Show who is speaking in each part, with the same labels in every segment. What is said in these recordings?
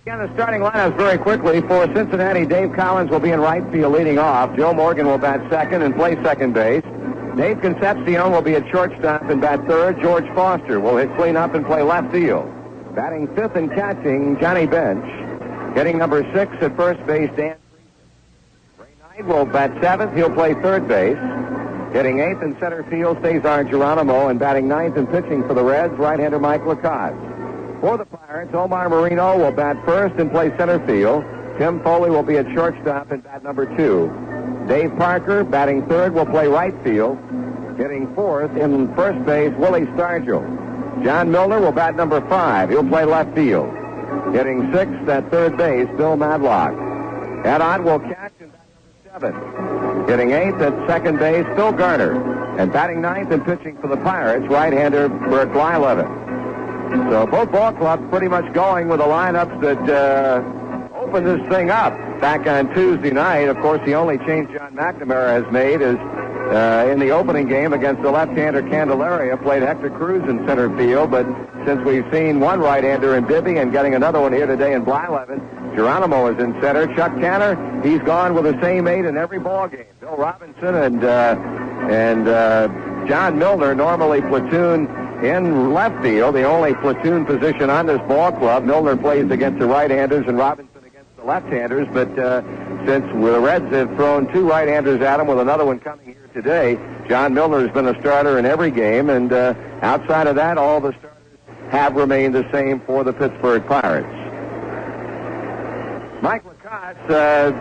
Speaker 1: Again, the starting lineups very quickly. For Cincinnati, Dave Collins will be in right field leading off. Joe Morgan will bat second and play second base. Dave Concepcion will be at shortstop and bat third. George Foster will hit cleanup and play left field. Batting fifth and catching, Johnny Bench. Hitting number 6 at first base, Dan Ray Knight will bat seventh. He'll play third base. Hitting eighth in center field, Cesar Geronimo, and batting ninth and pitching for the Reds, right-hander Mike Lacoste. For the Pirates, Omar Marino will bat first and play center field. Tim Foley will be at shortstop and bat number 2. Dave Parker, batting third, will play right field. Hitting fourth in first base, Willie Stargell. John Milner will bat number 5. He'll play left field. Hitting sixth at third base, Bill Madlock. Ed Ott will catch and bat number 7. Hitting eighth at second base, Phil Garner. And batting ninth and pitching for the Pirates, right-hander Bert Blyleven. So both ball clubs pretty much going with the lineups that opened this thing up back on Tuesday night. Of course, the only change John McNamara has made is in the opening game against the left-hander Candelaria, played Hector Cruz in center field. But since we've seen one right-hander in Bibby and getting another one here today in Blyleven, Geronimo is in center. Chuck Tanner, he's gone with the same 8 in every ball game. Bill Robinson and John Milner normally platoon in left field, the only platoon position on this ball club. Milner plays against the right-handers and Robinson against the left-handers, but since the Reds have thrown 2 right-handers at him with another one coming here today, John Milner has been a starter in every game, and outside of that, all the starters have remained the same for the Pittsburgh Pirates. Mike Lacoste,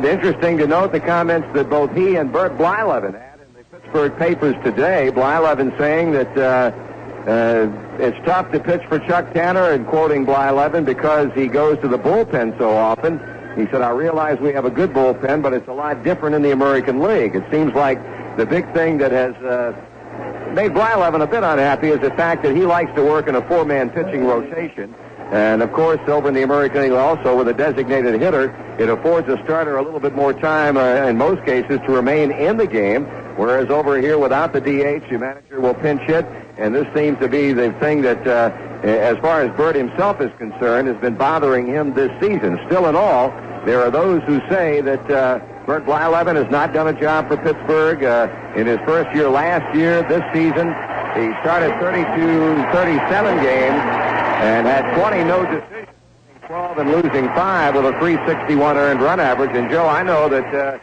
Speaker 1: interesting to note the comments that both he and Bert Blyleven had in the Pittsburgh papers today. Blyleven saying that it's tough to pitch for Chuck Tanner, and quoting Blyleven, because he goes to the bullpen so often. He said, I realize we have a good bullpen, but it's a lot different in the American League. It seems like the big thing that has made Blyleven a bit unhappy is the fact that he likes to work in a 4-man pitching rotation. And, of course, over in the American League also, with a designated hitter, it affords a starter a little bit more time, in most cases, to remain in the game. Whereas over here, without the DH, the manager will pinch hit. And this seems to be the thing that, as far as Bert himself is concerned, has been bothering him this season. Still in all, there are those who say that Bert Blyleven has not done a job for Pittsburgh in his first year last year. This season, he started 37 games and had 20 no decisions, 12 and losing 5 with a 361 earned run average. And, Joe, I know that,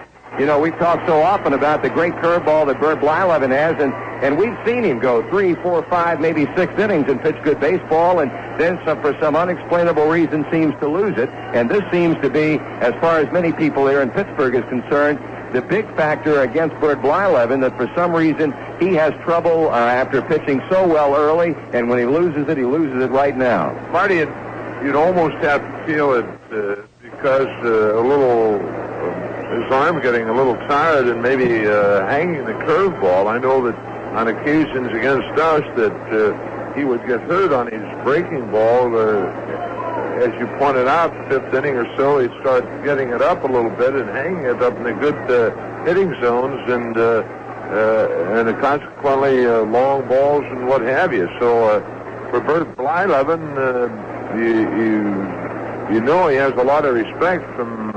Speaker 1: we've talked so often about the great curveball that Bert Blyleven has, and we've seen him go 3, 4, 5, maybe 6 innings and pitch good baseball, and then for some unexplainable reason seems to lose it. And this seems to be, as far as many people here in Pittsburgh is concerned, the big factor against Bert Blyleven, that for some reason he has trouble after pitching so well early, and when he loses it right now.
Speaker 2: Marty, you'd almost have to feel it because his arm getting a little tired and maybe hanging the curveball. I know that on occasions against us that he would get hurt on his breaking ball. As you pointed out, fifth inning or so, he'd start getting it up a little bit and hanging it up in the good hitting zones, and consequently long balls and what have you. So for Bert Blyleven, you know he has a lot of respect from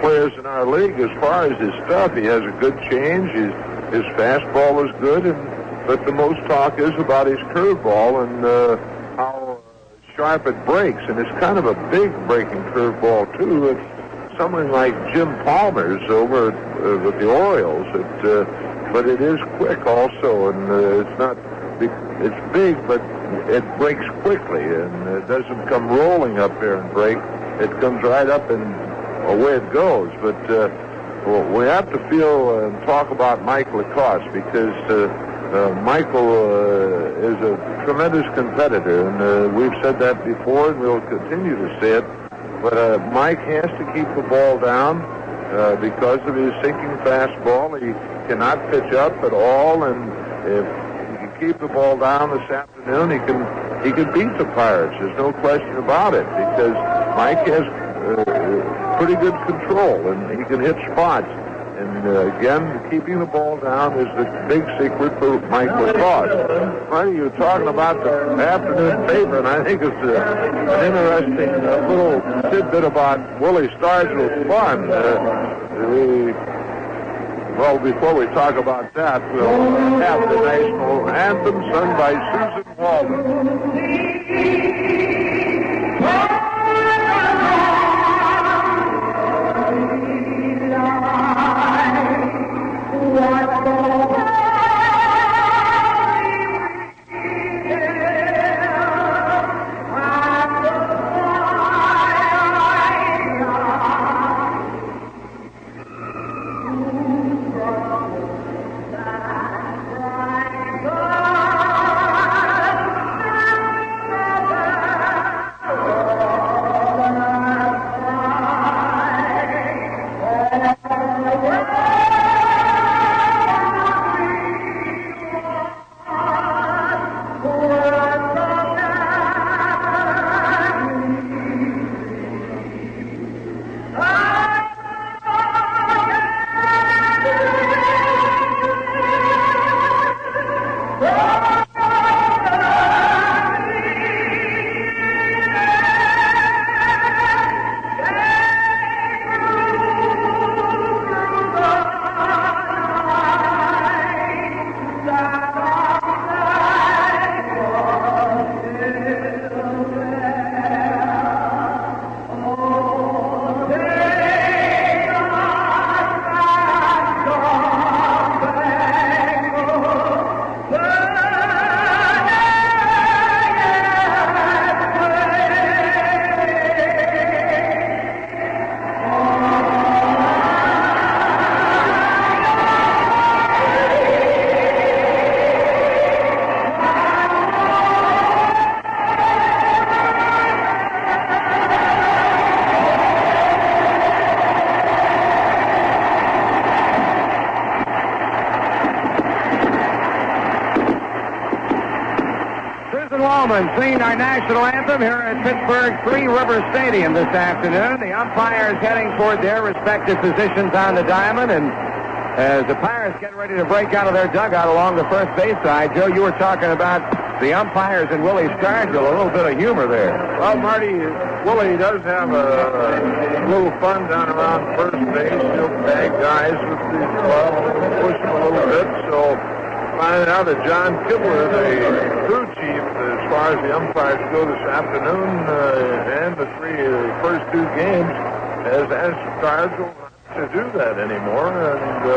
Speaker 2: players in our league as far as his stuff. He has a good change. His fastball is good, but the most talk is about his curveball and how sharp it breaks, and it's kind of a big breaking curveball too. It's something like Jim Palmer's over with the Orioles. But it is quick also, and it's big, but it breaks quickly, and it doesn't come rolling up there and break. It comes right up and away it goes. But we have to feel and talk about Mike Lacoste, because Michael is a tremendous competitor, and we've said that before, and we'll continue to say it. But Mike has to keep the ball down because of his sinking fastball. He cannot pitch up at all, and if he can keep the ball down this afternoon, he can beat the Pirates. There's no question about it, because Mike has pretty good control, and he can hit spots. And again, keeping the ball down is the big secret for Mike Lacrosse. Marty, you were talking about the afternoon paper, and I think it's an interesting little tidbit about Willie Stargell's fun. Well, before we talk about that, we'll have the national anthem sung by Susan Waldman.
Speaker 1: Singing our national anthem here at Pittsburgh Three River Stadium this afternoon. The umpires heading toward their respective positions on the diamond, and as the Pirates get ready to break out of their dugout along the first base side, Joe, you were talking about the umpires and Willie Stargell. A little bit of humor there.
Speaker 2: Well, Marty, Willie does have a little fun down around first base. He'll tag guys with the glove and push them a little bit. So finding out that John Kibler, the crew chief, as far as the umpires go this afternoon, and the first two games, has asked Stargell not to do that anymore, and do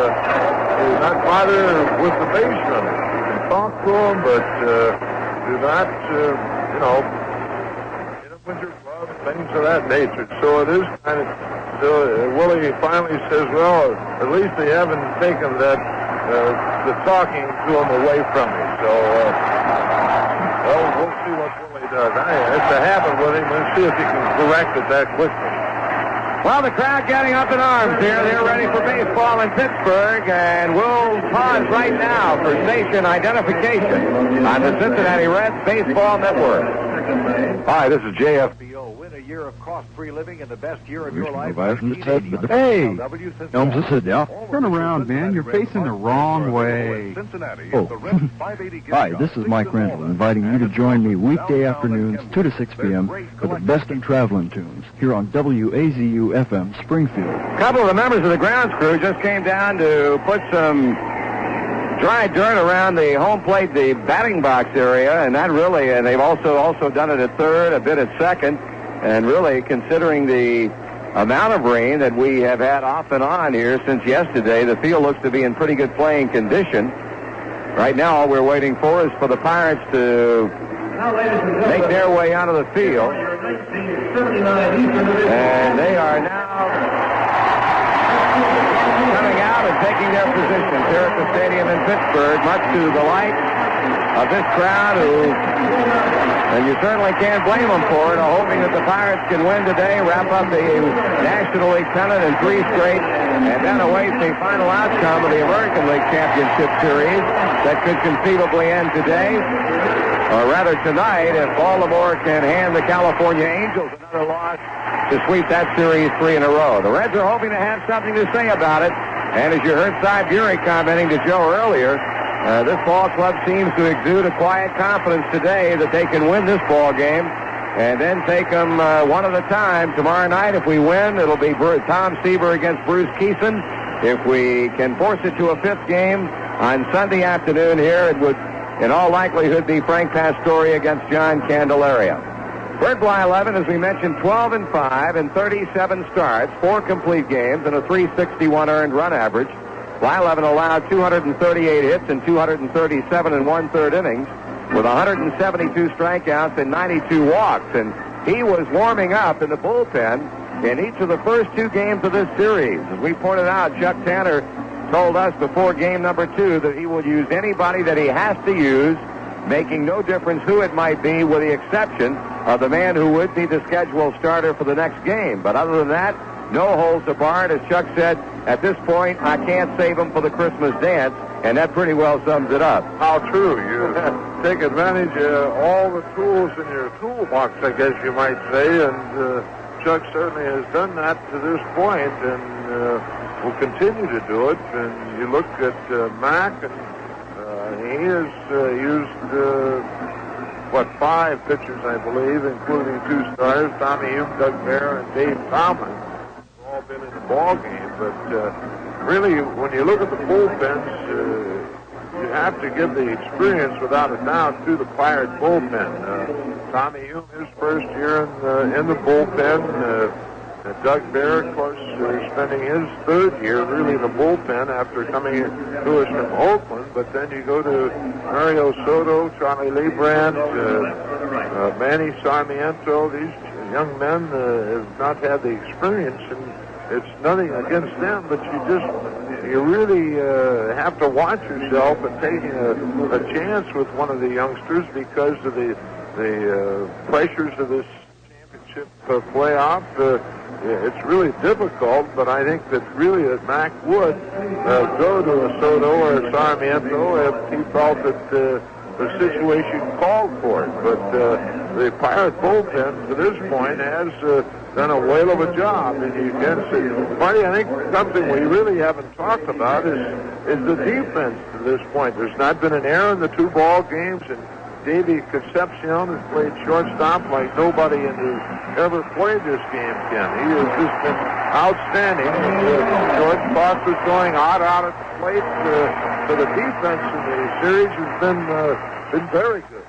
Speaker 2: not bother with the base runners. You can talk to them, but do not, get a winter glove, things of that nature. So it is kind of, Willie finally says, well, at least they haven't taken that, the talking to him away from me. So, well, we'll see what Willie does. It's a habit with him. Let's see if he can correct it that quickly.
Speaker 1: Well, the crowd getting up in arms here. They're ready for baseball in Pittsburgh, and we'll pause right now for station identification on the Cincinnati Reds Baseball Network.
Speaker 3: Hi, this is JFBO.
Speaker 4: Win a year of cost-free living in the best year of your life.
Speaker 5: Hey, Elms, sit down. Turn around, man. You're facing the wrong way.
Speaker 3: Oh. Hi, this is Mike Randall, inviting you to join me weekday afternoons, 2 to 6 p.m. for the best in traveling tunes here on WAZU-FM Springfield.
Speaker 1: A couple of the members of the grounds crew just came down to put some dry dirt around the home plate, the batting box area, and that really, and they've also done it at third, a bit at second, and really, considering the amount of rain that we have had off and on here since yesterday, the field looks to be in pretty good playing condition. Right now, all we're waiting for is for the Pirates to make their way out of the field. And they are now coming out and taking their positions here at the stadium in Pittsburgh, much to the delight of this crowd who, and you certainly can't blame them for it, are hoping that the Pirates can win today, wrap up the National League pennant in 3 straight, and then await the final outcome of the American League Championship Series that could conceivably end today, or rather tonight, if Baltimore can hand the California Angels another loss to sweep that series 3 in a row. The Reds are hoping to have something to say about it And as you heard Cy Bury commenting to Joe earlier, this ball club seems to exude a quiet confidence today that they can win this ball game and then take them one at a time. Tomorrow night, if we win, it'll be Tom Seaver against Bruce Keeson. If we can force it to a fifth game on Sunday afternoon here, it would, in all likelihood, be Frank Pastore against John Candelaria. Bert Blyleven, as we mentioned, 12-5 in 37 starts, 4 complete games, and a .361 earned run average. Blyleven allowed 238 hits and 237 and 1/3 innings with 172 strikeouts and 92 walks. And he was warming up in the bullpen in each of the first 2 games of this series. As we pointed out, Chuck Tanner told us before game number 2 that he will use anybody that he has to use, making no difference who it might be, with the exception of the man who would be the scheduled starter for the next game. But other than that, no holds barred. As Chuck said, at this point, I can't save him for the Christmas dance, and that pretty well sums it up.
Speaker 2: How true. You take advantage of all the tools in your toolbox, I guess you might say, and Chuck certainly has done that to this point, and will continue to do it. And you look at Mac, and he has used 5 pitchers, I believe, including 2 starters, Tommy Hume, Doug Bear, and Dave Tomlin. They've all been in the ball game, but really, when you look at the bullpens, you have to give the experience, without a doubt, to the Pirate bullpen. Tommy Hume, his first year in the bullpen. Doug Bear, of course, spending his 3rd year really in the bullpen after coming to us from Oakland. But then you go to Mario Soto, Charlie Leibrandt, Manny Sarmiento. These young men have not had the experience, and it's nothing against them, but you really have to watch yourself and taking a chance with one of the youngsters because of the pressures of this championship playoff. It's really difficult, but I think that really that Mac would go to a Soto or a Sarmiento if he felt that the situation called for it. But the Pirate bullpen to this point has done a whale of a job, and you can see. Marty, I think something we really haven't talked about is the defense to this point. There's not been an error in the 2 ball games, and Davey Concepcion has played shortstop like nobody who's ever played this game can. He has just been outstanding. George Foster's going out at the plate. So the defense in the series has been very good.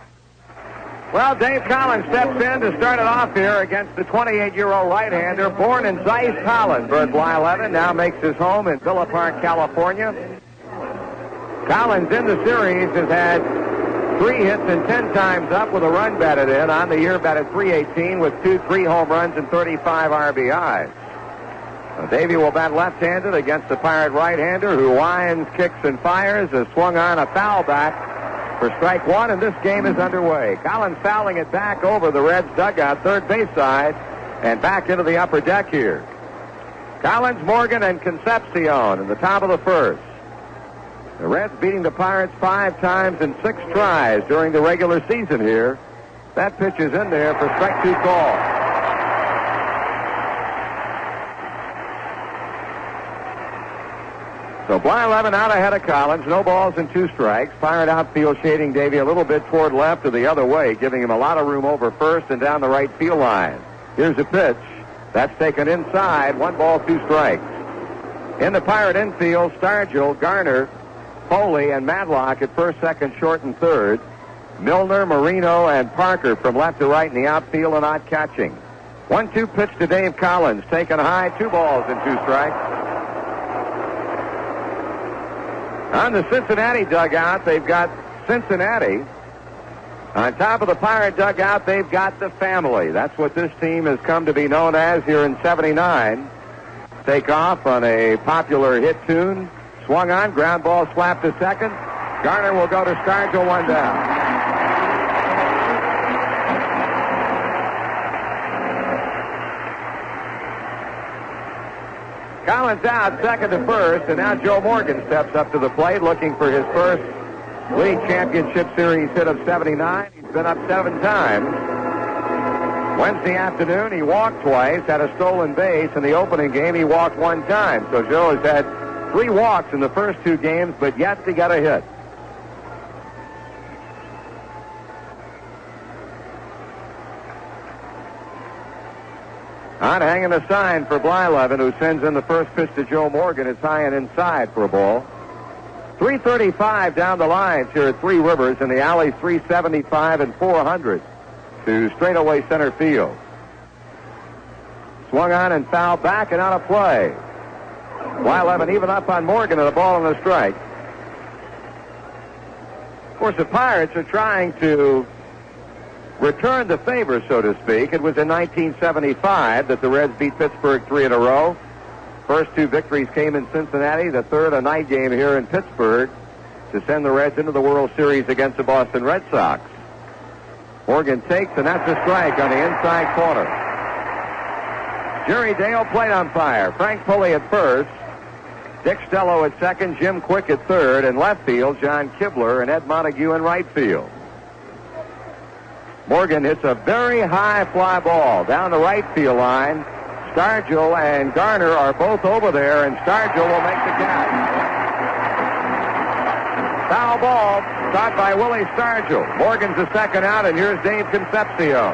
Speaker 1: Well, Dave Collins steps in to start it off here against the 28-year-old right-hander, born in Zeiss, Holland. Bert Blyleven now makes his home in Villa Park, California. Collins in the series has had 3 hits and 10 times up with a run batted in. On the year, batted .318 with 3 home runs and 35 RBIs. Davey will bat left-handed against the Pirate right-hander who winds, kicks, and fires. Has swung on a foul back for strike 1, and this game is underway. Collins fouling it back over the Reds' dugout, third base side, and back into the upper deck here. Collins, Morgan, and Concepcion in the top of the first. The Reds beating the Pirates 5 times in 6 tries during the regular season here. That pitch is in there for strike 2 call. So Blyleven out ahead of Collins. No balls and 2 strikes. Pirate outfield shading Davey a little bit toward left or the other way, giving him a lot of room over first and down the right field line. Here's a pitch. That's taken inside. 1 ball, 2 strikes. In the Pirate infield, Stargell, Garner, Foley, and Madlock at first, second, short, and third. Milner, Marino, and Parker from left to right in the outfield and not catching. 1-2 pitch to Dave Collins. Taken high. 2 balls and 2 strikes. On the Cincinnati dugout, they've got Cincinnati. On top of the Pirate dugout, they've got the family. That's what this team has come to be known as here in '79. Take off on a popular hit tune. Swung on, ground ball slapped to second. Garner will go to Stargell, 1 down. Collins out, second to first, and now Joe Morgan steps up to the plate looking for his first League Championship Series hit of '79. He's been up 7 times. Wednesday afternoon, he walked twice, had a stolen base. In the opening game, he walked 1 time. So Joe has had 3 walks in the first 2 games, but yet to get a hit. On hanging a sign for Blyleven, who sends in the first pitch to Joe Morgan. It's high and inside for a ball. 335 down the lines here at Three Rivers in the alley, 375 and 400 to straightaway center field. Swung on and fouled back and out of play. Blyleven even up on Morgan and a ball and a strike. Of course, the Pirates are trying to return the favor, so to speak. It was in 1975 that the Reds beat Pittsburgh 3 in a row. First 2 victories came in Cincinnati, the third a night game here in Pittsburgh to send the Reds into the World Series against the Boston Red Sox. Morgan takes, and that's a strike on the inside corner. Jerry Dale, plate umpire. Frank Pulley at first. Dick Stello at second, Jim Quick at third, and left field, John Kibler and Ed Montague in right field. Morgan hits a very high fly ball down the right field line. Stargell and Garner are both over there, and Stargell will make the catch. Foul ball caught by Willie Stargell. Morgan's the second out, and here's Dave Concepcion.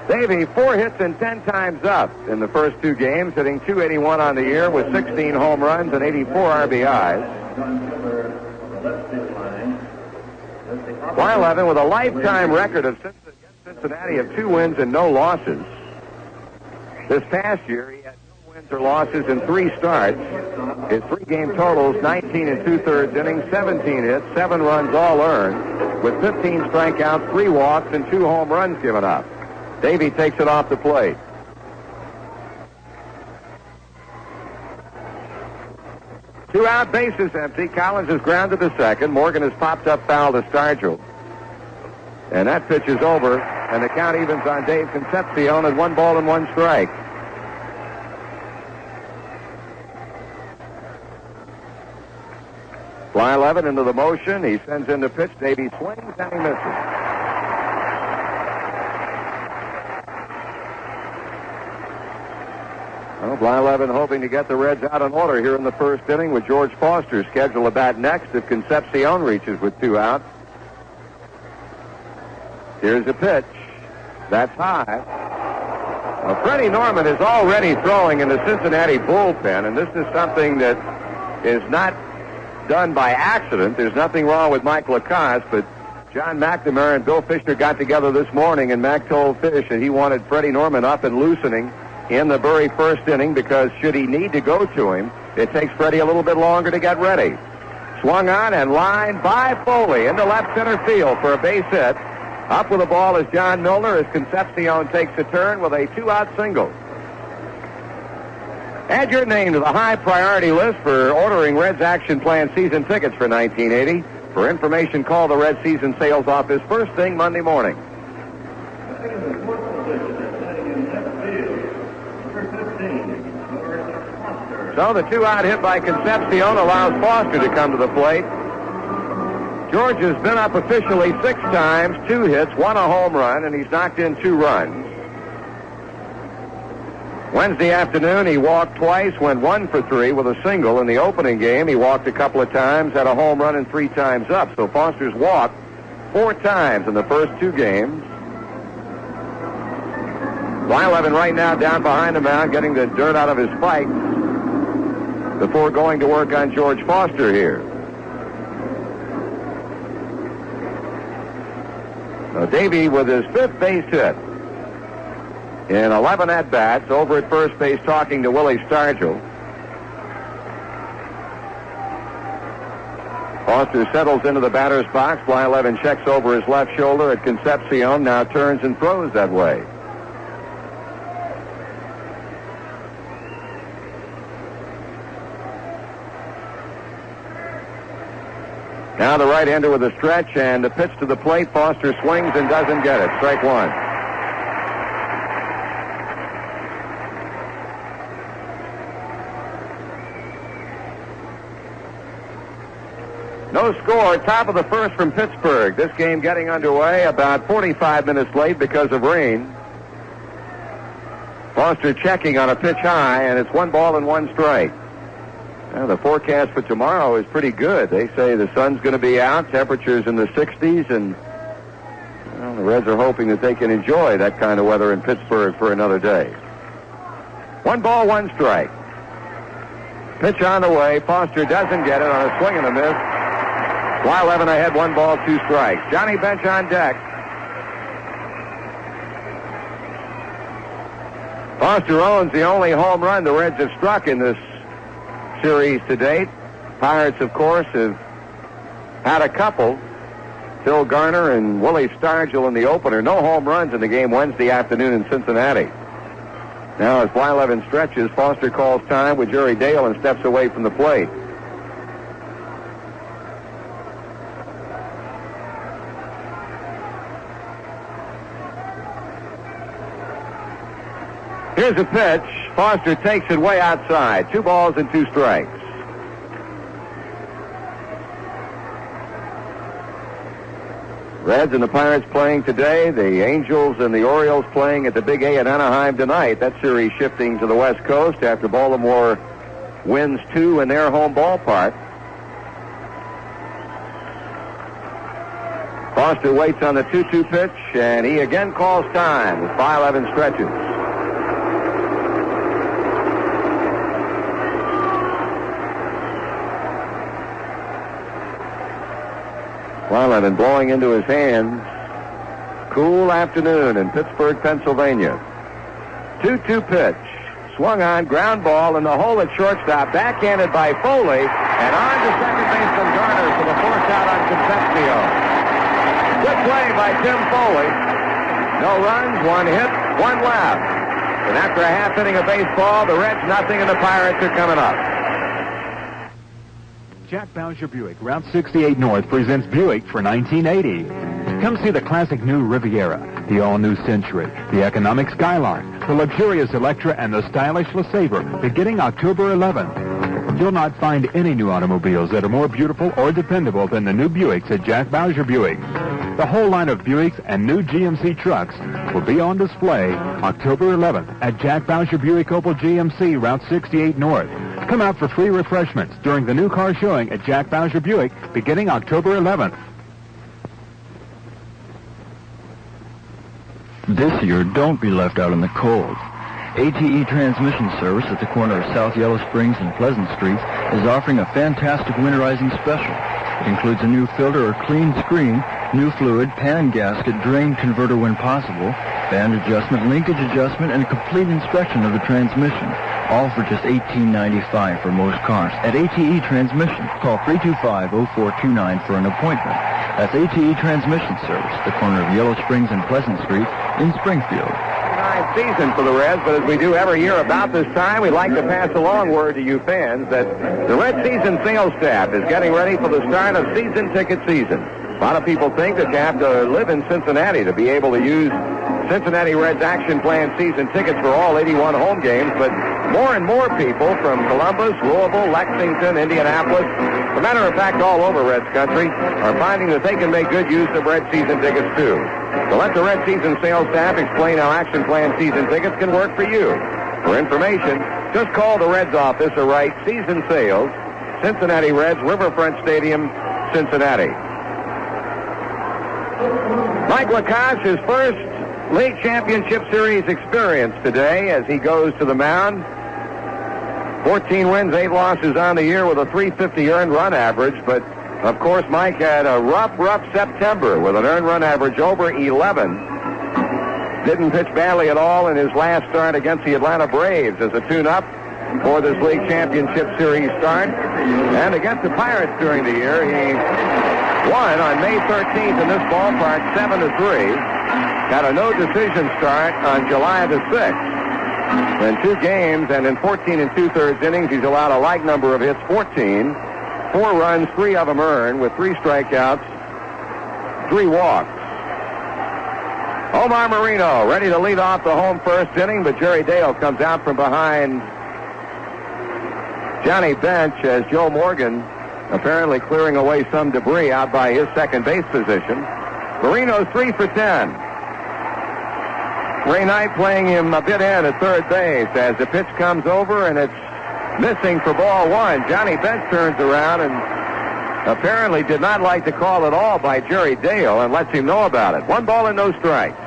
Speaker 1: Davey, 4 hits and 10 times up in the first 2 games, hitting .281 on the year with 16 home runs and 84 RBIs. Blyleven with a lifetime record of Cincinnati of 2 wins and no losses. This past year, he had no wins or losses in 3 starts. His 3-game totals, 19 and 2/3 innings, 17 hits, 7 runs all earned, with 15 strikeouts, 3 walks, and 2 home runs given up. Davey takes it off the plate. Two out, bases empty. Collins is grounded to second. Morgan has popped up foul to Stargell. And that pitch is over, and the count evens on Dave Concepcion at 1 ball and 1 strike. Blyleven into the motion. He sends in the pitch. Davey swings and he misses. Well, Blyleven hoping to get the Reds out in order here in the first inning with George Foster scheduled to bat next if Concepcion reaches with 2 outs. Here's a pitch. That's high. Well, Freddie Norman is already throwing in the Cincinnati bullpen, and this is something that is not done by accident. There's nothing wrong with Mike Lacoste, but John McNamara and Bill Fisher got together this morning, and Mac told Fish that he wanted Freddie Norman up and loosening in the very first inning because should he need to go to him, it takes Freddie a little bit longer to get ready. Swung on and lined by Foley into left center field for a base hit. Up with the ball is John Milner as Concepcion takes a turn with a 2-out single. Add your name to the high priority list for ordering Reds Action Plan season tickets for 1980. For information, call the Red Season Sales Office first thing Monday morning. So the 2-out hit by Concepcion allows Foster to come to the plate. George has been up officially 6 times, 2 hits, 1 a home run, and he's knocked in 2 runs. Wednesday afternoon, he walked twice, went 1 for 3 with a single. In the opening game, he walked a couple of times, had a home run, and 3 times up. So Foster's walked 4 times in the first 2 games. Blyleven right now down behind the mound, getting the dirt out of his spike before going to work on George Foster here. Now Davey with his 5th base hit in 11 at-bats over at first base talking to Willie Stargell. Foster settles into the batter's box. Blyleven checks over his left shoulder at Concepcion, now turns and throws that way. Now the right-hander with a stretch and the pitch to the plate. Foster swings and doesn't get it. Strike 1. No score. Top of the first from Pittsburgh. This game getting underway about 45 minutes late because of rain. Foster checking on a pitch high, and it's 1-1 strike. Now, the forecast for tomorrow is pretty good. They say the sun's going to be out, temperatures in the 60s, and the Reds are hoping that they can enjoy that kind of weather in Pittsburgh for another day. 1-1 strike. Pitch on the way. Foster doesn't get it on a swing and a miss. Blyleven ahead, 1-2 strikes. Johnny Bench on deck. Foster owns the only home run the Reds have struck in this series to date. Pirates, of course, have had a couple. Phil Garner and Willie Stargell in the opener. No home runs in the game Wednesday afternoon in Cincinnati. Now as Blyleven stretches, Foster calls time with Jerry Dale and steps away from the plate. Here's a pitch. Foster takes it way outside. 2 balls and 2 strikes. Reds and the Pirates playing today. The Angels and the Orioles playing at the Big A in Anaheim tonight. That series shifting to the West Coast after Baltimore wins 2 in their home ballpark. Foster waits on the 2-2 pitch, and he again calls time with Blyleven stretches. Blyleven blowing into his hands. Cool afternoon in Pittsburgh, Pennsylvania. 2-2 pitch. Swung on, ground ball in the hole at shortstop. Backhanded by Foley. And on to second baseman Garner for the force out on Concepcion. Good play by Tim Foley. No runs, 1 hit, 1 left. And after a half inning of baseball, the Reds nothing and the Pirates are coming up.
Speaker 6: Jack Bowser Buick, Route 68 North, presents Buick for 1980. Come see the classic new Riviera, the all-new Century, the economic Skylark, the luxurious Electra, and the stylish LeSabre, beginning October 11th. You'll not find any new automobiles that are more beautiful or dependable than the new Buicks at Jack Bowser Buick. The whole line of Buicks and new GMC trucks will be on display October 11th at Jack Bowser Buick Opel GMC, Route 68 North. Come out for free refreshments during the new car showing at Jack Bowser Buick beginning October 11th.
Speaker 3: This year, don't be left out in the cold. ATE Transmission Service at the corner of South Yellow Springs and Pleasant Streets is offering a fantastic winterizing special. It includes a new filter or clean screen, new fluid, pan gasket, drain converter when possible, band adjustment, linkage adjustment, and a complete inspection of the transmission. All for just $18.95 for most cars. At ATE Transmission, call 325-0429 for an appointment. That's ATE Transmission Service, the corner of Yellow Springs and Pleasant Street in Springfield.
Speaker 1: Season for the Reds, but as we do every year about this time, we'd like to pass along word to you fans that the Red season sales staff is getting ready for the start of season ticket season. A lot of people think that you have to live in Cincinnati to be able to use Cincinnati Reds Action Plan season tickets for all 81 home games, but more and more people from Columbus, Louisville, Lexington, Indianapolis, as a matter of fact, all over Reds country, are finding that they can make good use of Red season tickets too. So let the Red season sales staff explain how Action Plan season tickets can work for you. For information, just call the Reds office or write Season Sales, Cincinnati Reds, Riverfront Stadium, Cincinnati. Mike Lacoste, his first League Championship Series experience today as he goes to the mound. 14 wins, 8 losses on the year with a .350 earned run average, but of course Mike had a rough September with an earned run average over 11. Didn't pitch badly at all in his last start against the Atlanta Braves as a tune-up for this League Championship Series start. And against the Pirates during the year, he won on May 13th in this ballpark 7-3. Had a no-decision start on July the 6th. In 2 games and in 14 2/3 innings, he's allowed a like number of hits, 14. 4 runs, 3 of them earned, with 3 strikeouts, 3 walks. Omar Marino ready to lead off the home first inning, but Jerry Dale comes out from behind Johnny Bench as Joe Morgan apparently clearing away some debris out by his second base position. Marino's 3 for 10. Ray Knight playing him a bit in at third base as the pitch comes over and it's missing for ball one. Johnny Bench turns around and apparently did not like the call at all by Jerry Dale and lets him know about it. 1 ball and no strikes.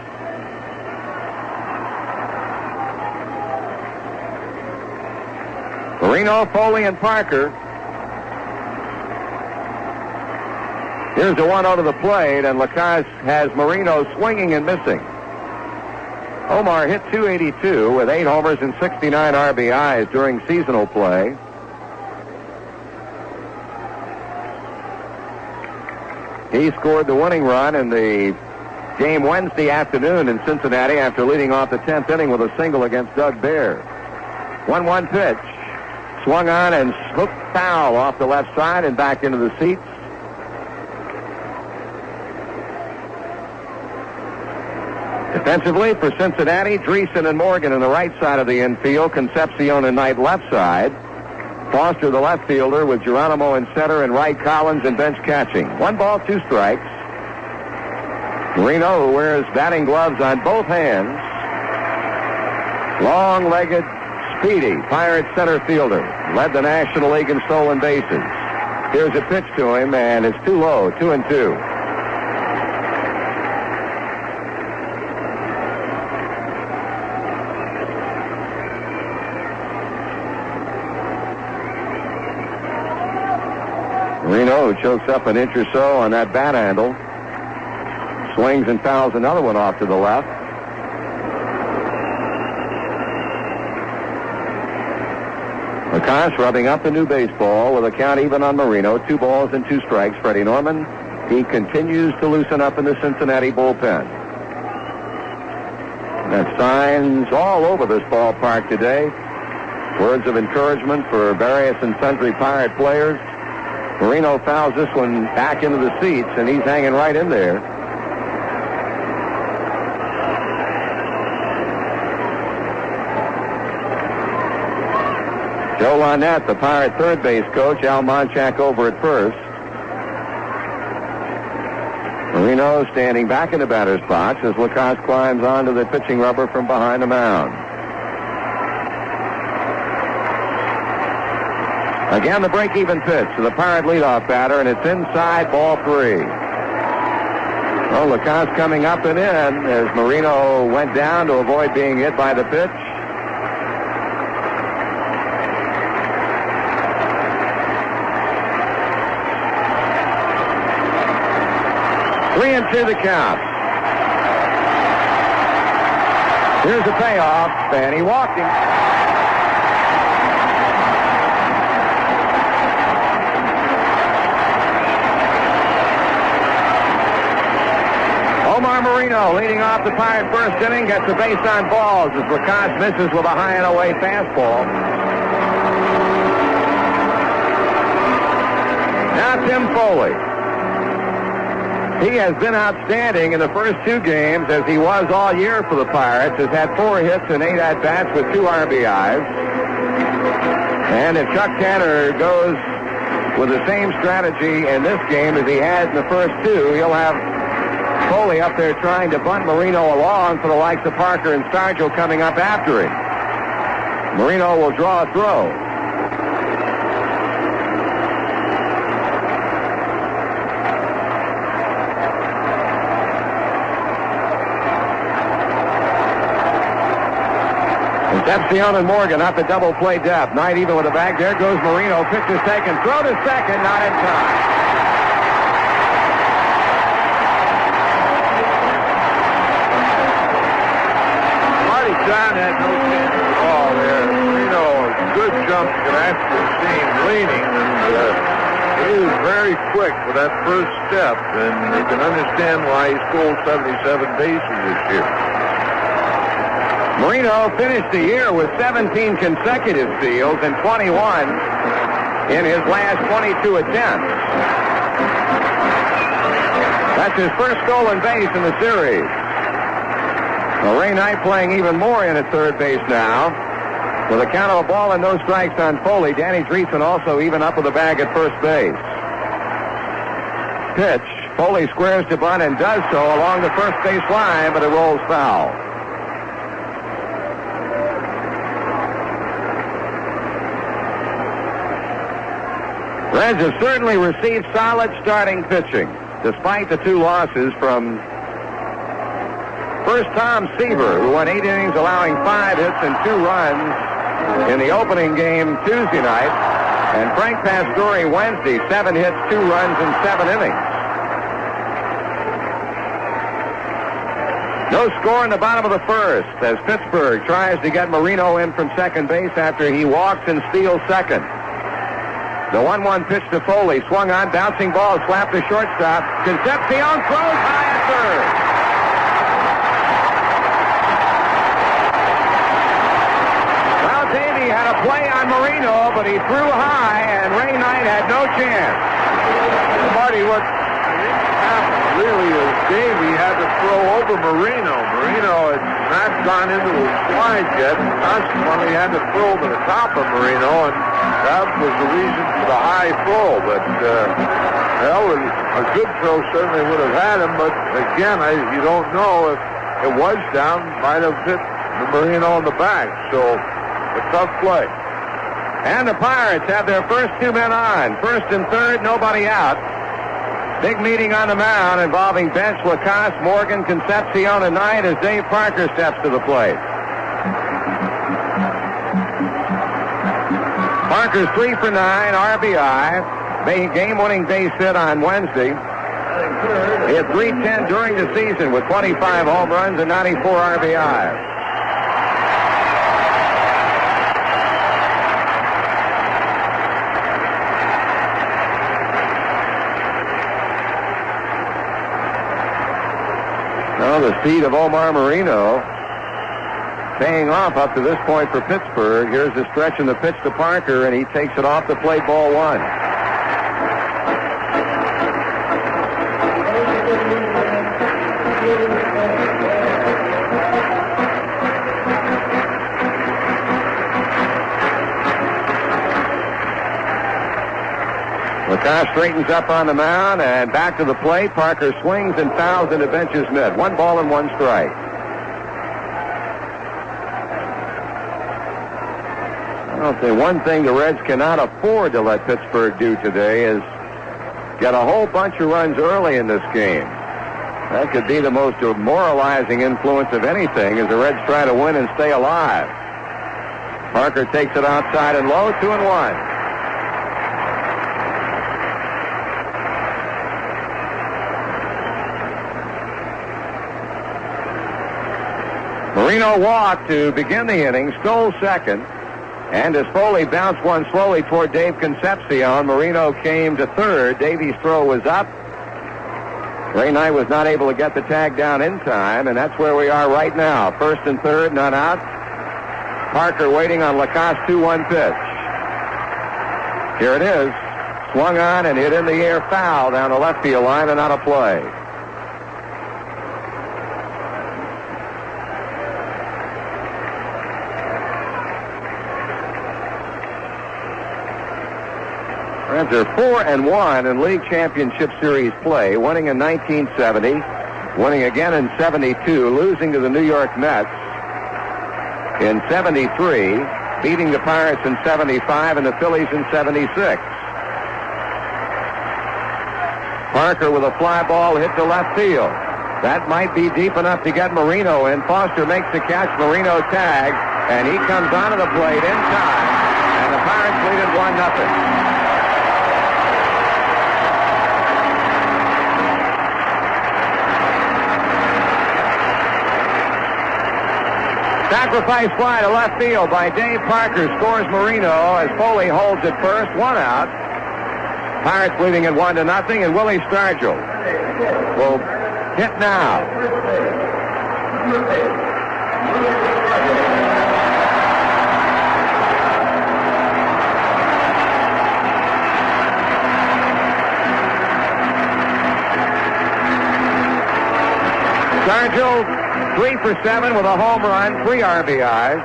Speaker 1: Marino, Foley, and Parker. Here's the 1-0 to the plate, and Lacasse has Marino swinging and missing. Omar hit .282 with 8 homers and 69 RBIs during seasonal play. He scored the winning run in the game Wednesday afternoon in Cincinnati after leading off the 10th inning with a single against Doug Baer. 1-1 pitch. Swung on and hooked foul off the left side and back into the seats. Defensively for Cincinnati, Dreesen and Morgan on the right side of the infield, Concepcion and Knight left side. Foster, the left fielder, with Geronimo in center and Wright, Collins, and Bench catching. 1 ball, 2 strikes. Marino, who wears batting gloves on both hands. Long-legged, speedy Pirate center fielder. Led the National League in stolen bases. Here's a pitch to him, and it's too low, 2-2. Marino, who chokes up an inch or so on that bat handle, swings and fouls another one off to the left. Lacasse rubbing up the new baseball with a count even on Marino. 2 balls and 2 strikes. Freddie Norman, he continues to loosen up in the Cincinnati bullpen. That signs all over this ballpark today. Words of encouragement for various and sundry Pirate players. Marino fouls this one back into the seats, and he's hanging right in there. Joe Lonette, the Pirate third base coach, Al Monchak over at first. Marino standing back in the batter's box as Lacasse climbs onto the pitching rubber from behind the mound. Again, the break-even pitch to the Pirate leadoff batter, and it's inside, ball 3. Well, Lacasse coming up and in as Marino went down to avoid being hit by the pitch. Three and two the count. Here's the payoff, and he walked him. Omar Marino leading off the Pirate first inning, gets a base on balls as Lacasse misses with a high and away fastball. Now Tim Foley. He has been outstanding in the first 2 games, as he was all year for the Pirates. Has had 4 hits and 8 at-bats with 2 RBIs. And if Chuck Tanner goes with the same strategy in this game as he had in the first 2, he'll have Foley up there trying to bunt Marino along for the likes of Parker and Stargell coming up after him. Marino will draw a throw. Concepcion and Morgan up at double play depth. Knight even with a bag. There goes Marino. Pitch to second. Throw to second. Not in time.
Speaker 2: John had no chance at all there. Marino, a good jump. You can actually see him leaning, and he was very quick with that first step, and you can understand why he stole 77 bases this year.
Speaker 1: Marino finished the year with 17 consecutive steals and 21 in his last 22 attempts. That's his first stolen base in the series. Well, Ray Knight playing even more in at third base now. With a count of a ball and no strikes on Foley, Danny Dreesen also even up with a bag at first base. pitch. Foley squares to bunt and does so along the first base line, but it rolls foul. Reds have certainly received solid starting pitching, despite the 2 losses from first Tom Seaver, who went 8 innings, allowing 5 hits and 2 runs in the opening game Tuesday night, and Frank Pastore Wednesday, 7 hits, 2 runs in 7 innings. No score in the bottom of the first as Pittsburgh tries to get Marino in from second base after he walks and steals second. The 1-1 pitch to Foley, swung on, bouncing ball, slapped to shortstop. Concepcion throws high at third. Well, Davey had a play on Marino, but he threw high, and Ray Knight had no chance.
Speaker 2: Marty, what happened really is Davey had to throw over Marino. Marino had not gone into the slide yet, and consequently had to throw to the top of Marino, and that was the reason for the high throw. But, a good throw certainly would have had him, but again, you don't know if it was down, might have hit Marino in the back. So, a tough play.
Speaker 1: And the Pirates have their first 2 men on. First and third, nobody out. Big meeting on the mound involving Bench, Lacoste, Morgan, Concepcion, and Knight as Dave Parker steps to the plate. Parker's 3 for 9, RBI. Game-winning base hit on Wednesday. He had 310 during the season with 25 home runs and 94 RBI. Well, the speed of Omar Marino paying off up to this point for Pittsburgh. Here's the stretch in the pitch to Parker, and he takes it off the plate, ball 1. Lacoste straightens up on the mound and back to the plate. Parker swings and fouls into Bench's mid. 1 ball and 1 strike. I'll say one thing the Reds cannot afford to let Pittsburgh do today is get a whole bunch of runs early in this game. That could be the most demoralizing influence of anything as the Reds try to win and stay alive. Parker takes it outside and low, 2-1. Marino walked to begin the inning, stole second, and as Foley bounced one slowly toward Dave Concepcion, Marino came to third. Davey's throw was up. Ray Knight was not able to get the tag down in time, and that's where we are right now. First and third, none out. Parker waiting on Lacoste 2-1 pitch. Here it is. Swung on and hit in the air, foul down the left field line and out of play. Reds are 4-1 in League Championship Series play, winning in 1970, winning again in 72, losing to the New York Mets in 73, beating the Pirates in 75 and the Phillies in 76. Parker with a fly ball hit to left field. That might be deep enough to get Marino in. Foster makes the catch. Marino tags, and he comes onto the plate in time, and the Pirates lead it 1-0. Sacrifice fly to left field by Dave Parker scores Marino as Foley holds it first, 1 out. Pirates leading it 1-0, and Willie Stargell will hit now. Stargell 3 for 7 with a home run, 3 RBIs.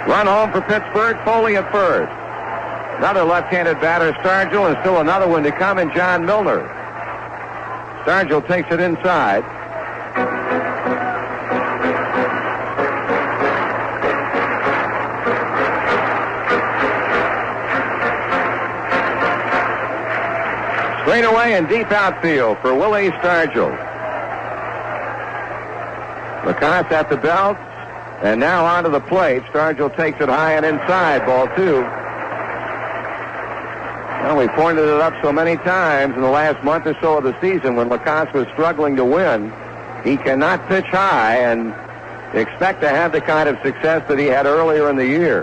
Speaker 1: Run home for Pittsburgh, Foley at first. Another left-handed batter, Stargell, and still another one to come in John Milner. Stargell takes it inside. Straight away and deep outfield for Willie Stargell. Lacoste at the belt, and now onto the plate. Stargell takes it high and inside, ball 2. Well, we pointed it up so many times in the last month or so of the season when Lacoste was struggling to win. He cannot pitch high and expect to have the kind of success that he had earlier in the year.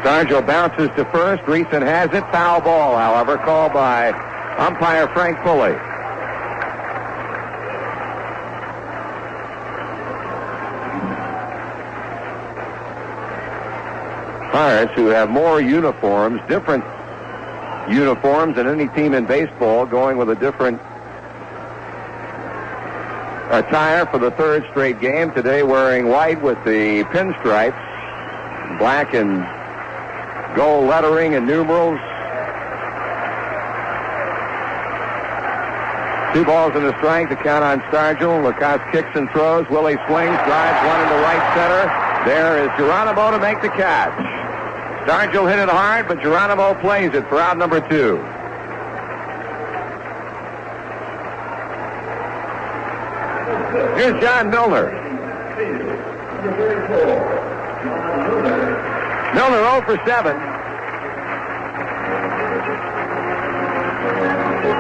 Speaker 1: Stargell bounces to first. Reeson has it. Foul ball, however, called by umpire Frank Pulley. Pirates, who have more uniforms, different uniforms than any team in baseball, going with a different attire for the third straight game. Today wearing white with the pinstripes, black and gold lettering and numerals. 2 balls and a strike to count on Stargell. Lacoste kicks and throws. Willie swings, drives one into right center. There is Geronimo to make the catch. Stargell hit it hard, but Geronimo plays it for out number 2. Here's John Milner. Milner 0 for 7.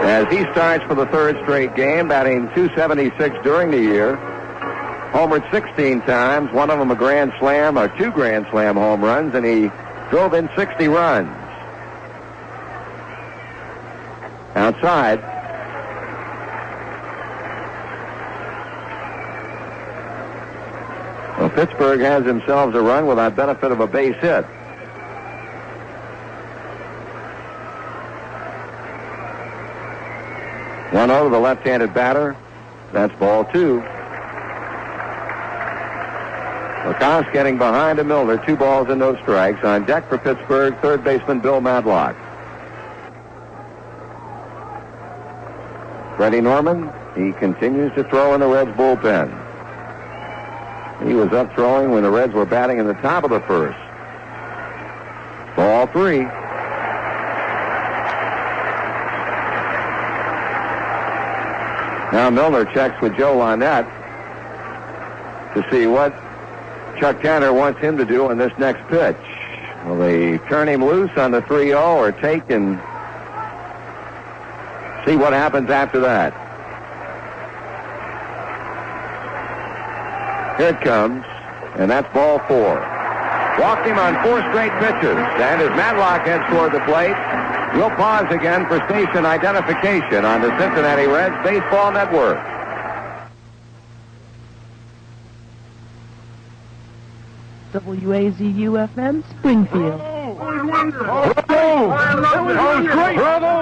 Speaker 1: As he starts for the third straight game, batting .276 during the year. Homered 16 times, one of them a grand slam, or 2 grand slam home runs, and he drove in 60 runs. Outside. Well, Pittsburgh has themselves a run without benefit of a base hit. One over the left-handed batter. That's ball 2. Lacoste getting behind to Milner. 2 balls and no strikes. On deck for Pittsburgh, third baseman Bill Madlock. Freddie Norman, he continues to throw in the Reds bullpen. He was up throwing when the Reds were batting in the top of the first. Ball 3. Now Milner checks with Joe Launette to see what Chuck Tanner wants him to do on this next pitch. Will they turn him loose on the 3-0 or take and see what happens after that? Here it comes, and that's ball 4. Walked him on 4 straight pitches, and as Matlock heads toward the plate, we'll pause again for station identification on the Cincinnati Reds Baseball Network.
Speaker 7: WAZU-FM, Springfield.
Speaker 5: Bravo! That was great! Bravo!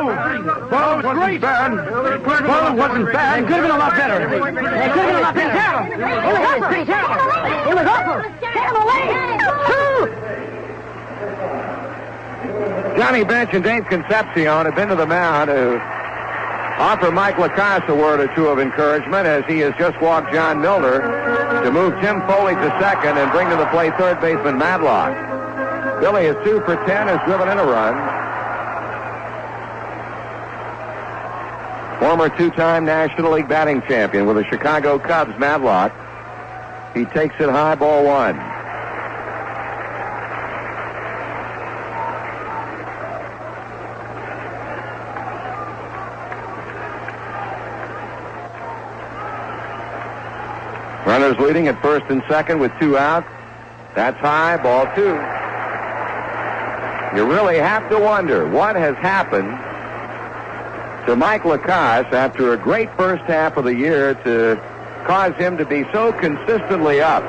Speaker 5: That was great, man! Well, it wasn't bad. It could have been a lot better. It could have been a lot better. It was awful. It was awful.
Speaker 1: Johnny Bench and Dave Concepcion have been to the mound to offer Mike Lacoste a word or 2 of encouragement as he has just walked John Milner to move Tim Foley to second and bring to the plate third baseman Madlock. Billy is 2 for 10, has driven in a run. Former 2-time National League batting champion with the Chicago Cubs, Madlock. He takes it high, ball 1. Runners leading at first and second with 2 out. That's high, ball 2. You really have to wonder what has happened to Mike Lacoste after a great first half of the year to cause him to be so consistently up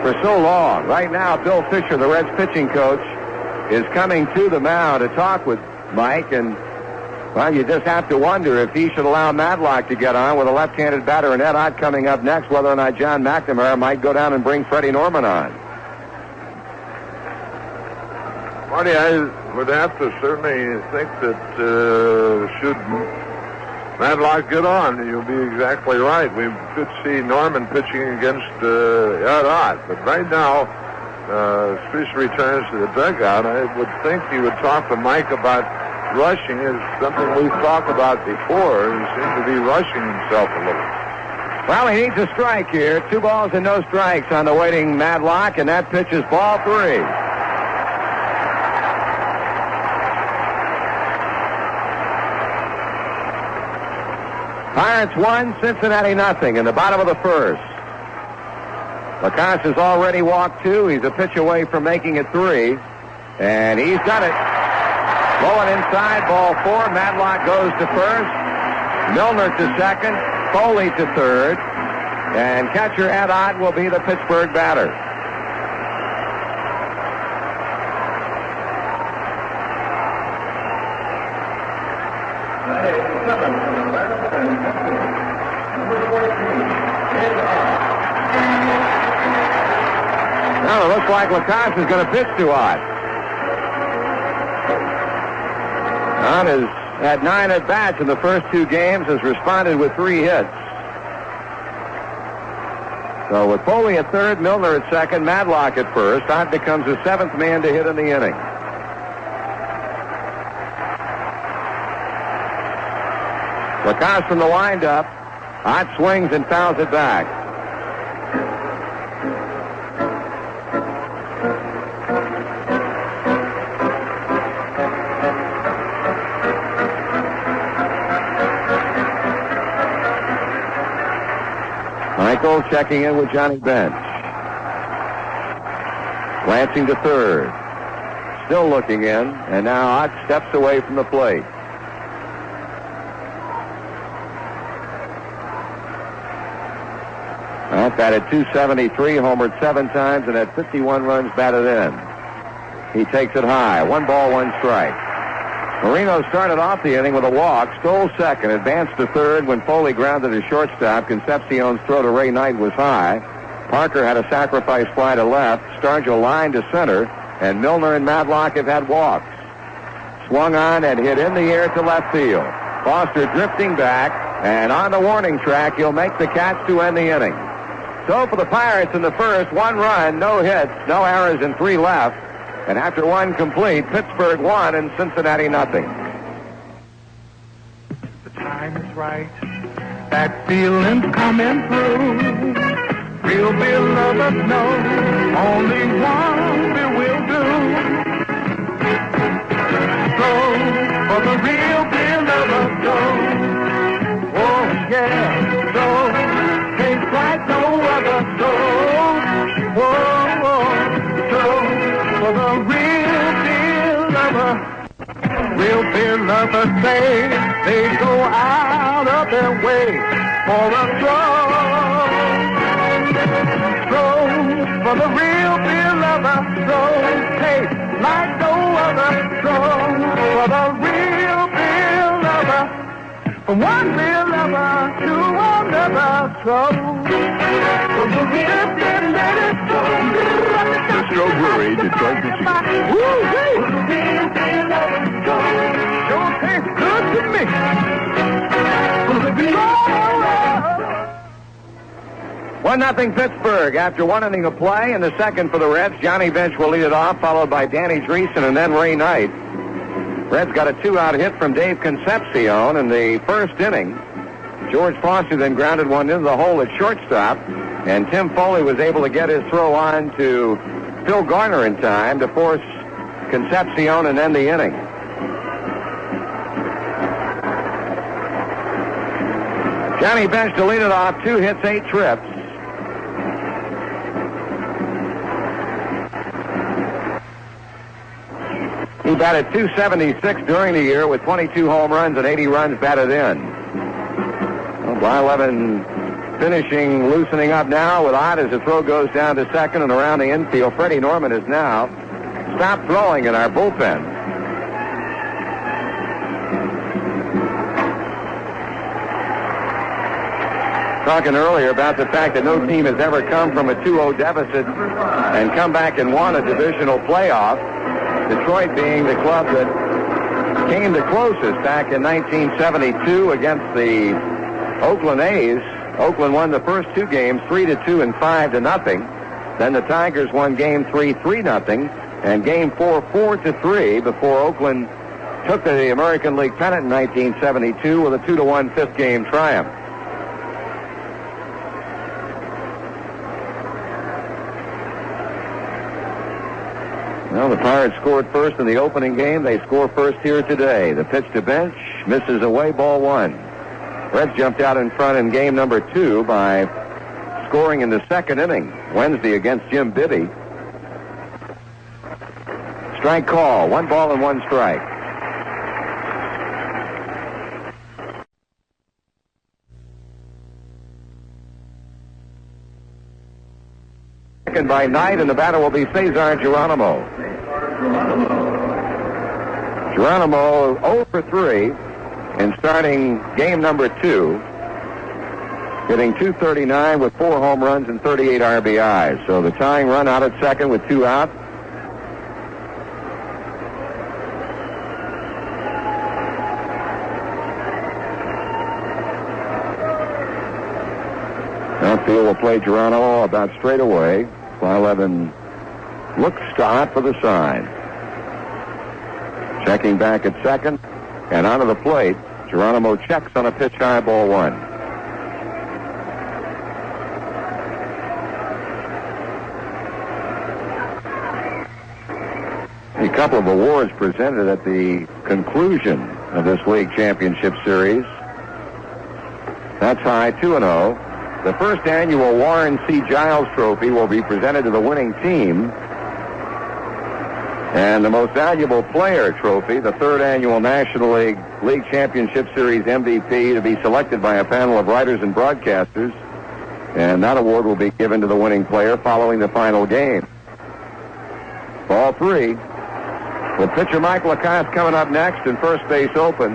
Speaker 1: for so long. Right now, Bill Fisher, the Reds pitching coach, is coming to the mound to talk with Mike, and Well, you just have to wonder if he should allow Madlock to get on with a left-handed batter and Ed Ott coming up next, whether or not John McNamara might go down and bring Freddie Norman on.
Speaker 2: Marty, I would have to certainly think that should Madlock get on, you'll be exactly right. We could see Norman pitching against Ed Ott, but right now, Streisand returns to the dugout. I would think he would talk to Mike about rushing. Is something we've talked about before. He seems to be rushing himself a little.
Speaker 1: Well, he needs a strike here. 2 balls and no strikes on the waiting Madlock, and that pitch is ball 3. Pirates 1, Cincinnati nothing in the bottom of the first. Lacasse has already walked 2. He's a pitch away from making it 3. And he's done it. Blowing inside, ball 4. Madlock goes to first. Milner to second. Foley to third. And catcher Ed Ott will be the Pittsburgh batter. Well, it looks like Lacasse is going to pitch to Ott. Ott has had 9 at-bats in the first 2 games, has responded with 3 hits. So with Foley at third, Milner at second, Madlock at first, Ott becomes the 7th man to hit in the inning. Lacasse from the windup. Ott swings and fouls it back. Michael checking in with Johnny Bench. Glancing to third. Still looking in, and now Ott steps away from the plate. Ott batted .273, homered 7 times, and had 51 runs batted in. He takes it high. 1 ball, 1 strike. Marino started off the inning with a walk, stole second, advanced to third when Foley grounded to shortstop. Concepcion's throw to Ray Knight was high. Parker had a sacrifice fly to left. Stargell lined to center, and Milner and Madlock have had walks. Swung on and hit in the air to left field. Foster drifting back, and on the warning track, he'll make the catch to end the inning. So for the Pirates in the first, 1 run, no hits, no errors, and 3 left. And after 1 complete, Pittsburgh 1 and Cincinnati nothing.
Speaker 5: The time is right. That feeling's coming through. Real beer lovers know only one beer will do. So for the real beer lovers go. Oh yeah. So tastes like no other. So for the real beer lovers say they go out of their way for a stroll. For the real beer lovers, taste like no other. For the real beer lover, from one beer lover to another. For the real beer
Speaker 2: Cisco Brewery, Detroit, Michigan.
Speaker 5: Woo-wee! Sure tastes good to me.
Speaker 1: 1-0 Pittsburgh after 1 inning of play. In the second for the Reds, Johnny Bench will lead it off, followed by Danny Dreesen and then Ray Knight. Reds got a 2-out hit from Dave Concepcion in the first inning. George Foster then grounded one into the hole at shortstop, and Tim Foley was able to get his throw on to Phil Garner in time to force Concepcion and end the inning. Johnny Bench to lead it off, 2 hits, 8 trips. He batted .276 during the year with 22 home runs and 80 runs batted in. Well, Blyleven finishing, loosening up now with Ott as the throw goes down to second and around the infield. Freddie Norman is now stopped throwing in our bullpen. talking earlier about the fact that no team has ever come from a 2-0 deficit and come back and won a divisional playoff. Detroit being the club that came the closest back in 1972 against the Oakland A's. Oakland won the first two games 3-2 and 5-0. Then the Tigers won game 3 3-0 and game 4 4-3 before Oakland took the American League pennant in 1972 with a 2-1 fifth game triumph. Well, the Pirates scored first in the opening game. They score first here today. The pitch to bench misses away, ball 1. Reds jumped out in front in game number 2 by scoring in the second inning Wednesday against Jim Bibby. Strike call, 1 ball and 1 strike. Second by Knight, and the batter will be Cesar Geronimo. Geronimo 0 for 3 in starting game number 2, hitting .239 with 4 home runs and 38 RBIs. So the tying run out at second with 2 out. Outfield will play Geronimo about straight away. Blyleven looks to hot for the sign. Checking back at second, and onto the plate, Geronimo checks on a pitch high, ball 1. A couple of awards presented at the conclusion of this league championship series. That's high, 2-0. The first annual Warren C. Giles Trophy will be presented to the winning team. And the Most Valuable Player Trophy, the third annual National League Championship Series MVP, to be selected by a panel of writers and broadcasters. And that award will be given to the winning player following the final game. Ball 3. With pitcher Mike Lacoste coming up next and first base open.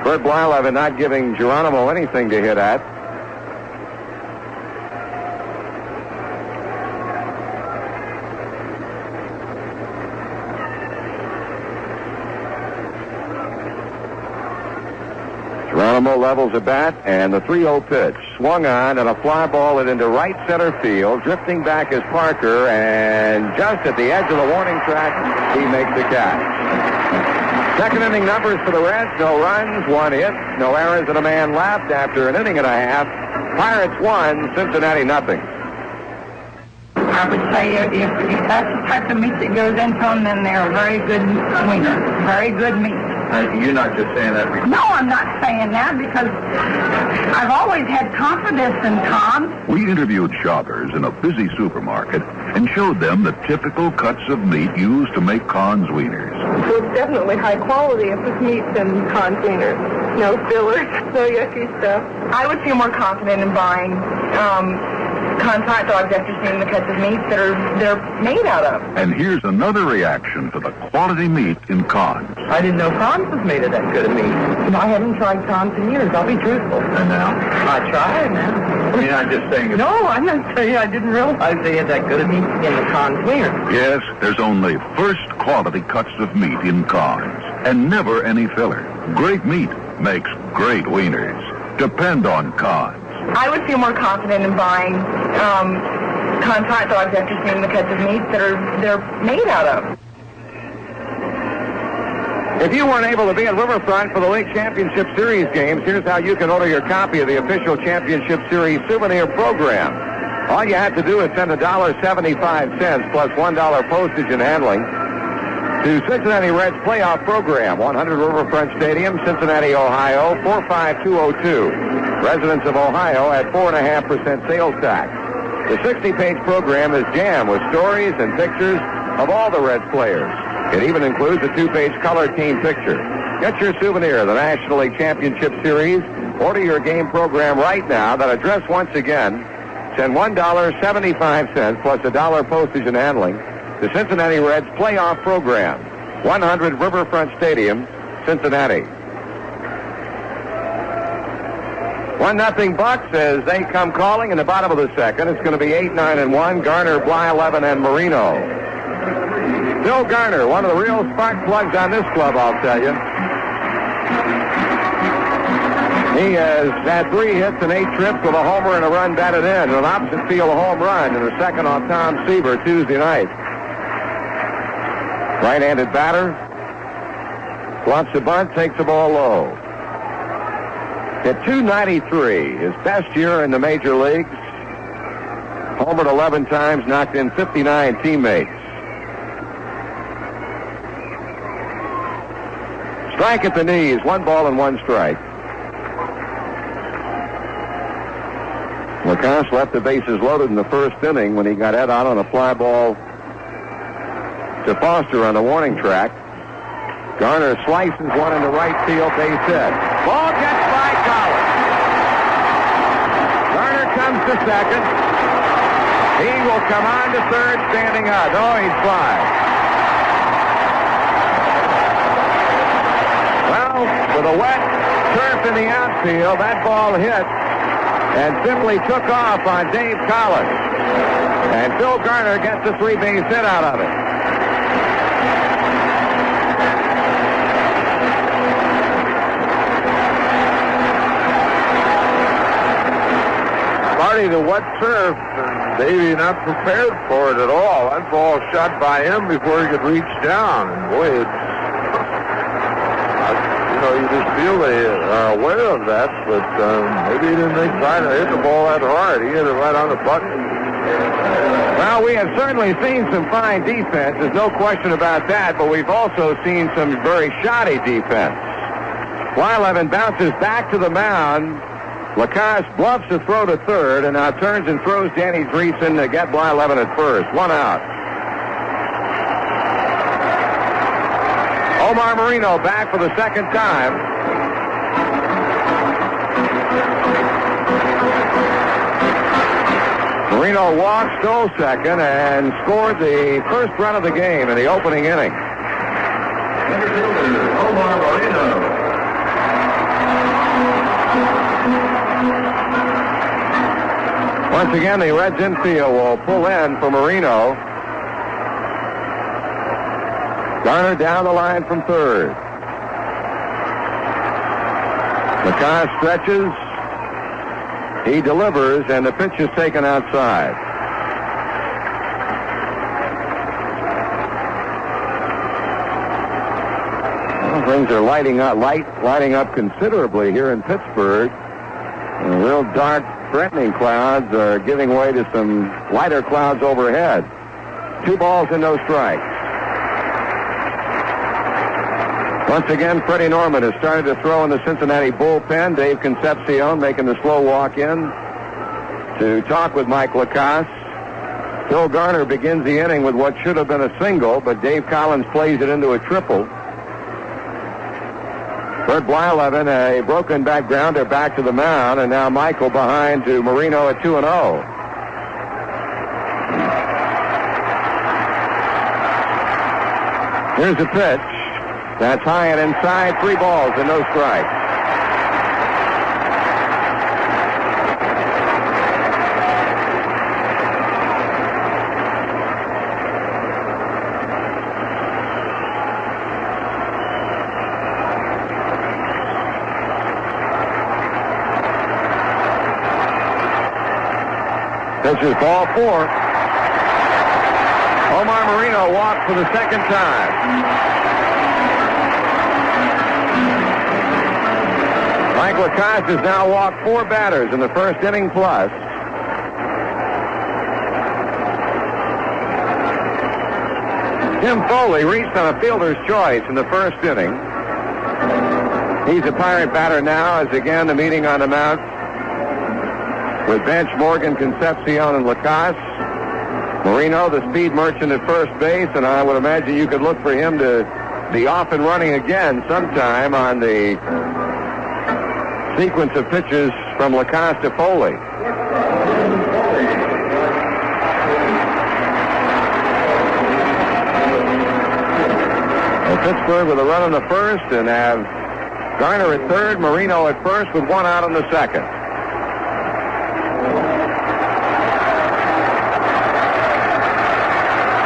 Speaker 1: Bert Blyleven not giving Geronimo anything to hit at. Geronimo levels a bat, and the 3-0 pitch swung on, and a fly ball it into right center field. Drifting back is Parker, and just at the edge of the warning track, he makes the catch. Second inning numbers for the Reds: no runs, 1 hit, no errors, and a man left after an inning and a half. Pirates 1, Cincinnati nothing.
Speaker 8: I would say if that's the type of meat that goes into them, then they're a very good wiener, very good meat.
Speaker 9: You're not just saying that because...
Speaker 8: No, I'm not saying that because I've always had confidence in Tom.
Speaker 9: We interviewed shoppers in a busy supermarket and showed them the typical cuts of meat used to make Conn's wieners.
Speaker 10: So it's definitely high quality if it's meat than Conn's wieners. No fillers, no yucky stuff. I would feel more confident in buying Conn's hot dogs after seeing the cuts of meat that they're made out of.
Speaker 9: And here's another reaction to the quality meat in Conn's.
Speaker 11: I didn't know Conn's was made of that good of meat. I haven't tried Conn's in years. I'll be truthful.
Speaker 9: And now?
Speaker 11: I tried now.
Speaker 9: You're not just saying it.
Speaker 11: No, I'm not saying I didn't realize they had that good of meat in the Conn's wiener.
Speaker 9: Yes, there's only first quality cuts of meat in Conn's, and never any filler. Great meat makes great wieners. Depend on Conn's.
Speaker 10: I would feel more confident in buying Conn's hot dogs after seeing the cuts of meat that they're made out of.
Speaker 1: If you weren't able to be at Riverfront for the League Championship Series games, here's how you can order your copy of the official Championship Series souvenir program. All you have to do is send $1.75 plus $1 postage and handling to Cincinnati Reds playoff program, 100 Riverfront Stadium, Cincinnati, Ohio, 45202. Residents of Ohio at 4.5% sales tax. The 60-page program is jammed with stories and pictures of all the Reds players. It even includes a 2-page color team picture. Get your souvenir of the National League Championship Series. Order your game program right now. That address once again. Send $1.75 plus $1 postage and handling to Cincinnati Reds playoff program, 100 Riverfront Stadium, Cincinnati. 1-0 Bucks as they come calling in the bottom of the second. It's going to be 8-9-1. Garner, Blyleven, and Marino. Bill Garner, one of the real spark plugs on this club, I'll tell you. He has had 3 hits and 8 trips with a homer and a run batted in, and an opposite field home run in the second off Tom Seaver Tuesday night. Right-handed batter. Bluffs the bunt, takes the ball low. At .293, his best year in the major leagues. Homered 11 times, knocked in 59 teammates. Strike at the knees, 1 ball and 1 strike. Lacoste left the bases loaded in the first inning when he got Ed out on a fly ball to Foster on the warning track. Garner slices one into right field, base hit. Ball gets by Collins. Garner comes to second. He will come on to third, standing up. Oh, he's fly. Well, with a wet turf in the outfield, that ball hit and simply took off on Dave Collins. And Phil Garner gets a 3-base hit out of it.
Speaker 2: Marty, the wet turf, and Davey not prepared for it at all. That ball shot by him before he could reach down. And boy, it's, you just feel they are aware of that, but maybe he didn't think trying to hit the ball that hard. He hit it right on the button.
Speaker 1: Well, we have certainly seen some fine defense. There's no question about that, but we've also seen some very shoddy defense. Blyleven bounces back to the mound. Lacoste bluffs a throw to third, and now turns and throws Danny Dreesen to get Blyleven at first. 1 out. Omar Marino back for the second time. Marino walked, stole second, and scored the first run of the game in the opening inning.
Speaker 9: Omar Marino.
Speaker 1: Once again, the Reds infield will pull in for Marino. Garner down the line from third. Lacoste stretches. He delivers, and the pitch is taken outside. Well, things are lighting up considerably here in Pittsburgh. And real dark, threatening clouds are giving way to some lighter clouds overhead. 2 balls and no strikes. Once again, Freddie Norman has started to throw in the Cincinnati bullpen. Dave Concepcion making the slow walk in to talk with Mike Lacoste. Phil Garner begins the inning with what should have been a single, but Dave Collins plays it into a triple. Bert Blyleven, a broken back grounder back to the mound, and now Michael behind to Marino at 2-0. Here's the pitch. That's high and inside. 3 balls and no strikes. This is ball 4. Omar Marino walked for the second time. Mike Lacoste has now walked 4 batters in the first inning plus. Tim Foley reached on a fielder's choice in the first inning. He's a Pirate batter now as again the meeting on the mound with bench Morgan, Concepcion, and Lacoste. Marino, the speed merchant at first base, and I would imagine you could look for him to be off and running again sometime on the sequence of pitches from Lacoste to Foley. Well, Pittsburgh with a run on the first and have Garner at third, Marino at first with 1 out on the second.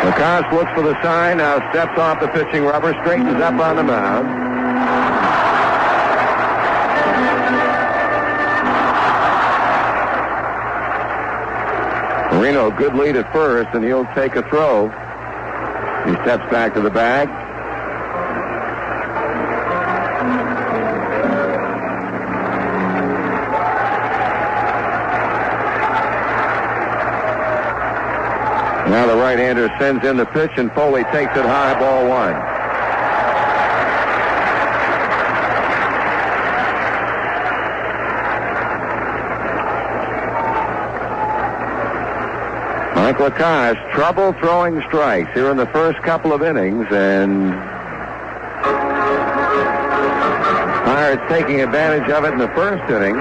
Speaker 1: Lacoste looks for the sign, now steps off the pitching rubber, straightens up on the mound. Marino, good lead at first, and he'll take a throw. He steps back to the bag. Now the right-hander sends in the pitch, and Foley takes it high, ball one. Mike Lacoste, trouble throwing strikes here in the first couple of innings, and Pirates taking advantage of it in the first inning.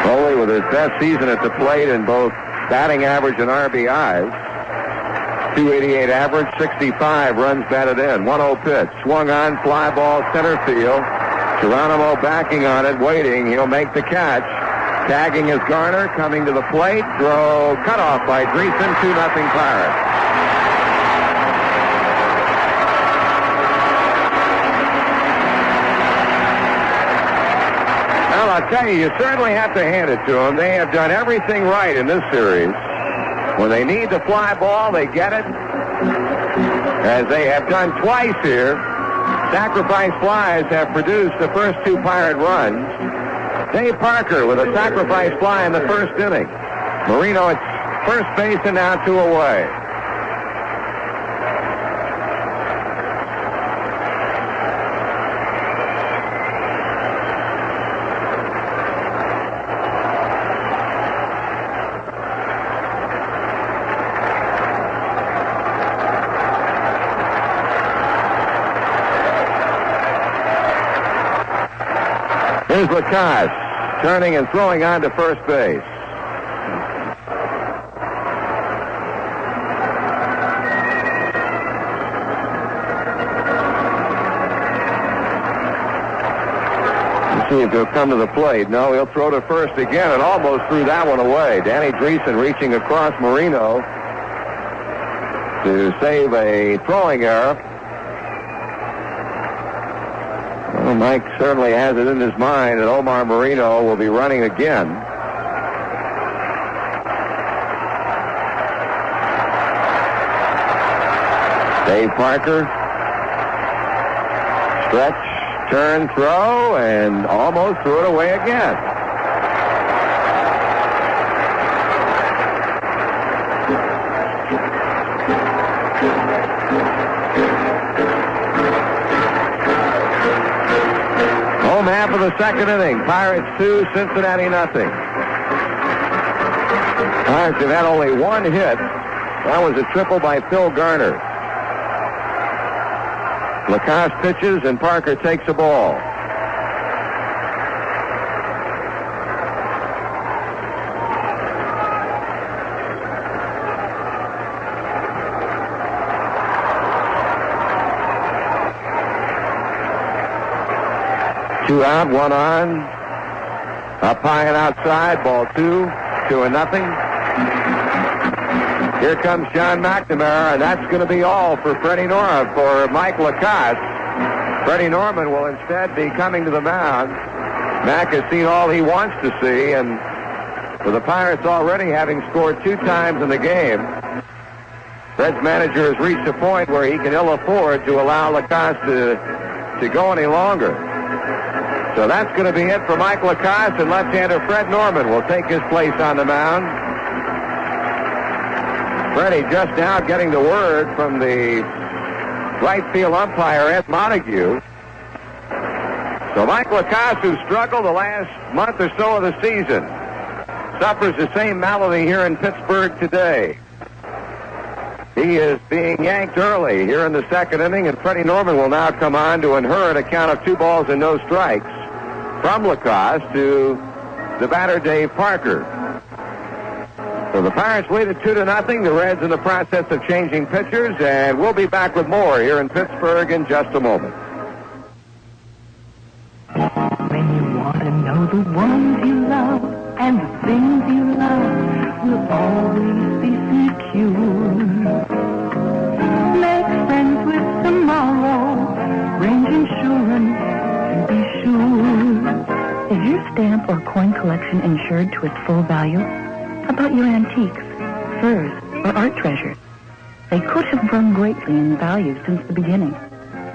Speaker 1: Foley with his best season at the plate in both batting average and RBIs. 288 average, 65 runs batted in. 1-0 pitch, swung on, fly ball, center field. Geronimo backing on it, waiting. He'll make the catch. Tagging is Garner, coming to the plate. Throw cut off by Dreesen, 2-0 Pirates. Well, I'll tell you, you certainly have to hand it to them. They have done everything right in this series. When they need the fly ball, they get it. As they have done twice here. Sacrifice flies have produced the first two Pirate runs. Dave Parker with a sacrifice fly in the first inning. Marino at first base and now 2 away. Here's Lacoste, turning and throwing on to first base. Let's see if he'll come to the plate. No, he'll throw to first again and almost threw that one away. Danny Dreesen reaching across Marino to save a throwing error. Well, Mike certainly has it in his mind that Omar Marino will be running again. Dave Parker. Stretch, turn, throw, and almost threw it away again. Home half of the second inning. Pirates 2, Cincinnati nothing. Pirates have had only one hit. That was a triple by Phil Garner. Lacoste pitches and Parker takes a ball. Two out, one on. Up high and outside, ball 2, 2-0. Here comes John McNamara, and that's going to be all for Freddie Norman, for Mike Lacoste. Freddie Norman will instead be coming to the mound. Mac has seen all he wants to see, and for the Pirates already having scored 2 times in the game, Fred's manager has reached a point where he can ill afford to allow Lacoste to go any longer. So that's going to be it for Mike Lacoste, and left-hander Fred Norman will take his place on the mound. Freddie just now getting the word from the right field umpire, Ed Montague. So Mike Lacoste, who struggled the last month or so of the season, suffers the same malady here in Pittsburgh today. He is being yanked early here in the second inning, and Freddie Norman will now come on to inherit a count of 2 balls and no strikes from Lacoste to the batter Dave Parker. So the Pirates lead at 2-0. The Reds in the process of changing pitchers, and we'll be back with more here in Pittsburgh in just a moment.
Speaker 12: When you want to know the ones you love and things you love will always be secure. Make friends with tomorrow, Range Insurance, and be sure. Is your stamp or coin collection insured to its full value? How about your antiques, furs, or art treasures? They could have grown greatly in value since the beginning.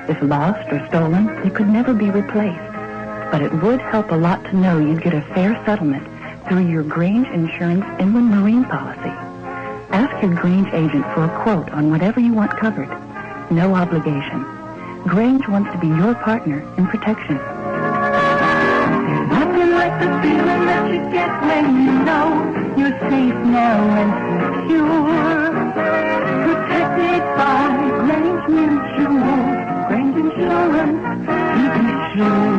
Speaker 12: If lost or stolen, they could never be replaced. But it would help a lot to know you'd get a fair settlement through your Grange Insurance Inland Marine policy. Ask your Grange agent for a quote on whatever you want covered. No obligation. Grange wants to be your partner in protection. There's nothing like the feeling that you get when you know you're safe now and secure. Protected by Grange Mutual. Grange Insurance, to be sure.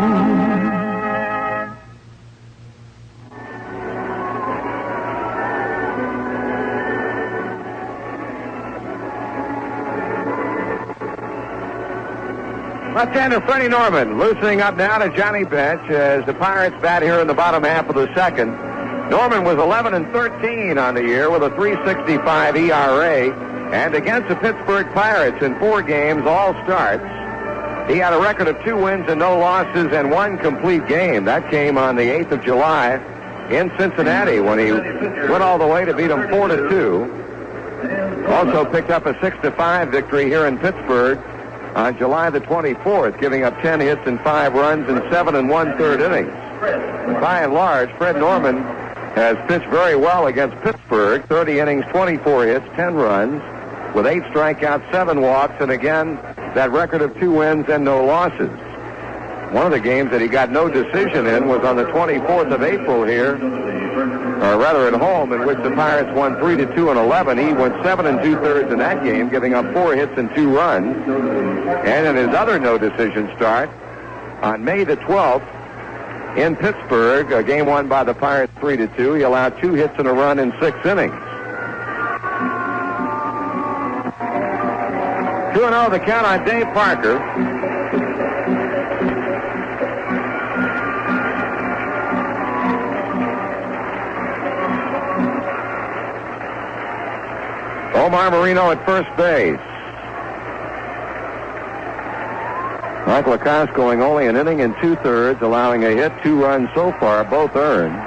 Speaker 1: Left-hander Freddie Norman loosening up now to Johnny Bench as the Pirates bat here in the bottom half of the second. Norman was 11-13 on the year with a 3.65 ERA, and against the Pittsburgh Pirates in 4 games, all starts, he had a record of 2 wins and no losses and 1 complete game. That came on the 8th of July in Cincinnati when he went all the way to beat them 4-2. Also picked up a 6-5 victory here in Pittsburgh on July the 24th, giving up 10 hits and 5 runs in 7 1/3 innings. By and large, Fred Norman has pitched very well against Pittsburgh. 30 innings, 24 hits, 10 runs, with 8 strikeouts, 7 walks, and again, that record of 2 wins and no losses. One of the games that he got no decision in was on the 24th of April here, or rather at home, in which the Pirates won 3-2 in 11. He went 7 2/3 in that game, giving up 4 hits and 2 runs. And in his other no decision start, on May the 12th, in Pittsburgh, a game won by the Pirates 3-2, he allowed 2 hits and a run in 6 innings. 2-0 the count on Dave Parker. Omar Marino at first base. Mike Lacoste going only an inning and 2/3, allowing a hit, 2 runs so far, both earned.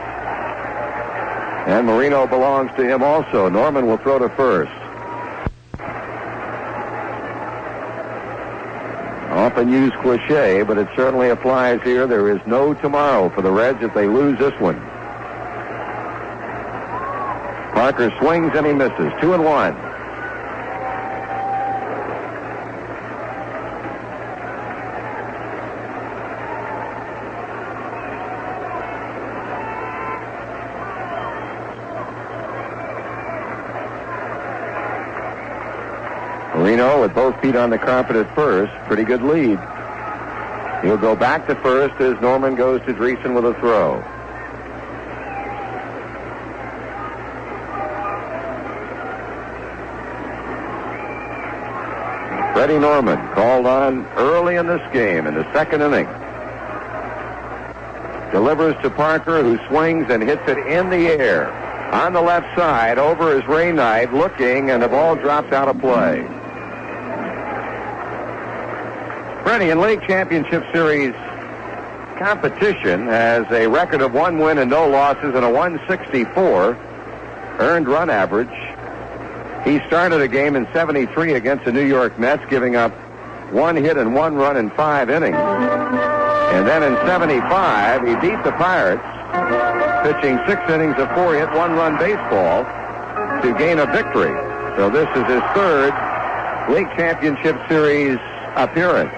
Speaker 1: And Marino belongs to him also. Norman will throw to first. Often used cliche, but it certainly applies here. There is no tomorrow for the Reds if they lose this one. Parker swings and he misses. 2-1. Marino with both feet on the carpet at first. Pretty good lead. He'll go back to first as Norman goes to Dreesen with a throw. Freddie Norman called on early in this game in the second inning. Delivers to Parker, who swings and hits it in the air on the left side over his Ray Knight, looking, and the ball drops out of play. Freddie in League Championship Series competition has a record of 1 win and no losses and a 164 earned run average. He started a game in 73 against the New York Mets, giving up 1 hit and 1 run in 5 innings. And then in 75, he beat the Pirates, pitching 6 innings of 4-hit, 1-run baseball to gain a victory. So this is his 3rd League Championship Series appearance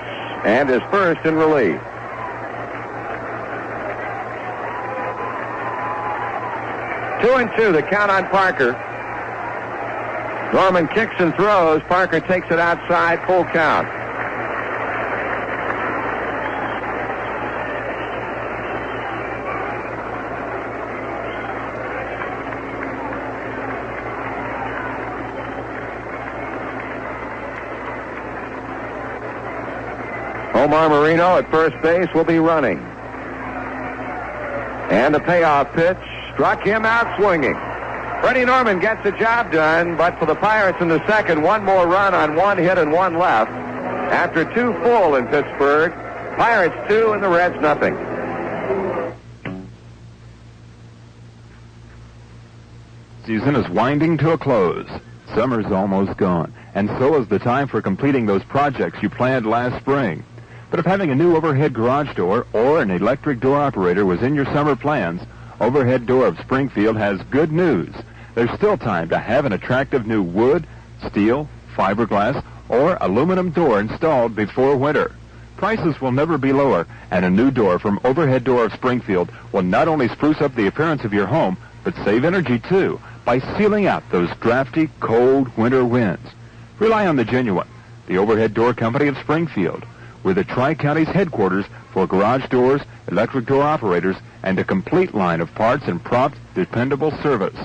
Speaker 1: and his first in relief. Two and two, the count on Parker. Norman kicks and throws. Parker takes it outside, full count. Omar Marino at first base will be running. And the payoff pitch struck him out swinging. Freddie Norman gets the job done, but for the Pirates in the second, one more run on one hit and one left. After 2 full in Pittsburgh, Pirates 2 and the Reds nothing.
Speaker 6: Season is winding to a close. Summer's almost gone, and so is the time for completing those projects you planned last spring. But if having a new overhead garage door or an electric door operator was in your summer plans, Overhead Door of Springfield has good news. There's still time to have an attractive new wood, steel, fiberglass, or aluminum door installed before winter. Prices will never be lower, and a new door from Overhead Door of Springfield will not only spruce up the appearance of your home, but save energy too, by sealing out those drafty, cold winter winds. Rely on the genuine, the Overhead Door Company of Springfield. We're the Tri-County's headquarters for garage doors, electric door operators, and a complete line of parts and prompt, dependable service.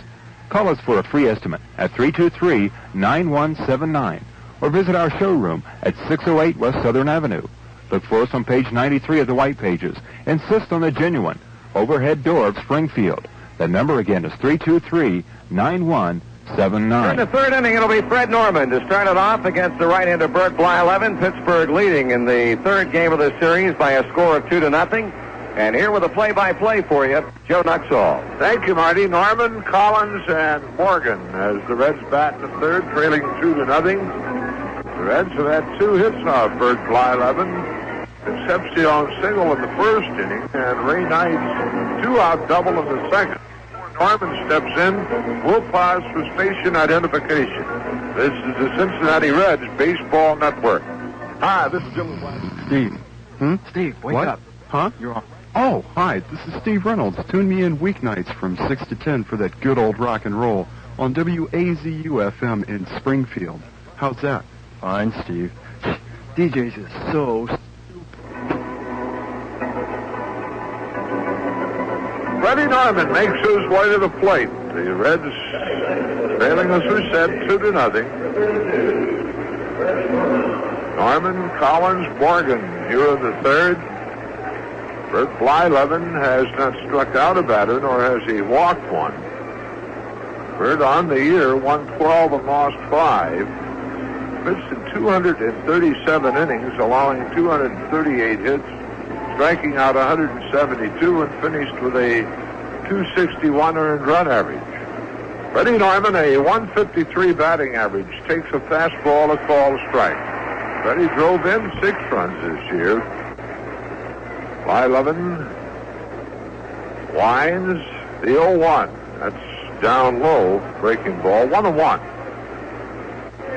Speaker 6: Call us for a free estimate at 323-9179 or visit our showroom at 608 West Southern Avenue. Look for us on page 93 of the White Pages. Insist on the genuine Overhead Door of Springfield. The number again is 323-9179.
Speaker 1: In the third inning, it'll be Fred Norman to start it off against the right-hander Bert Blyleven. Pittsburgh leading in the third game of the series by a score of 2-0. And here with a play-by-play for you, Joe Nuxall.
Speaker 2: Thank you, Marty. Norman, Collins, and Morgan as the Reds bat in the third, trailing 2-0. The Reds have had 2 hits off Bert Blyleven. Concepcion single in the first inning, and Ray Knight's 2-out double in the second. Norman steps in. We'll pause for station identification. This is the Cincinnati Reds Baseball Network. Hi, this is Jim.
Speaker 13: Steve.
Speaker 5: Steve, wake
Speaker 13: What?
Speaker 5: up.
Speaker 13: Huh?
Speaker 5: You're on.
Speaker 13: Oh, hi, this is Steve Reynolds. Tune me in weeknights from 6 to 10 for that good old rock and roll on WAZU-FM in Springfield. How's that?
Speaker 3: Fine, Steve.
Speaker 5: DJs is so
Speaker 2: Freddie Norman makes his way to the plate. The Reds trailing, as we said, 2-0. Norman, Collins, Morgan here in the third. Bert Blyleven has not struck out a batter, nor has he walked one. Bert on the year, won 12 and lost 5. Pitched in 237 innings, allowing 238 hits, striking out 172, and finished with a 261 earned run average. Freddie Norman, a 153 batting average, takes a fastball, a called strike. Freddie drove in 6 runs this year. Blyleven winds the 0-1. That's down low, breaking ball, 1-1.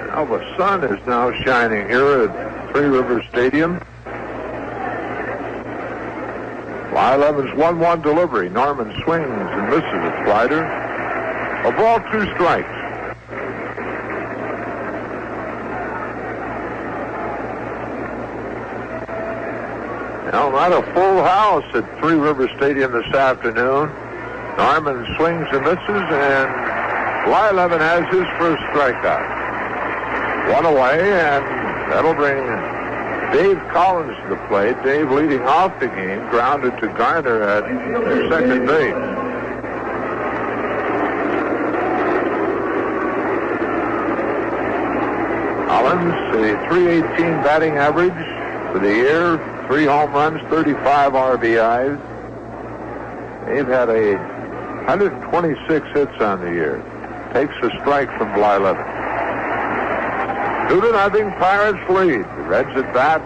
Speaker 2: Now the sun is now shining here at Three Rivers Stadium. Blyleven's 1-1 delivery. Norman swings and misses a slider. A ball, 2 strikes. Now, not a full house at Three Rivers Stadium this afternoon. Norman swings and misses, and Blyleven has his first strikeout. 1 away, and that'll bring Dave Collins to the plate. Dave leading off the game, grounded to Garner at second base. Collins, a .318 batting average for the year, 3 home runs, 35 RBIs. They've had 126 hits on the year. Takes a strike from Blyleven. 2-0, Pirates lead. The Reds at bat,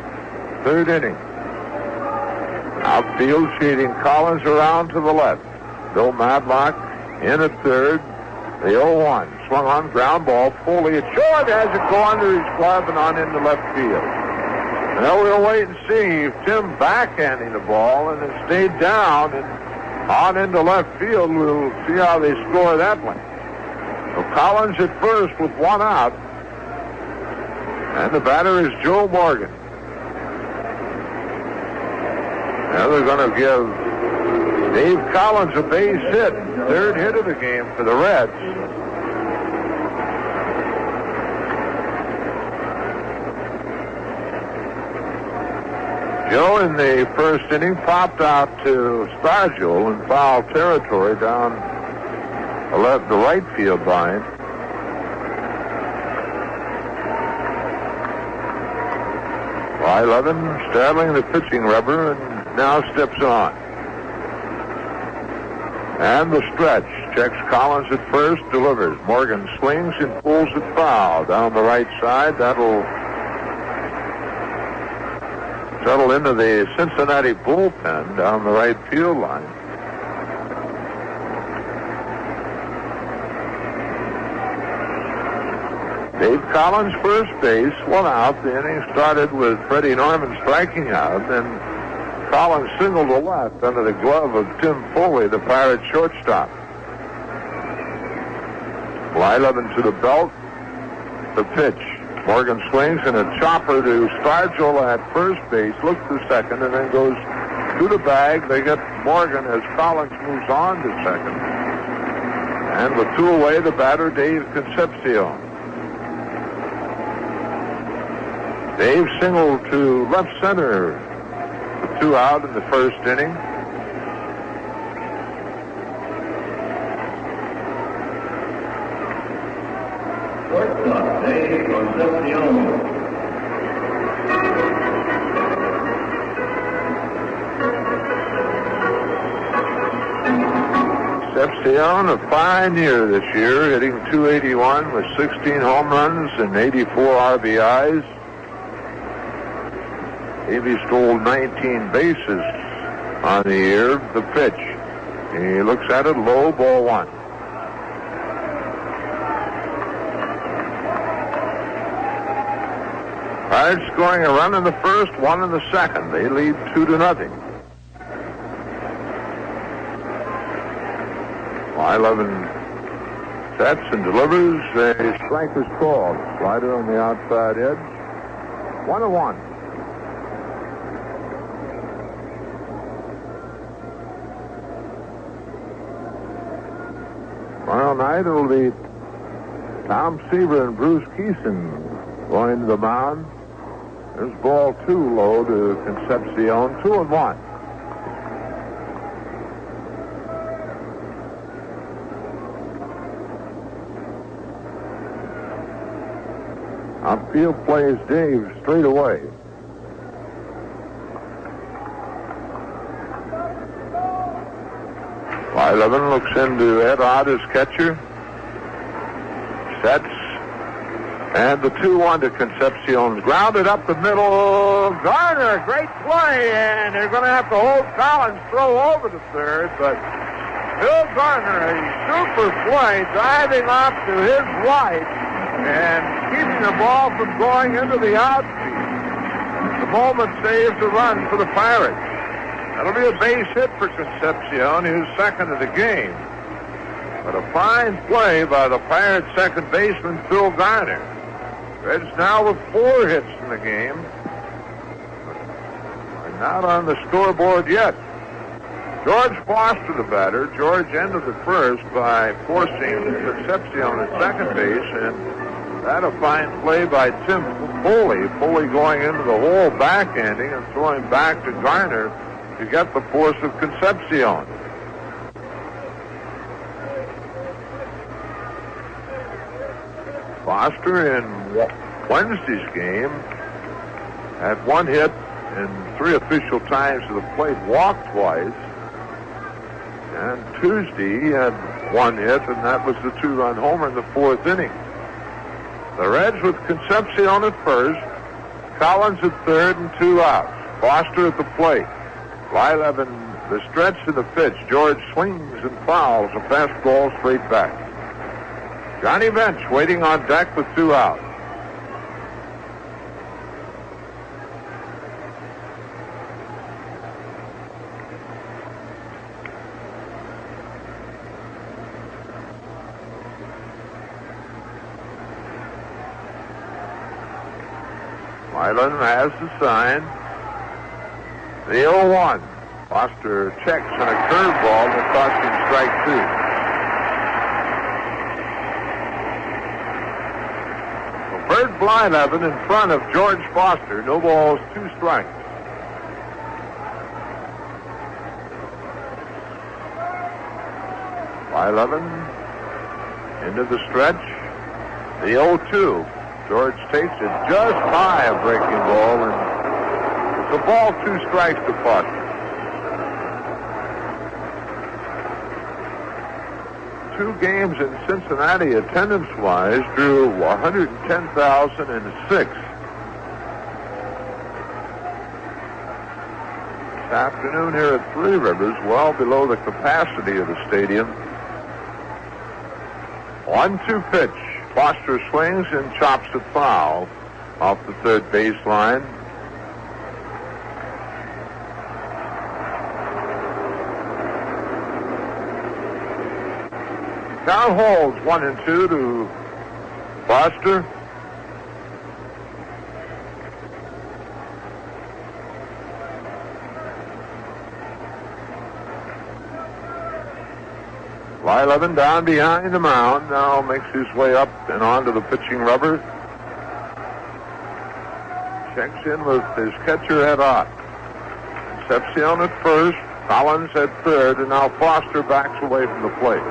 Speaker 2: third inning. Outfield shading Collins around to the left. Bill Madlock in at third. The 0-1. Swung on, ground ball. Foley at short, has it go under his glove and on into left field. Well, we'll wait and see. Tim backhanding the ball, and it stayed down and on into left field. We'll see how they score that one. So Collins at first with 1 out. And the batter is Joe Morgan. Now they're going to give Dave Collins a base hit. Third hit of the game for the Reds. Joe in the first inning popped out to Stargell in foul territory down the right field line. Y11 straddling the pitching rubber and now steps on. And the stretch. Checks Collins at first, delivers. Morgan swings and pulls it foul down the right side. That'll settle into the Cincinnati bullpen down the right field line. Dave Collins, first base, one out. The inning started with Freddie Norman striking out, and Collins singled to left under the glove of Tim Foley, the Pirates shortstop. Y11 to the belt. The pitch. Morgan swings and a chopper to Stargell at first base, looks to second, and then goes to the bag. They get Morgan as Collins moves on to second. And with two away, the batter, Dave Concepcion. Dave singled to left center with two out in the first inning.
Speaker 14: Shortstop, Dave Concepcion.
Speaker 2: Concepcion, a fine year this year, hitting .281 with 16 home runs and 84 RBIs. He stole 19 bases on the year. The pitch. He looks at it, low, ball one. Pirates scoring a run in the first, one in the second. They lead 2-0. Y11 sets and delivers. A strike was called. Slider on the outside edge. 1-1. Tomorrow night it'll be Tom Seaver and Bruce Keeson going to the mound. There's ball two low to Concepcion, 2-1. Outfield plays Dave straight away. Y11 looks into Ed Ott as catcher. Sets. And the 2-1 to Concepcion. Grounded up the middle. Garner, great play. And they're going to have to hold Collins, throw over to third. But Bill Garner, a super play, diving off to his right and keeping the ball from going into the outfield. The moment saves a run for the Pirates. That'll be a base hit for Concepcion, who's second of the game. But a fine play by the Pirates' second baseman, Phil Garner. Reds now with 4 hits in the game. But not on the scoreboard yet. George Foster, the batter. George ended the first by forcing Concepcion at second base, and that a fine play by Tim Foley. Foley going into the hole, backhanding and throwing back to Garner to get the force of Concepcion. Foster in Wednesday's game had 1 hit and 3 official times to the plate, walked twice. And Tuesday he had 1 hit, and that was the 2-run homer in the 4th inning. The Reds with Concepcion at first, Collins at third, and 2 outs. Foster at the plate. Y11, the stretch to the pitch. George swings and fouls a fastball straight back. Johnny Bench waiting on deck with 2 outs. Y11 has the sign. The 0-1. Foster checks on a curveball that cost him strike 2. Bert Blyleven in front of George Foster. No balls, 2 strikes. Y11 Into the stretch. The 0-2. George takes it just high a breaking ball, and it's a ball, 2 strikes to Foster. 2 games in Cincinnati attendance-wise drew 110,006. This afternoon here at Three Rivers, well below the capacity of the stadium. 1-2 pitch. Foster swings and chops it foul off the third baseline. Count holds 1-2 to Foster. Blyleven down behind the mound, now makes his way up and onto the pitching rubber. Checks in with his catcher at Ott. Concepcion at first, Collins at third, and now Foster backs away from the plate.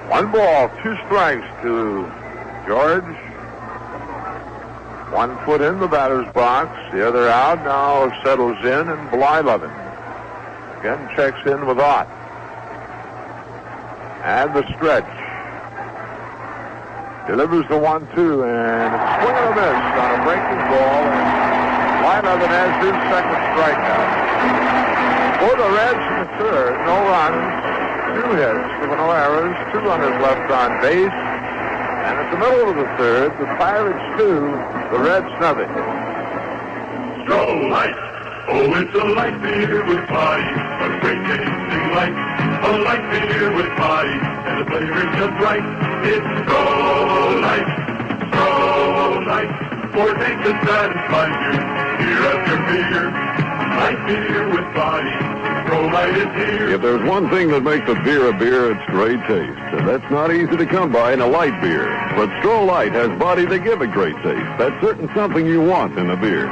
Speaker 2: One ball, 2 strikes to George. 1 foot in the batter's box, the other out. Now settles in, and Blyleven again checks in with Ott. And the stretch. Delivers the 1-2, and a swing and a miss on a breaking ball. And Blyleven has his second strikeout. For the Reds in the third, no runs. 2 hits, there were no errors, 2 runners left on base. And at the middle of the third, the Pirates 2, the Reds nothing.
Speaker 14: Stroh Light. Oh, it's a light beer with body. A great tasting light. A light beer with body. And the flavor's just right. It's Stroh Light. Stroh Light. For taste that satisfies you. Beer after beer. Light beer with body.
Speaker 15: If there's one thing that makes a beer, it's great taste. And that's not easy to come by in a light beer. But Stroh Light has body to give it great taste. That's certainly something you want in a beer.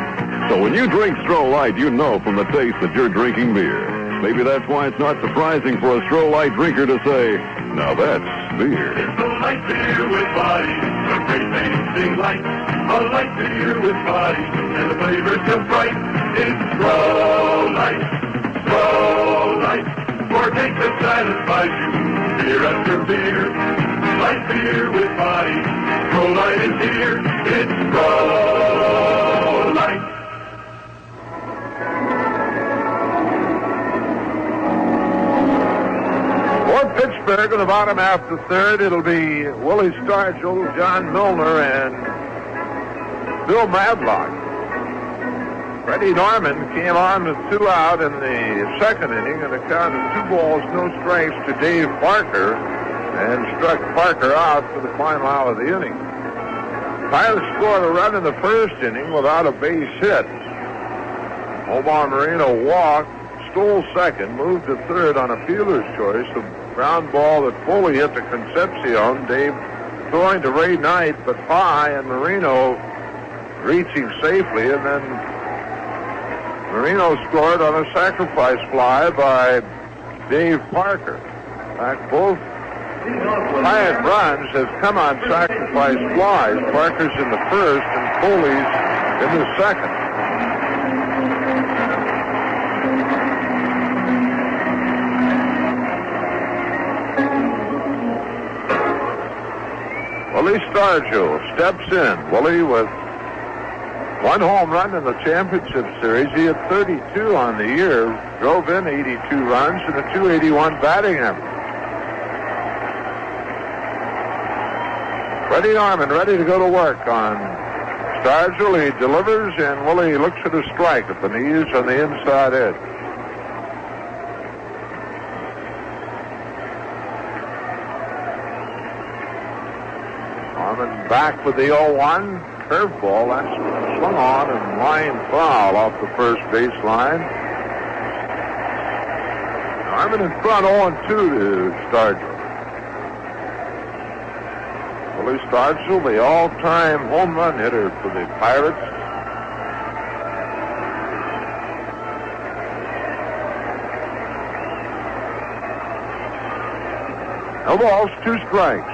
Speaker 15: So when you drink Stroh Light, you know from the taste that you're drinking beer. Maybe that's why it's not surprising for a Stroh Light drinker to say, now that's beer.
Speaker 14: It's a light beer with body. A great tasting light. A light beer with body. And the flavor's just right. It's Stroh Light. Stroh Light, for taste that satisfies you. Beer after beer, light beer with body. Stroh Light is here, it's Stroh Light.
Speaker 2: For Pittsburgh in the bottom half of the third, it'll be Willie Stargell, John Milner, and Bill Madlock. Freddie Norman came on with 2 out in the second inning and a count of 2 balls, no strikes to Dave Parker, and struck Parker out for the final out of the inning. Pirates scored a run in the first inning without a base hit. Omar Marino walked, stole second, moved to third on a fielder's choice, a ground ball that fully hit to Concepcion. Dave throwing to Ray Knight, but high, and Marino reaching safely, and then Marino scored on a sacrifice fly by Dave Parker. In fact, both Hyatt runs have come on sacrifice flies. Parker's in the first and Foley's in the second. Willie Stargell steps in. Willie with 1 home run in the championship series. He had 32 on the year, drove in 82 runs and a .281 batting average. Freddie Norman ready to go to work on Stargell. He delivers, and Willie looks at a strike at the knees on the inside edge. Norman back with the 0-1. Curveball, that's swung on and line foul off the first baseline. Norman in front 0-2 to Stargell. Willie Stargell, the all-time home run hitter for the Pirates. No balls, 2 strikes.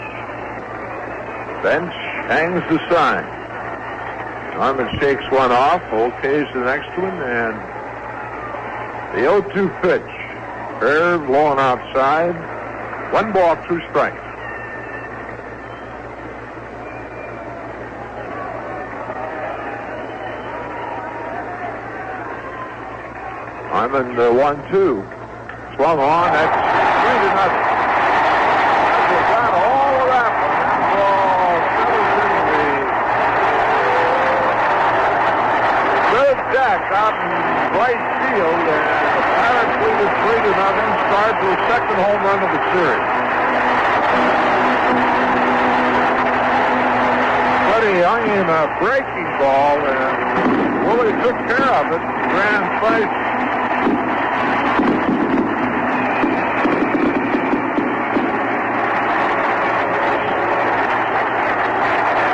Speaker 2: Bench hangs the sign. Norman shakes one off, okays the next one, and the 0-2 pitch. Curve blowing outside. 1 ball, 2 strikes. Norman 1-2. Swung on. That's 3-0. Out in right field, and the Pirates lead it 3-0. Stargell's second home run of the series. Freddie hung in a breaking ball, and Willie took care of it. Grand place.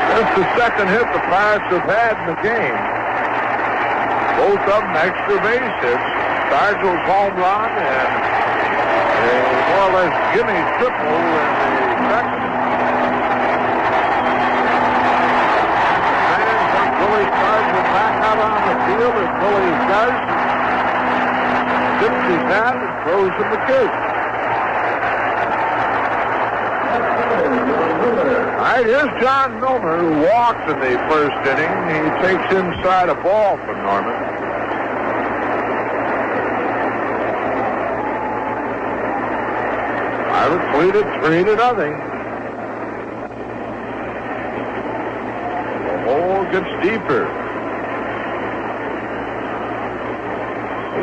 Speaker 2: That's the second hit the Pirates have had in the game. Both of them extra base hits. Stargell's home run and a more or less gimme triple in the second. And comes Willie Stargell back out on the field as Willie does. Tips his hat and throws him the kiss. All right, here's John Milner, who walked in the first inning. He takes inside a ball from Norman. Pirates lead it 3-0. The hole gets deeper.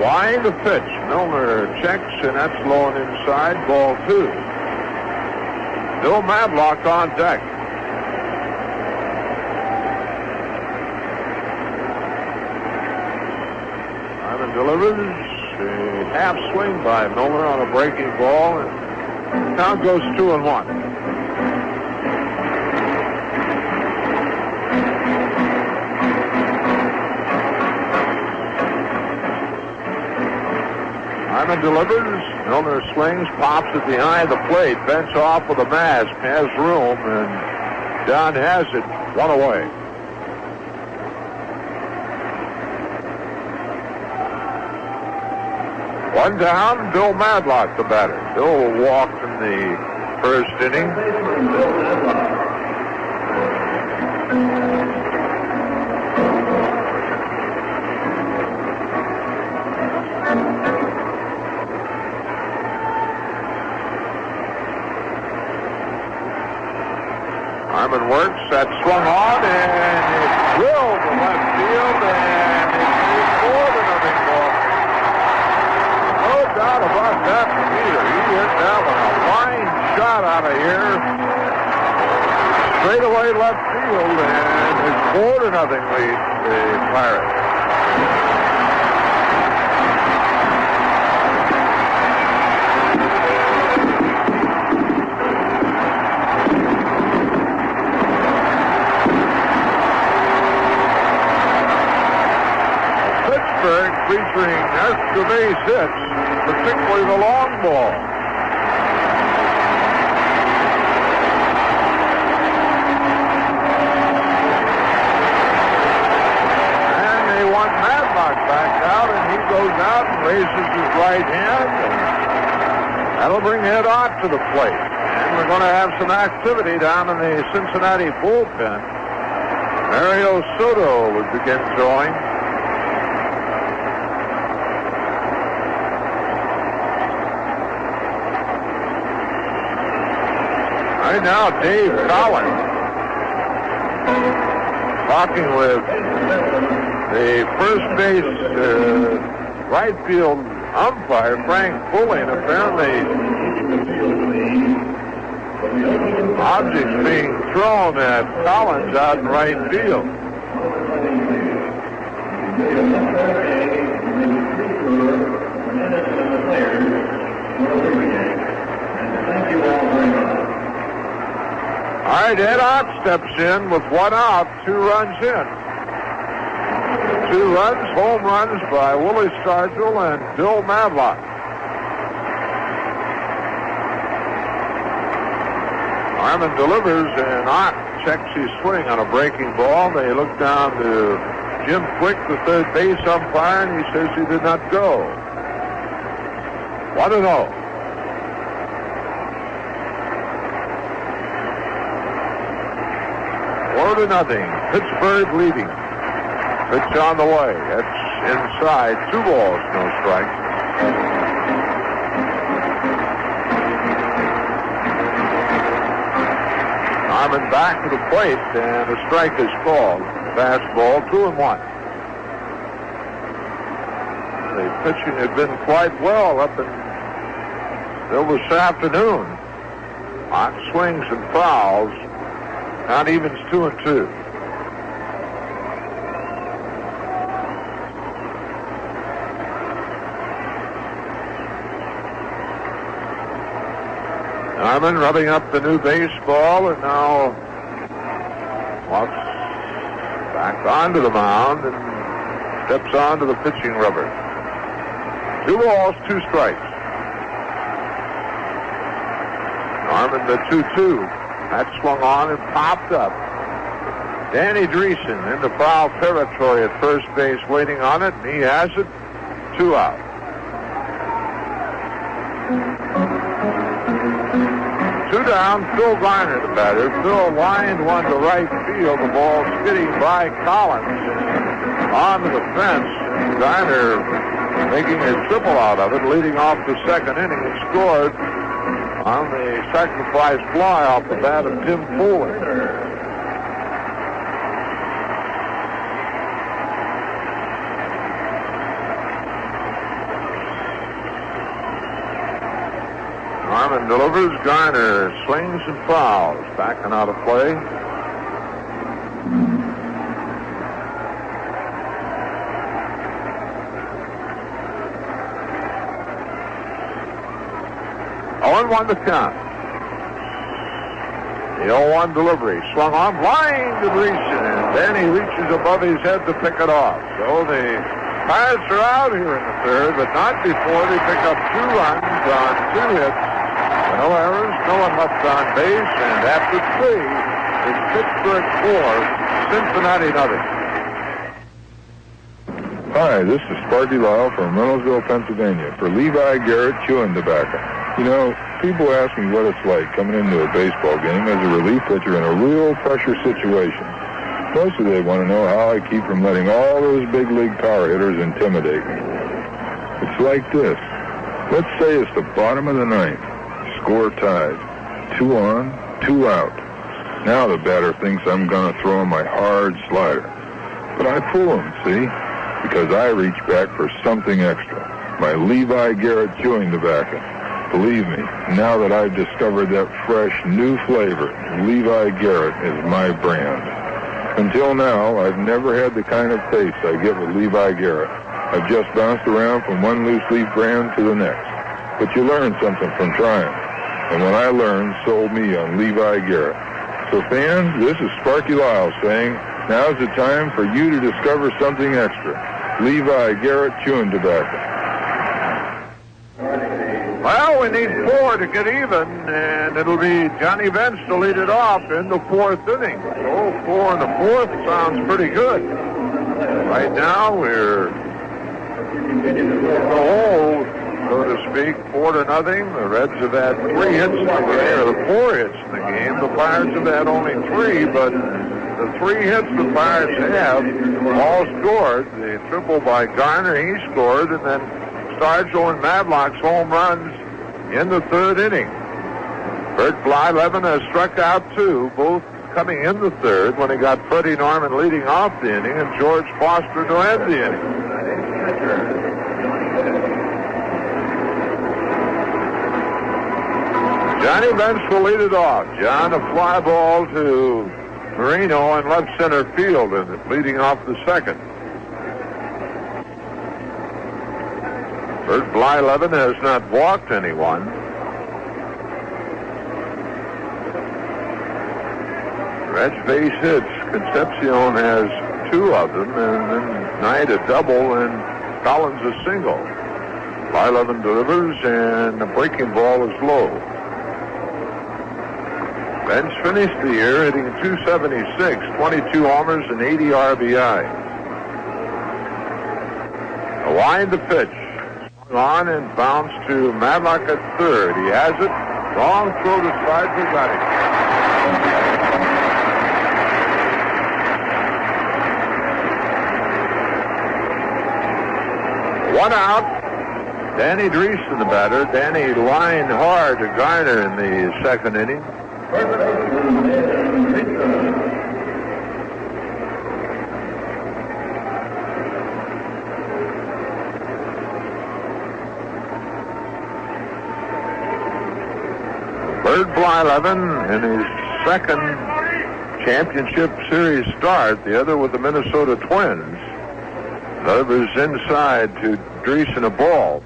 Speaker 2: Line to pitch. Milner checks, and that's low and inside. Ball 2. Bill Madlock on deck. Simon delivers a half swing by Milner on a breaking ball, and count goes 2-1. Simon delivers. Milner swings, pops it behind the plate. Bench off with a mask. Has room, and John has it. 1 away. One down. Bill Madlock, the batter. Bill walked in the first inning. Harmon works, that swung on, and it drilled to left field, and it's more than a big ball. No doubt about that from either. He hit that one a line shot out of here. Straight away left field, and it's 4-0 lead the Pirates. Featuring extra base hits, particularly the long ball. And they want Madlock back out, and he goes out and raises his right hand, and that'll bring Ed Ott to the plate. And we're going to have some activity down in the Cincinnati bullpen. Mario Soto would begin throwing. Right now, Dave Collins talking with the first base right field umpire, Frank Foley, and apparently objects being thrown at Collins out in right field. All right, Ed Ott steps in with 1 out, 2 runs in. 2 runs, home runs by Willie Stargell and Bill Madlock. Harmon delivers, and Ott checks his swing on a breaking ball. They look down to Jim Quick, the third base umpire, and he says he did not go. 1-0. To nothing. Pittsburgh leading. Pitch on the way. That's inside. 2 balls, no strikes. Harmon back to the plate, and a strike is called. Fastball, 2-1. The pitching had been quite well up until this afternoon. Hot swings and fouls. Not evens 2-2. Harmon rubbing up the new baseball, and now walks back onto the mound and steps onto the pitching rubber. 2 balls, 2 strikes. Harmon the 2-2. That swung on and popped up. Danny Dreesen into foul territory at first base waiting on it, and he has it. 2 out. Two down, Phil Garner, the batter. Phil lined one to right field. The ball skidding by Collins onto the fence. Garner making a triple out of it, leading off the second inning, and scored on the sacrifice fly off the bat of Tim Foley. Harmon delivers. Garner swings and fouls. Backing out of play. On the count. The 0-1 delivery. Swung on, line to Dreesen, and then he reaches above his head to pick it off. So the Pirates are out here in the third, but not before they pick up 2 runs on 2 hits. No errors, no one left on base, and after 3, it's Pittsburgh 4, Cincinnati nothing.
Speaker 16: Hi, this is Sparky Lyle from Reynoldsville, Pennsylvania, for Levi Garrett Chewing Tobacco. You know, people ask me what it's like coming into a baseball game as a relief pitcher in a real pressure situation. Mostly they want to know how I keep from letting all those big league power hitters intimidate me. It's like this. Let's say it's the bottom of the 9th. Score tied. 2 on, 2 out. Now the batter thinks I'm going to throw him my hard slider. But I fool him, see? Because I reach back for something extra. My Levi Garrett Chewing Tobacco. Believe me, now that I've discovered that fresh, new flavor, Levi Garrett is my brand. Until now, I've never had the kind of taste I get with Levi Garrett. I've just bounced around from one loose leaf brand to the next. But you learn something from trying. And what I learned sold me on Levi Garrett. So fans, this is Sparky Lyle saying, now's the time for you to discover something extra. Levi Garrett Chewing Tobacco.
Speaker 2: Well, we need 4 to get even, and it'll be Johnny Bench to lead it off in the 4th inning. So 4 in the 4th sounds pretty good. Right now, we're in the hole, so to speak, 4-0. The Reds have had 3 hits in the game, or 4 hits in the game. The Pirates have had only 3, but the 3 hits the Pirates have all scored. The triple by Garner, he scored, and then Stargell and Madlock's home runs in the 3rd inning. Bert Blyleven has struck out 2, both coming in the 3rd when he got Freddie Norman leading off the inning and George Foster to end the inning. Johnny Bench will lead it off. John, a fly ball to Marino in left center field, and leading off the 2nd. Bert Blyleven has not walked anyone. Reds base hits. Concepcion has 2 of them, and then Knight a double, and Collins a single. 5-11 delivers, and the breaking ball is low. Reds finished the year hitting .276, 22 homers, and 80 RBI. A wind to pitch. Swung on and bounced to Madlock at third. He has it. Long throw to strike. He got it. One out. Danny Dreesen, the batter. Danny lined hard to Garner in the second inning. Bert Blyleven in his second championship series start, the other with the Minnesota Twins. Delivers inside to Dreesen, a ball.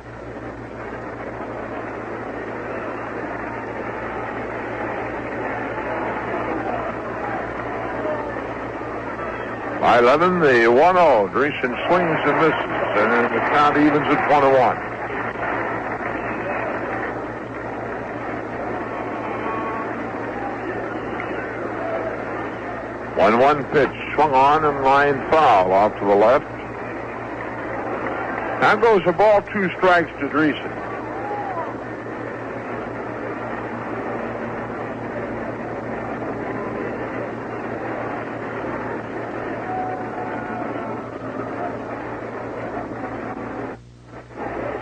Speaker 2: Blyleven, the 1-0. Dreesen swings and misses, and the count evens at 1-1. One pitch, swung on and line foul off to the left. Now goes a ball, 2 strikes to Dreesen.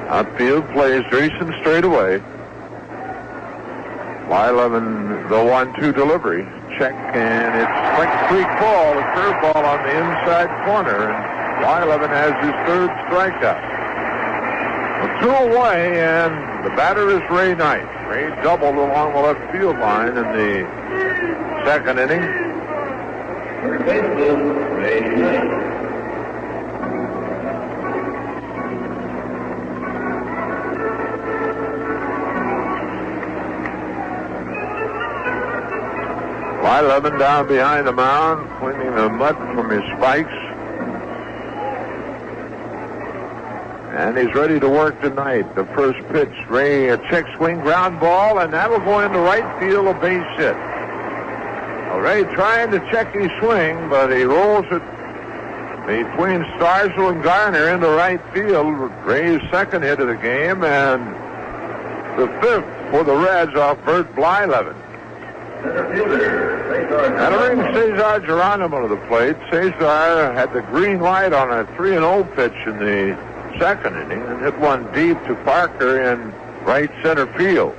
Speaker 2: Outfield plays Dreesen straight away. Blyleven, the 1-2 delivery. Check, and it's strike 3 call, a curveball on the inside corner, and Blyleven has his 3rd strikeout. Well, 2 away, and the batter is Ray Knight. Ray doubled along the left field line in the second inning. Third baseman, Ray Knight. Blyleven down behind the mound, cleaning the mud from his spikes. And he's ready to work tonight. The first pitch, Ray, a check swing, ground ball, and that'll go into right field, a base hit. Well, Ray trying to check his swing, but he rolls it between Starzl and Garner into right field. Ray's second hit of the game, and the 5th for the Reds off Bert Blyleven. That'll bring Cesar Geronimo to the plate. Cesar had the green light on a 3-0 pitch in the second inning and hit one deep to Parker in right center field.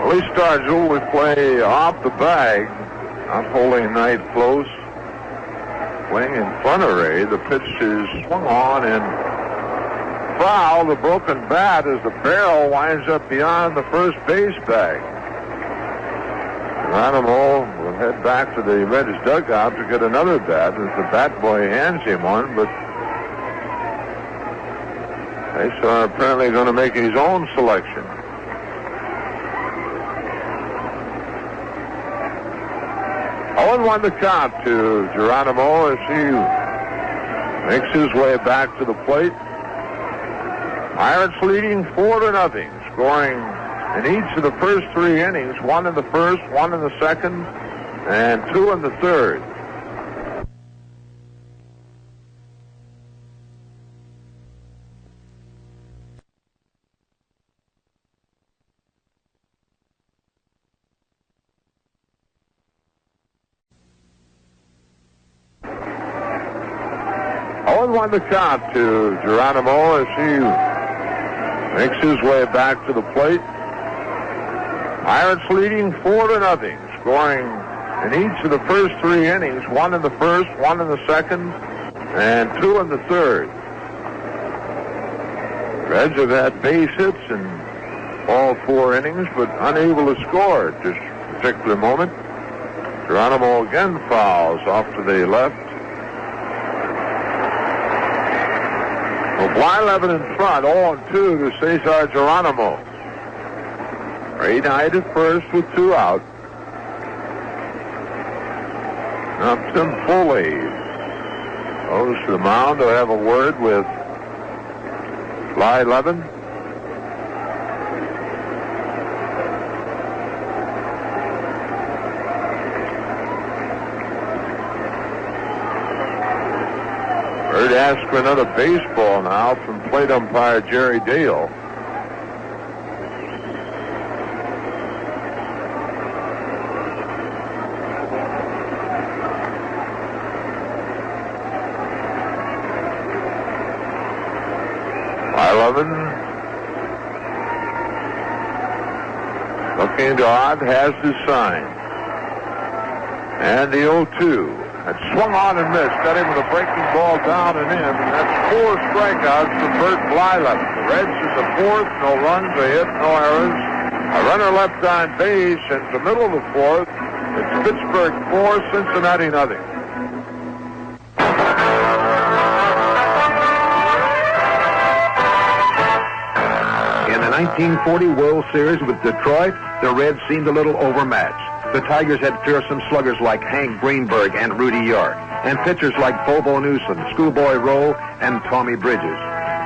Speaker 2: Lee Starzl will play off the bag, not holding Knight close. Playing in front of Ray. The pitch is swung on and foul. The broken bat as the barrel winds up beyond the first base bag. Geronimo will head back to the Reds dugout to get another bat as the bat boy hands him one, but they are apparently going to make his own selection. One to count to Geronimo as he makes his way back to the plate. Pirates leading 4-0, scoring in each of the first 3 innings, 1 in the first, 1 in the second, and 2 in the third. One to count to Geronimo as he makes his way back to the plate. Pirates leading 4-0, scoring in each of the first 3 innings, 1 in the first, 1 in the second, and 2 in the third. Reds have had base hits in all 4 innings, but unable to score at this particular moment. Geronimo again fouls off to the left. So Blyleven in front, 0-2 to Cesar Geronimo. Ray Knight at first with 2 out. Now Tim Foley goes to the mound to have a word with Blyleven. Bird asks for another baseball now from plate umpire Jerry Dale. Looking to Odd, has his sign. And the 0-2. It swung on and missed. Got him with a breaking ball down and in. And that's 4 strikeouts for Bert Blyleven. The Reds in the 4th. No runs, a hit, no errors. A runner left on base. And the middle of the 4th, it's Pittsburgh 4, Cincinnati nothing.
Speaker 4: In the 1940 World Series with Detroit, the Reds seemed a little overmatched. The Tigers had fearsome sluggers like Hank Greenberg and Rudy York, and pitchers like Bobo Newsom, Schoolboy Rowe, and Tommy Bridges.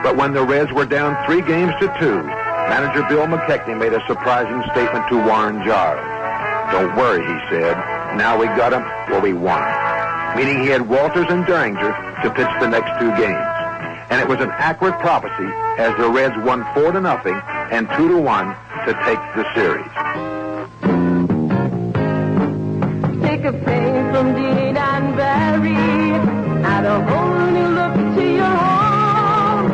Speaker 4: But when the Reds were down 3 games to 2, manager Bill McKechnie made a surprising statement to Warren Giles. "Don't worry," he said. "Now we got him where we want him." Meaning he had Walters and Derringer to pitch the next 2 games. And it was an accurate prophecy as the Reds won 4-0 and 2-1 to take the series.
Speaker 12: Take a page from Dean and Barry, add a whole new look to your home.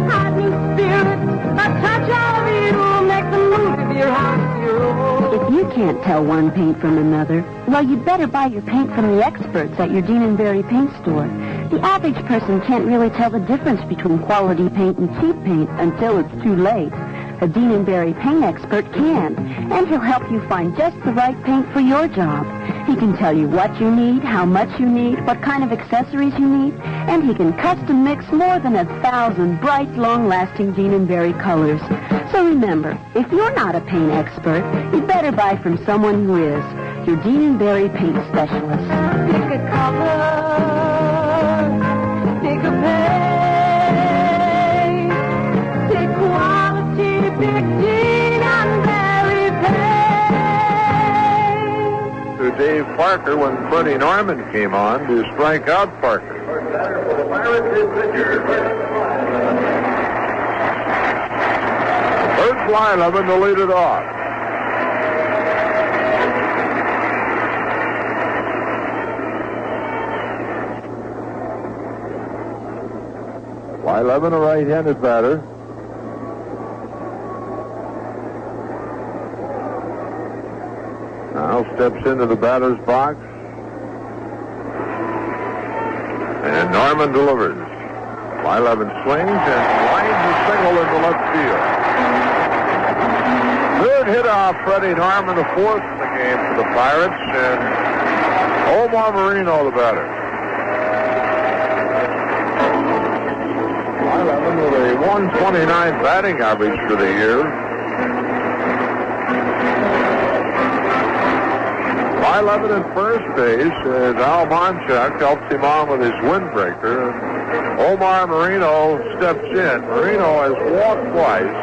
Speaker 12: Add new spirit, a touch of you, make the mood of your house your own.
Speaker 17: If you can't tell one paint from another, well, you'd better buy your paint from the experts at your Dean and Barry paint store. The average person can't really tell the difference between quality paint and cheap paint until it's too late. A Dean and Barry paint expert can, and he'll help you find just the right paint for your job. He can tell you what you need, how much you need, what kind of accessories you need, and he can custom mix more than 1,000 bright, long-lasting Dean and Barry colors. So remember, if you're not a paint expert, you'd better buy from someone who is. Your Dean and Barry paint specialist.
Speaker 12: Pick a color, pick a paint, pick quality, pick Dean and Barry paint.
Speaker 2: To Dave Parker when Freddie Norman came on to strike out Parker. Bert Blyleven to lead it off. Blyleven, a right-handed batter. Now steps into the batter's box. And Norman delivers. Blyleven swings and lines a single into left field. Third hit off Freddie Norman, the 4th in the game for the Pirates, and Omar Marino the batter. Blyleven with a 129 batting average for the year. Blyleven at first base as Al Monchuk helps him on with his windbreaker. And Omar Marino steps in. Marino has walked twice,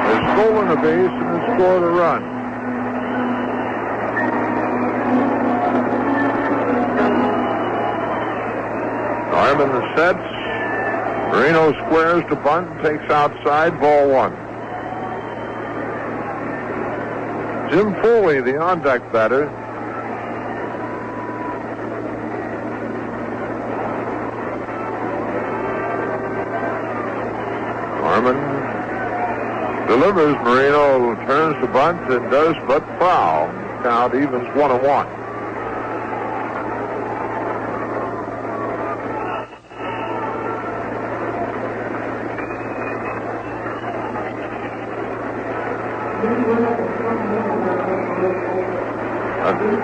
Speaker 2: has stolen a base, and has scored a run. Norman the sets. Marino squares to bunt and takes outside, ball 1. Jim Foley, the on-deck batter. Norman delivers. Marino turns the bunt and does but foul. Count evens 1-1.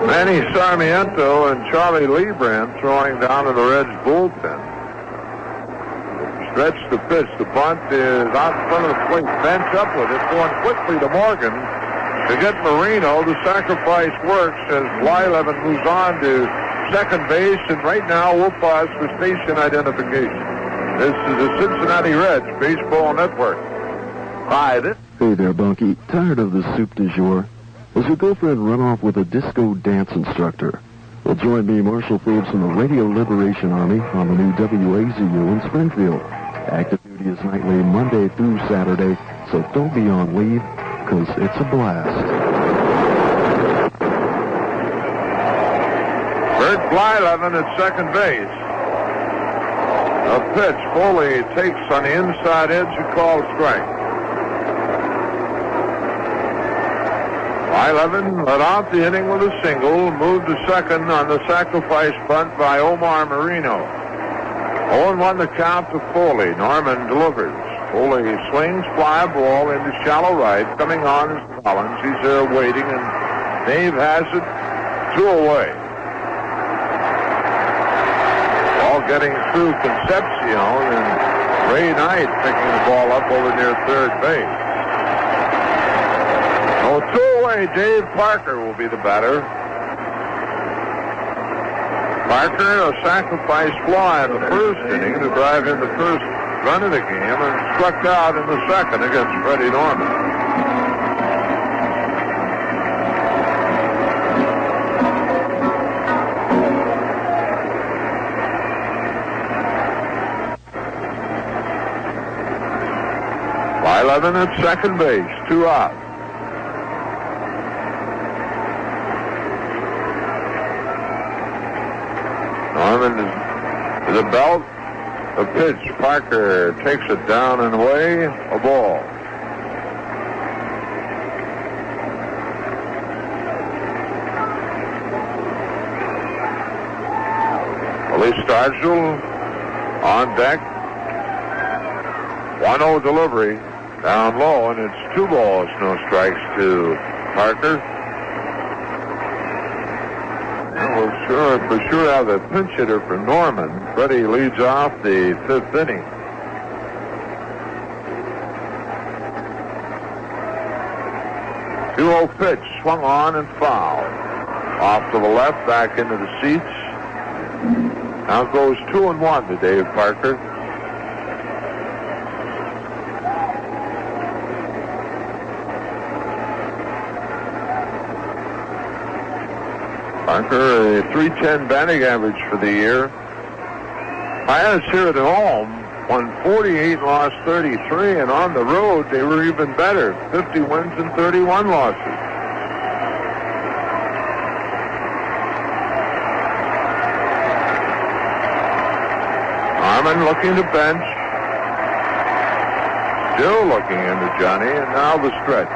Speaker 2: Manny Sarmiento and Charlie Lebrand throwing down to the Reds bullpen. Stretch the pitch. The bunt is out in front of the plate. Bench up with it. Going quickly to Morgan to get Marino. The sacrifice works as Blyleven moves on to second base. And right now we'll pause for station identification. This is the Cincinnati Reds Baseball Network. Hi, this.
Speaker 18: Hey there, Bunky. Tired of the soup du jour? Does your girlfriend run off with a disco dance instructor? Well, join me, Marshall Phillips, from the Radio Liberation Army on the new WAZU in Springfield. Active duty is nightly Monday through Saturday, so don't be on leave, because it's a blast.
Speaker 2: Bert Blyleven at second base. A pitch. Foley takes on the inside edge and calls strike. Blyleven led off the inning with a single, moved to second on the sacrifice bunt by Omar Marino. 0-1 the count to Foley. Norman delivers. Foley swings, fly ball into shallow right. Coming on is Collins. He's there waiting, and Dave has it 2 away. Ball getting through Concepcion, and Ray Knight picking the ball up over near third base. Oh, 2 away. Dave Parker will be the batter. Parker, a sacrifice fly in the first inning to drive in the first run of the game, and struck out in the second against Freddie Norman. Blyleven at second base, 2 out. Norman is the belt. A pitch. Parker takes it down and away. A ball. Willie Stargell on deck. 1-0 delivery down low, and it's 2 balls, no strikes to Parker. For sure have a pinch hitter for Norman. Freddie leads off the 5th inning. Two-0 pitch, swung on and foul. Off to the left, back into the seats. Now goes 2-1 to Dave Parker. Parker, a .310 batting average for the year. Highest here at home, won 48, lost 33, and on the road they were even better, 50 wins and 31 losses. Harmon looking to bench. Still looking into Johnny, and now the stretch.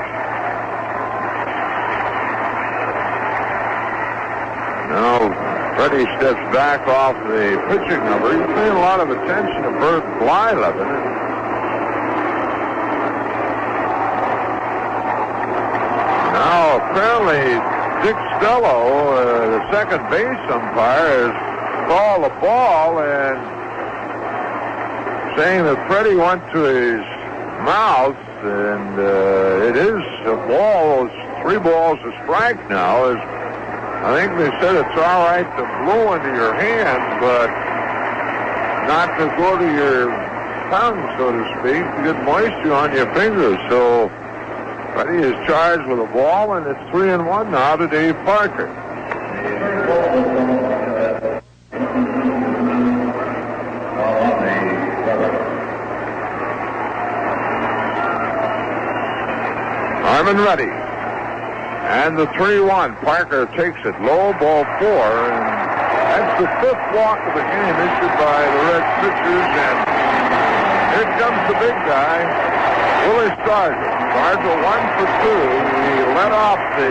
Speaker 2: Now, Freddie steps back off the pitching number. He's paying a lot of attention to Bert Blyleven. Now, apparently, Dick Stello, the second base umpire, has called a ball and saying that Freddie went to his mouth, and it is a ball. It's 3 balls a strike now. I think they said it's all right to blow into your hand, but not to go to your tongue, so to speak, to get moisture on your fingers. So Freddie is charged with a ball, and it's 3-1 now to Dave Parker. Harmon ready. And the 3-1. Parker takes it low, ball 4, and that's the 5th walk of the game issued by the Reds pitchers. And here comes the big guy, Willie Stargell. Stargell 1 for 2. He led off the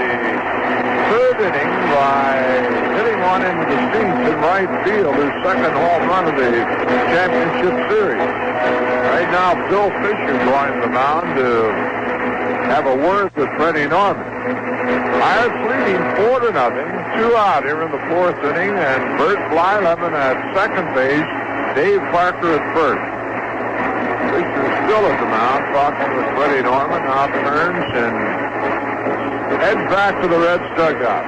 Speaker 2: 3rd inning by hitting one into the seats in right field, his second home run of the championship series. Right now, Bill Fisher going to the mound to have a word with Freddie Norman. Pirates leading 4-0, 2 out here in the 4th inning, and Bert Blyleven at second base, Dave Parker at first. Fisher's still at the mound, talking with Freddie Norman. Now turns and heads back to the Reds dugout.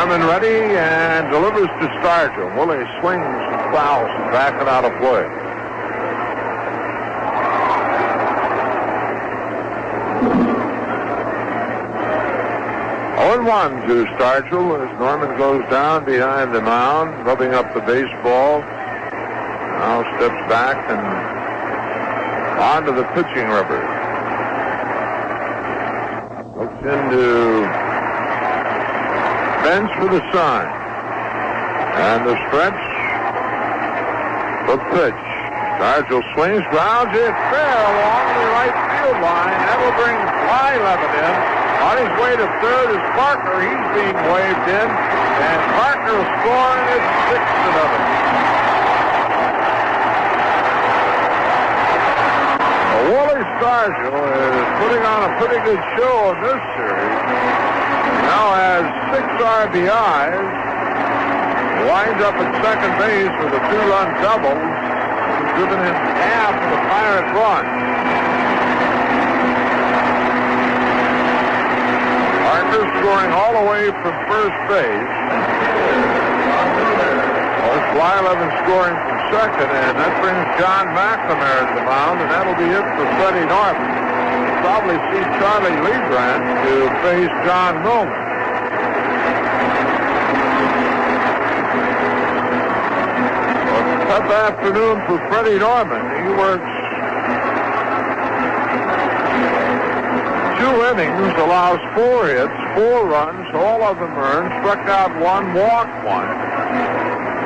Speaker 2: Norman ready and delivers to Stargell. Willie swings and fouls and backing out of play. One to Stargell as Norman goes down behind the mound, rubbing up the baseball. Now steps back and onto the pitching rubber. Looks into bench for the sign. And the stretch. The pitch. Stargell swings, grounds it fair along the right field line. That will bring Blyleven in. On his way to third is Parker. He's being waved in. And Parker will score, and it's 6-0. Wally Stargell is putting on a pretty good show in this series. Now has 6 RBIs. Winds up at second base with a 2-run double. He's driven in half of the Pirate run. Parker scoring all the way from first base. Blyleven scoring from second, and that brings John McNamara to the mound, and that'll be it for Freddie Norman. We'll probably see Charlie Leibrandt to face John Millman. Well, it's a tough afternoon for Freddie Norman. He works 2 innings, allows 4 hits, 4 runs, all of them earned, struck out 1, walked 1.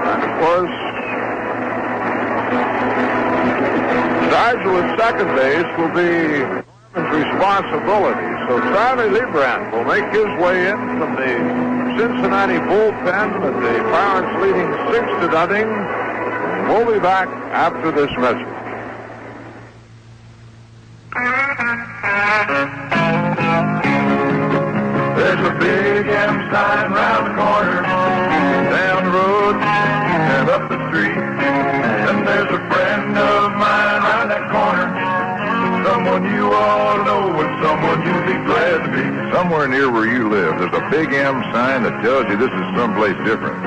Speaker 2: And of course, Stargell at second base will be Norman's responsibility. So Charlie Leibrandt will make his way in from the Cincinnati bullpen with the Pirates leading 6-0. We'll be back after this message.
Speaker 14: There's a big M sign round the corner, down the road and up the street. And there's a friend of mine round that corner, someone you all know and someone you'll be glad to meet.
Speaker 9: Somewhere near where you live, there's a big M sign that tells you this is someplace different.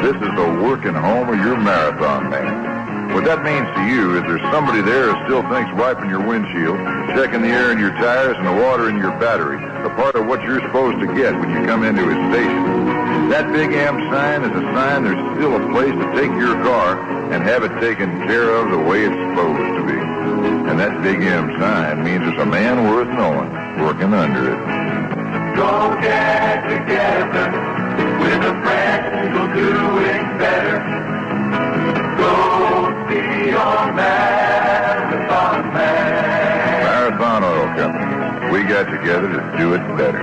Speaker 9: This is the working home of your marathon man. What that means to you is there's somebody there who still thinks wiping your windshield, checking the air in your tires and the water in your battery are part of what you're supposed to get when you come into his station. That big M sign is a sign there's still a place to take your car and have it taken care of the way it's supposed to be. And that big M sign means there's a man worth knowing working under it.
Speaker 14: Go get together with a friend who'll do it better. Go see your Marathon Man.
Speaker 9: Marathon Oil Company. We got together to do it better.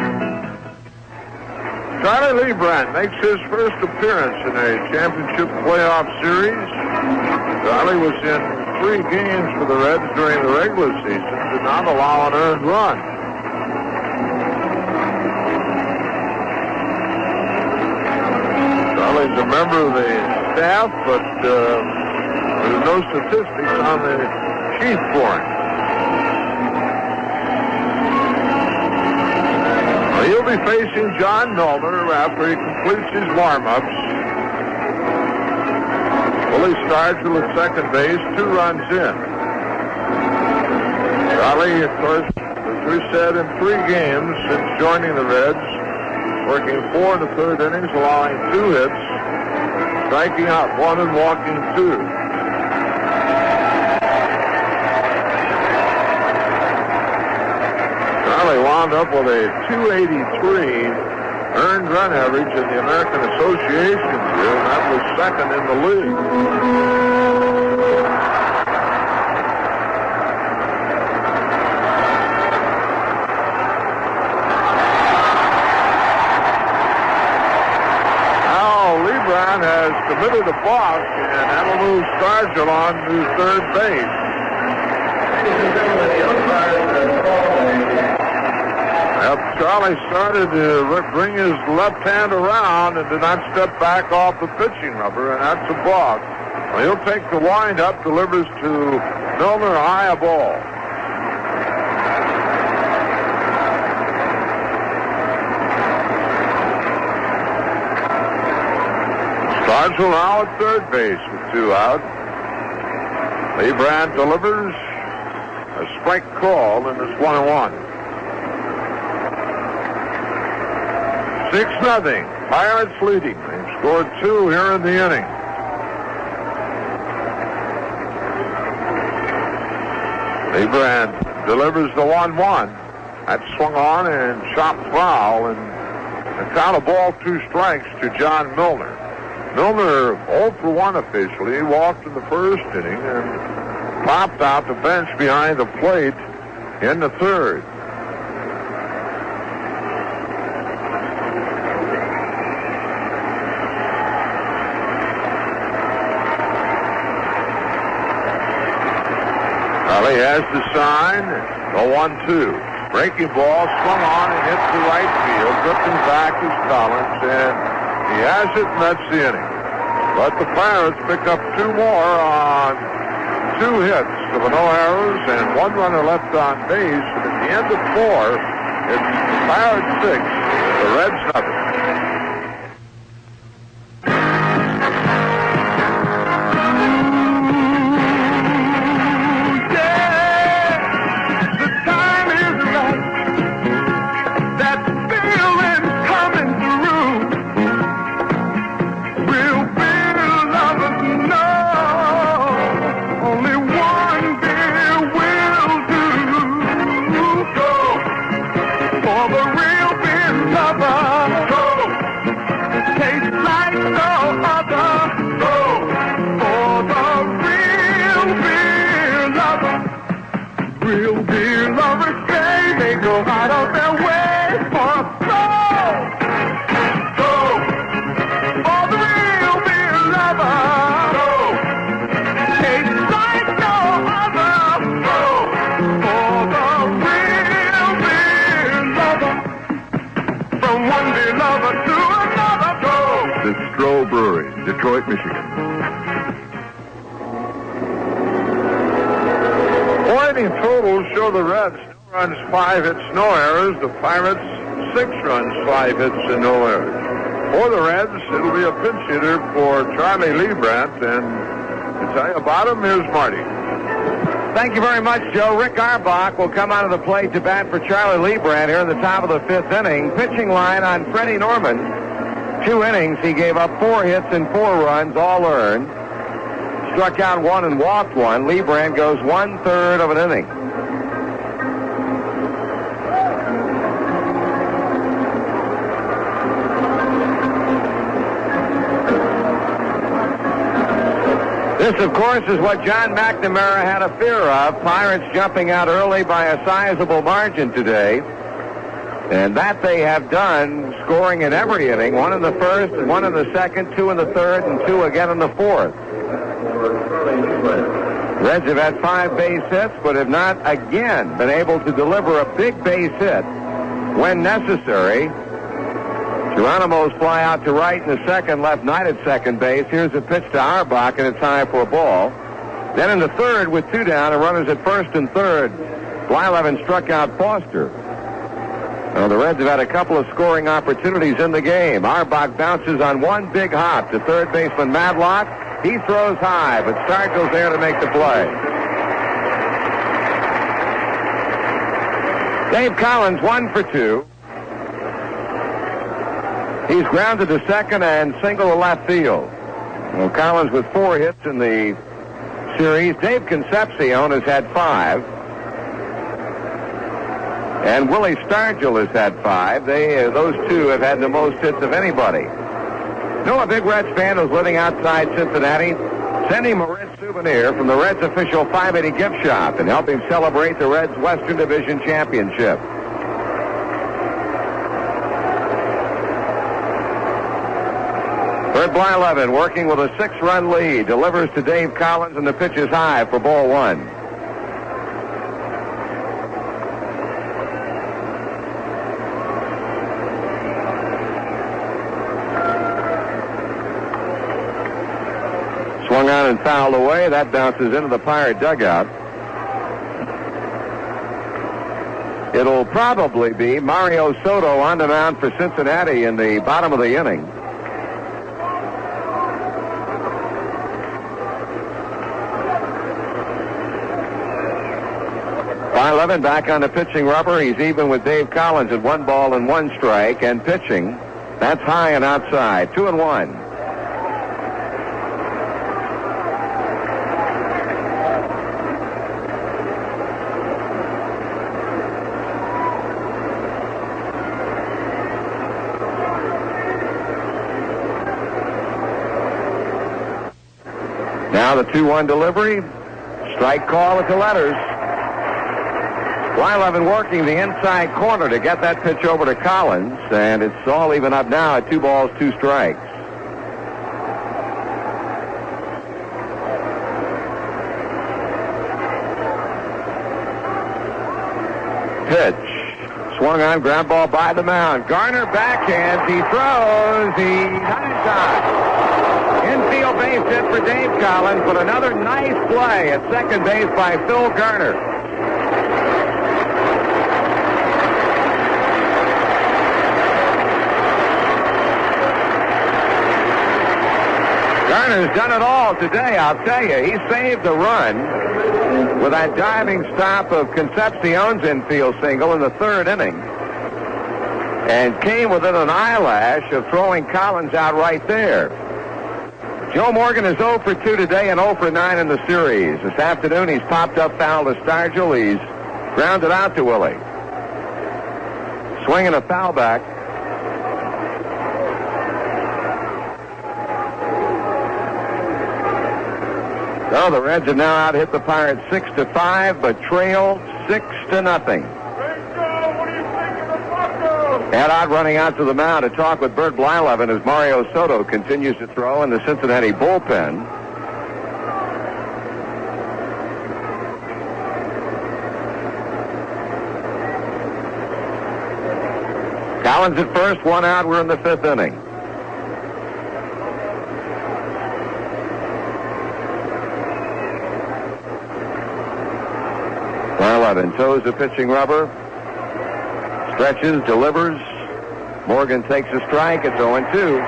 Speaker 2: Charlie Leibrandt makes his first appearance in a championship playoff series. Charlie was in 3 games for the Reds during the regular season, did not allow an earned run. Charlie's a member of the staff, but there's no statistics on the sheet for him. Well, he'll be facing John Milner after he completes his warm-ups. Willie Stargell at second base, 2 runs in. Charlie, of course, as we said, in 3 games since joining the Reds, working 4 in the 3rd innings, allowing 2 hits, striking out 1 and walking 2. Charlie wound up with a 283 earned run average in the American Association year, and that was second in the league. Has committed a balk, and that'll move Stargell on to third base. Yep, Charlie started to bring his left hand around and did not step back off the pitching rubber, and that's a balk. Well, he'll take the windup, delivers to Milner, high a ball. Stargell now at third base with 2 out. Lebrand delivers a strike call, and it's 1-1. 6-0. Pirates leading. They've scored 2 here in the inning. Lebrand delivers the 1-1. That's swung on and chopped foul, and the count of ball 2 strikes to John Milner. Milner 0 for 1 officially. He walked in the first inning and popped out the bench behind the plate in the third. Well, he has the sign, the 1-2. Breaking ball, swung on and hit to right field. Drifting back is Collins, and he has it, and that's the inning. But the Pirates pick up 2 more on 2 hits to the no errors and 1 runner left on base. And at the end of 4, it's Pirates 6, the Reds 7.
Speaker 9: Detroit, Michigan.
Speaker 2: 4 inning totals show the Reds 2 runs, 5 hits, no errors. The Pirates 6 runs, 5 hits, and no errors. For the Reds, it'll be a pinch hitter for Charlie Lebrand, and to tell you about him, here's Marty.
Speaker 1: Thank you very much, Joe. Rick Arbach will come out of the plate to bat for Charlie Lebrand here in the top of the 5th inning. Pitching line on Freddie Norman. 2 innings, he gave up 4 hits and 4 runs, all earned. Struck out 1 and walked 1. Lebrand goes 1/3 of an inning. This, of course, is what John McNamara had a fear of. Pirates jumping out early by a sizable margin today. And that they have done, scoring in every inning. 1 in the first, 1 in the second, 2 in the third, and 2 again in the fourth. Reds have had 5 base hits, but have not again been able to deliver a big base hit when necessary. Geronimo's fly out to right in the second, left Knight at second base. Here's a pitch to Arbach, and it's high for a ball. Then in the third, with 2 down, and runners at first and third, Blyleven struck out Foster. Well, the Reds have had a couple of scoring opportunities in the game. Arbach bounces on 1 big hop to third baseman Madlock. He throws high, but Stargell's there to make the play. Dave Collins 1 for 2. He's grounded to second and single to left field. Well, Collins with 4 hits in the series. Dave Concepcion has had 5. And Willie Stargell has had 5. Those 2 have had the most hits of anybody. Know a big Reds fan who's living outside Cincinnati? Send him a Red souvenir from the Reds official 580 gift shop and help him celebrate the Reds Western Division Championship. Bert Blyleven working with a 6-run lead, delivers to Dave Collins, and the pitch is high for ball 1. and fouled away. That bounces into the Pirate dugout. It'll probably be Mario Soto on the mound for Cincinnati in the bottom of the inning. Levin back on the pitching rubber. He's even with Dave Collins at 1 ball and 1 strike, and pitching. That's high and outside. 2-1. Now the 2-1 delivery. Strike call at the letters. Levin working the inside corner to get that pitch over to Collins, and it's all even up now at 2 balls, 2 strikes. Pitch. Swung on, ground ball by the mound. Garner backhands, he throws, he's not in time. Infield base hit for Dave Collins, but another nice play at second base by Phil Garner. Garner's done it all today, I'll tell you. He saved the run with that diving stop of Concepcion's infield single in the 3rd inning, and came within an eyelash of throwing Collins out right there. Joe Morgan is 0 for 2 today and 0 for 9 in the series. This afternoon he's popped up foul to Stargell. He's grounded out to Willie. Swinging a foul back. So the Reds have now out-hit the Pirates 6-5, but trailed 6-0. Ed Ott running out to the mound to talk with Bert Blyleven as Mario Soto continues to throw in the Cincinnati bullpen. Collins at first, 1 out. We're in the 5th inning. Blyleven toes the pitching rubber. Stretches, delivers. Morgan takes a strike. It's 0-2.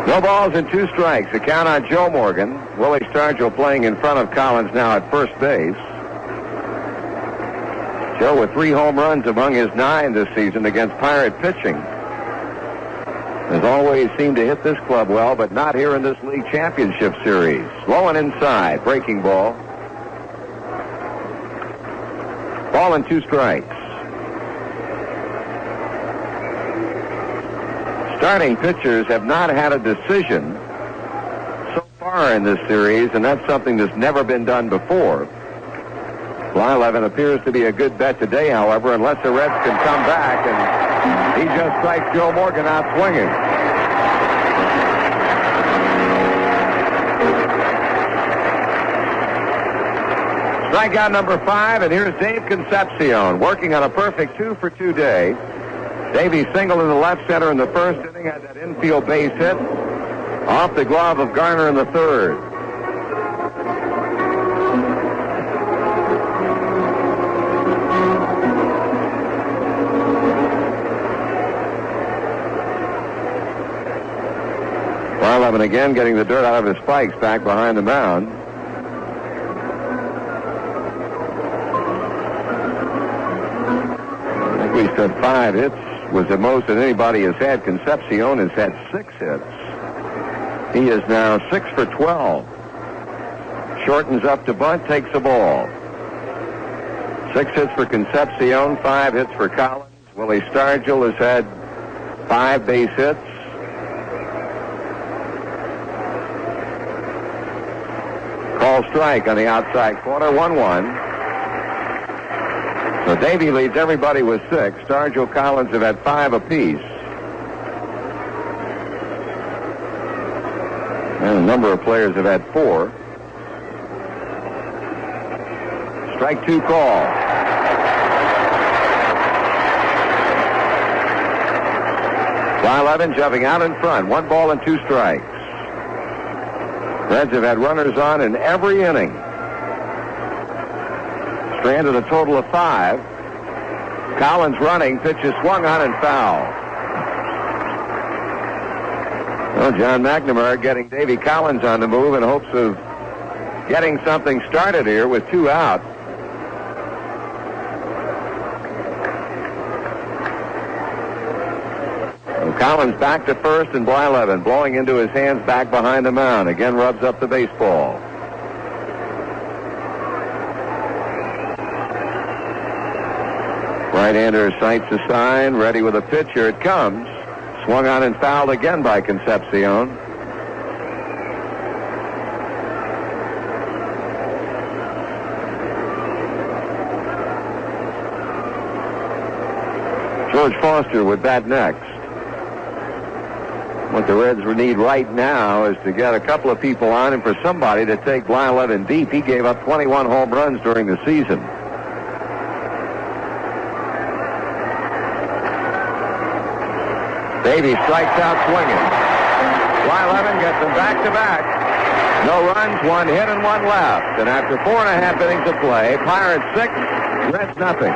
Speaker 1: No balls and 2 strikes. The count on Joe Morgan. Willie Stargell playing in front of Collins now at first base. Joe with 3 home runs among his 9 this season against Pirate pitching. Has always seemed to hit this club well, but not here in this league championship series. Low and inside, breaking ball. Ball and 2 strikes. Starting pitchers have not had a decision so far in this series, and that's something that's never been done before. Blyleven appears to be a good bet today, however, unless the Reds can come back, and he just strikes Joe Morgan out swinging. Strikeout number 5, and here's Dave Concepcion working on a perfect 2 for 2 day. Davey singled in the left center in the 1st inning, had that infield base hit off the glove of Garner in the 3rd. Blyleven again getting the dirt out of his spikes back behind the mound. I think we said 5 hits was the most that anybody has had. Concepcion has had 6 hits. He is now 6 for 12. Shortens up to bunt, takes the ball. 6 hits for Concepcion, 5 hits for Collins. Willie Stargell has had 5 base hits. Call strike on the outside corner, 1-1. So Davey leads everybody with 6. Stargell, Collins have had 5 apiece. And a number of players have had 4. Strike 2 call. Blyleven jumping out in front. 1 ball and 2 strikes. Reds have had runners on in every inning. Stranded a total of 5. Collins running. Pitch is swung on and foul. Well, John McNamara getting Davy Collins on the move in hopes of getting something started here with 2 out. And Collins back to first, and Blyleven blowing into his hands back behind the mound. Again rubs up the baseball. Right-hander sights a sign, ready with a pitch. Here it comes. Swung on and fouled again by Concepcion. George Foster would bat next. What the Reds need right now is to get a couple of people on and for somebody to take Blyleven deep. He gave up 21 home runs during the season. Davey strikes out swinging. Blyleven gets them back-to-back. No runs, 1 hit, and 1 left. And after 4.5 innings of play, Pirates 6, Reds nothing.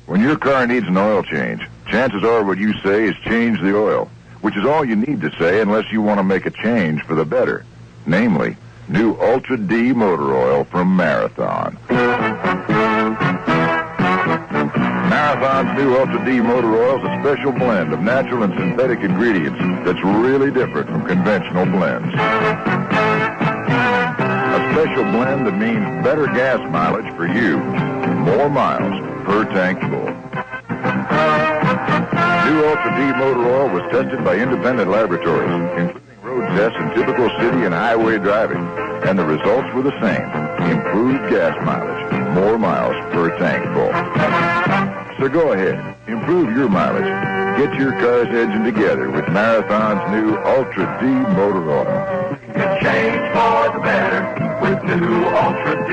Speaker 9: When your car needs an oil change, chances are what you say is change the oil, which is all you need to say unless you want to make a change for the better. Namely, new Ultra D motor oil from Marathon. Marathon's new Ultra D motor oil is a special blend of natural and synthetic ingredients that's really different from conventional blends. A special blend that means better gas mileage for you, more miles per tank full. New Ultra D motor oil was tested by independent laboratories, including road tests in typical city and highway driving, and the results were the same. Improved gas mileage, more miles per tank full. So go ahead, improve your mileage. Get your car's engine together with Marathon's new Ultra D motor oil.
Speaker 14: Change for the better with new Ultra D.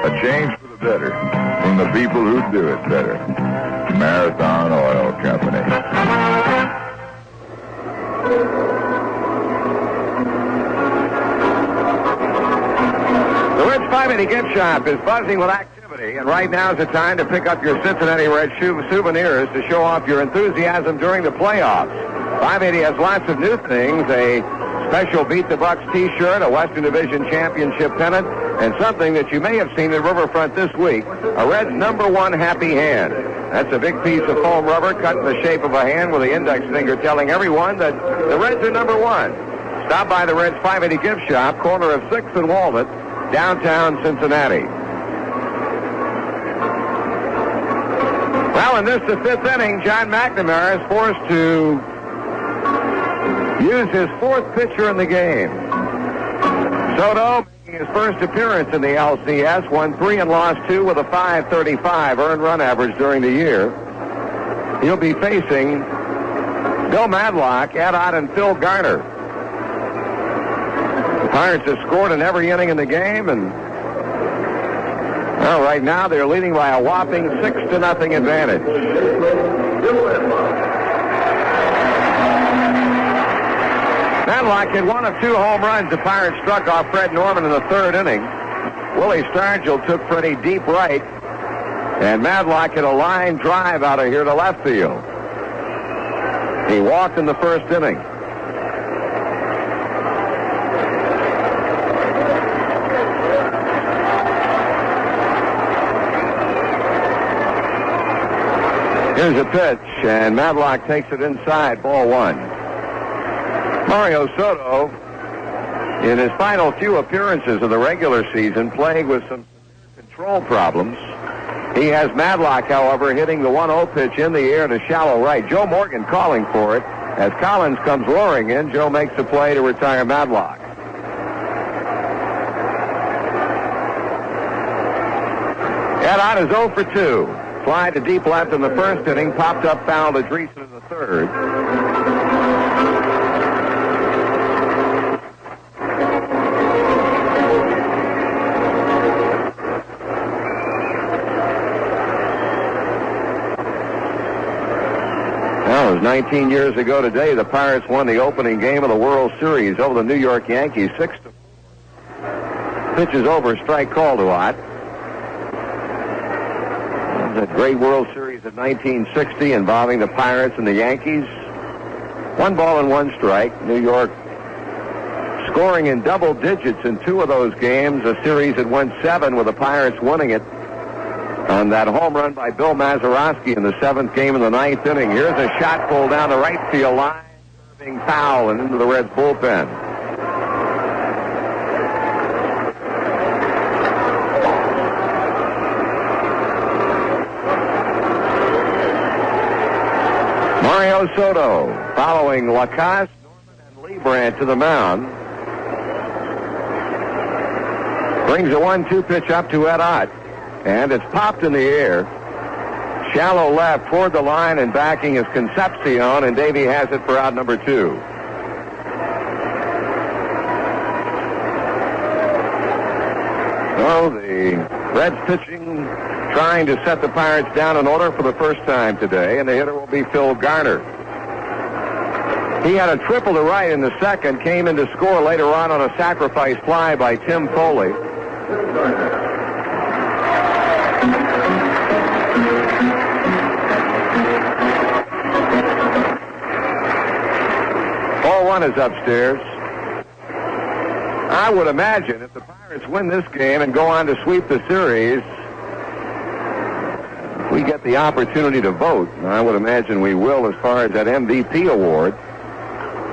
Speaker 9: A change for the better from the people who do it better. Marathon Oil Company.
Speaker 1: The Reds 580 gift shop is buzzing with activity, and right now is the time to pick up your Cincinnati Reds souvenirs to show off your enthusiasm during the playoffs. 580 has lots of new things, a special Beat the Bucks t-shirt, a Western Division championship pennant, and something that you may have seen at Riverfront this week, a Reds #1 happy hand. That's a big piece of foam rubber cut in the shape of a hand with the index finger telling everyone that the Reds are #1. Stop by the Reds 580 gift shop, corner of 6th and Walnut, downtown Cincinnati. Well, in this, the 5th inning, John McNamara is forced to use his 4th pitcher in the game. Soto making his first appearance in the LCS, won 3 and lost 2 with a .535 earned run average during the year. He'll be facing Bill Madlock, Ed Ott, and Phil Garner. The Pirates have scored in every inning in the game, and well, right now they're leading by a whopping 6-0 advantage. Madlock hit 1 of 2 home runs. The Pirates struck off Fred Norman in the 3rd inning. Willie Stargell took Freddie deep right, and Madlock hit a line drive out of here to left field. He walked in the 1st inning. Here's a pitch, and Madlock takes it inside, ball 1. Mario Soto, in his final few appearances of the regular season, plagued with some control problems. He has Madlock, however, hitting the 1-0 pitch in the air to shallow right. Joe Morgan calling for it. As Collins comes roaring in, Joe makes a play to retire Madlock. Ed Ott is 0 for 2. Fly to deep left in the 1st inning, popped up foul to Dreesen in the 3rd. Well, it was 19 years ago today. The Pirates won the opening game of the World Series over the New York Yankees, 6-4. Pitches over, strike called to Ott. The great World Series of 1960 involving the Pirates and the Yankees. 1 ball and 1 strike. New York scoring in double digits in 2 of those games. A series that went 7 with the Pirates winning it on that home run by Bill Mazeroski in the 7th game of the 9th inning. Here's a shot pulled down the right field line, being foul and into the Reds bullpen. Mario Soto following Lacoste, Norman, and Leibrandt to the mound. Brings a 1-2 pitch up to Ed Ott, and it's popped in the air. Shallow left toward the line, and backing is Concepcion, and Davey has it for out number 2. So the Reds pitching, trying to set the Pirates down in order for the first time today, and the hitter will be Phil Garner. He had a triple to right in the second, came in to score later on a sacrifice fly by Tim Foley. Ball 1 is upstairs. I would imagine if the Pirates win this game and go on to sweep the series, we get the opportunity to vote. I would imagine we will as far as that MVP award.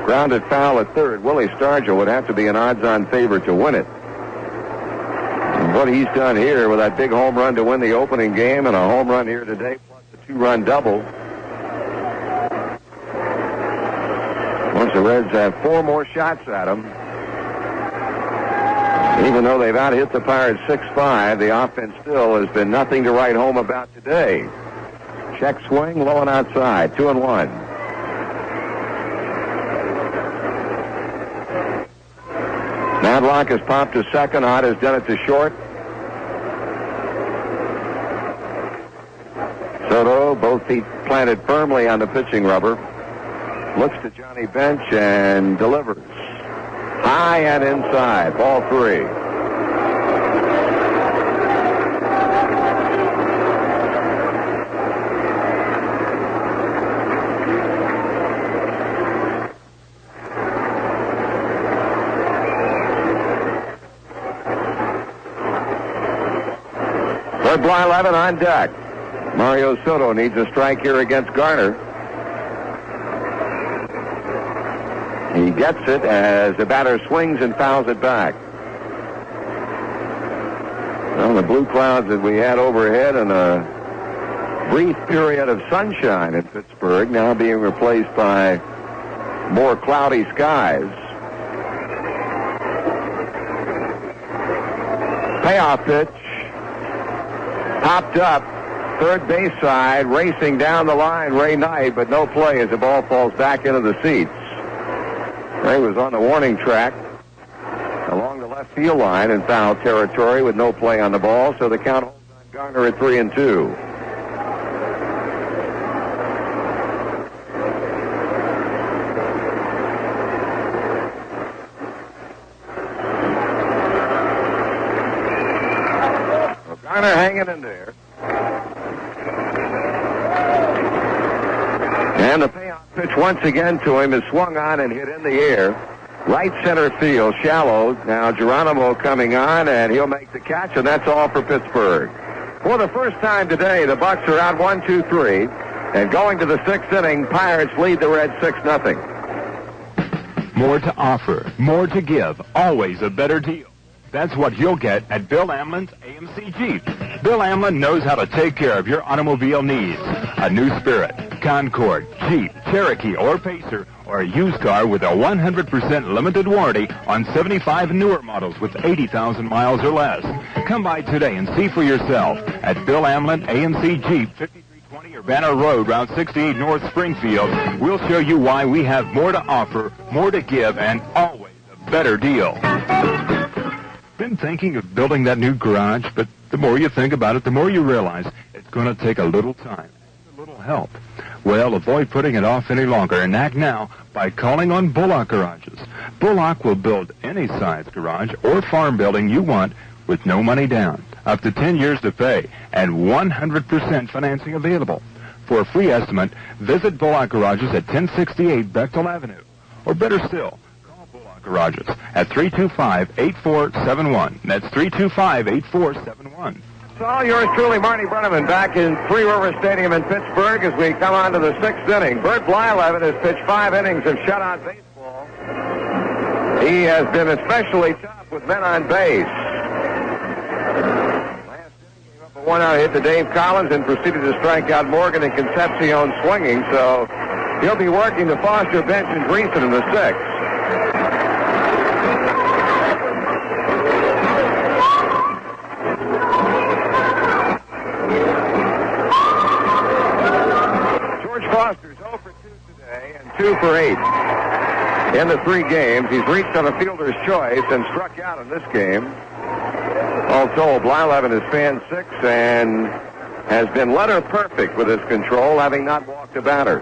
Speaker 1: Grounded foul at third. Willie Stargell would have to be an odds-on favorite to win it. And what he's done here with that big home run to win the opening game and a home run here today, plus the 2-run double. Once the Reds have 4 more shots at him, even though they've out-hit the Pirates 6-5, the offense still has been nothing to write home about today. Check swing, low and outside, 2-1. Madlock has popped to second. Ott has done it to short. Soto, both feet planted firmly on the pitching rubber. Looks to Johnny Bench and delivers. High and inside. Ball 3. Bly-Levin on deck. Mario Soto needs a strike here against Garner. He gets it as the batter swings and fouls it back. Well, the blue clouds that we had overhead and a brief period of sunshine in Pittsburgh now being replaced by more cloudy skies. Payoff pitch. Popped up, third base side, racing down the line, Ray Knight, but no play as the ball falls back into the seats. Ray was on the warning track along the left field line in foul territory with no play on the ball, so the count holds on Garner at 3-2. Garner hanging in there. And the payoff pitch once again to him is swung on and hit in the air. Right center field, shallow. Now Geronimo coming on, and he'll make the catch, and that's all for Pittsburgh. For the first time today, the Bucks are out 1-2-3. And going to the 6th inning, Pirates lead the Reds 6-0.
Speaker 6: More to offer, more to give, always a better deal. That's what you'll get at Bill Amlin's AMC Jeep. Bill Amlin knows how to take care of your automobile needs. A new Spirit, Concorde, Jeep, Cherokee, or Pacer, or a used car with a 100% limited warranty on 75 newer models with 80,000 miles or less. Come by today and see for yourself at Bill Amlin AMC Jeep, 5320 Urbana Road, Route 68 North Springfield. We'll show you why we have more to offer, more to give, and always a better deal. Been thinking of building that new garage, but the more you think about it, the more you realize it's going to take a little time, a little help. Well, avoid putting it off any longer and act now by calling on Bullock Garages. Bullock will build any size garage or farm building you want with no money down, up to 10 years to pay, and 100% financing available. For a free estimate, visit Bullock Garages at 1068 Bechtel Avenue. Or better still, call Bullock Garages at 325-8471. That's 325-8471.
Speaker 1: So all yours truly, Marty Brenneman, back in Three River Stadium in Pittsburgh as we come on to the 6th inning. Bert Blyleven has pitched 5 innings of shutout baseball. He has been especially tough with men on base. Last inning gave up a 1-out hit to Dave Collins and proceeded to strike out Morgan and Concepcion swinging, so he'll be working the Foster, Bench, and Greason in the 6th. Foster's 0 for 2 today and 2 for 8 in the 3 games. He's reached on a fielder's choice and struck out in this game. All told, Blyleven has fanned 6 and has been letter perfect with his control, having not walked a batter.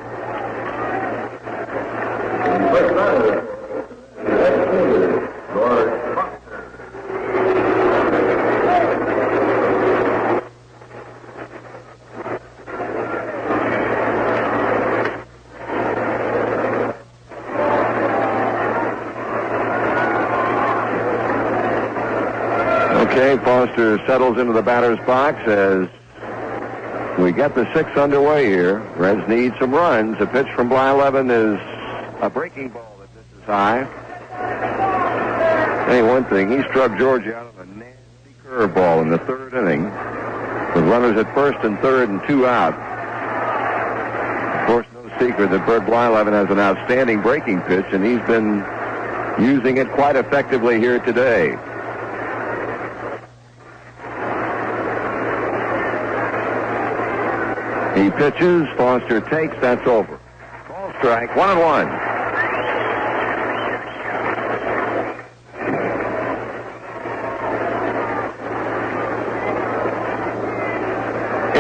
Speaker 1: Okay, Foster settles into the batter's box as we get the 6th underway here. Reds need some runs. A pitch from Blyleven is a breaking ball that misses high. Hey, one thing, he struck Georgia out of a nasty curveball in the 3rd inning with runners at 1st and 3rd and 2 out. Of course, no secret that Bert Blyleven has an outstanding breaking pitch, and he's been using it quite effectively here today. He pitches, Foster takes, that's over. Ball strike, 1-1.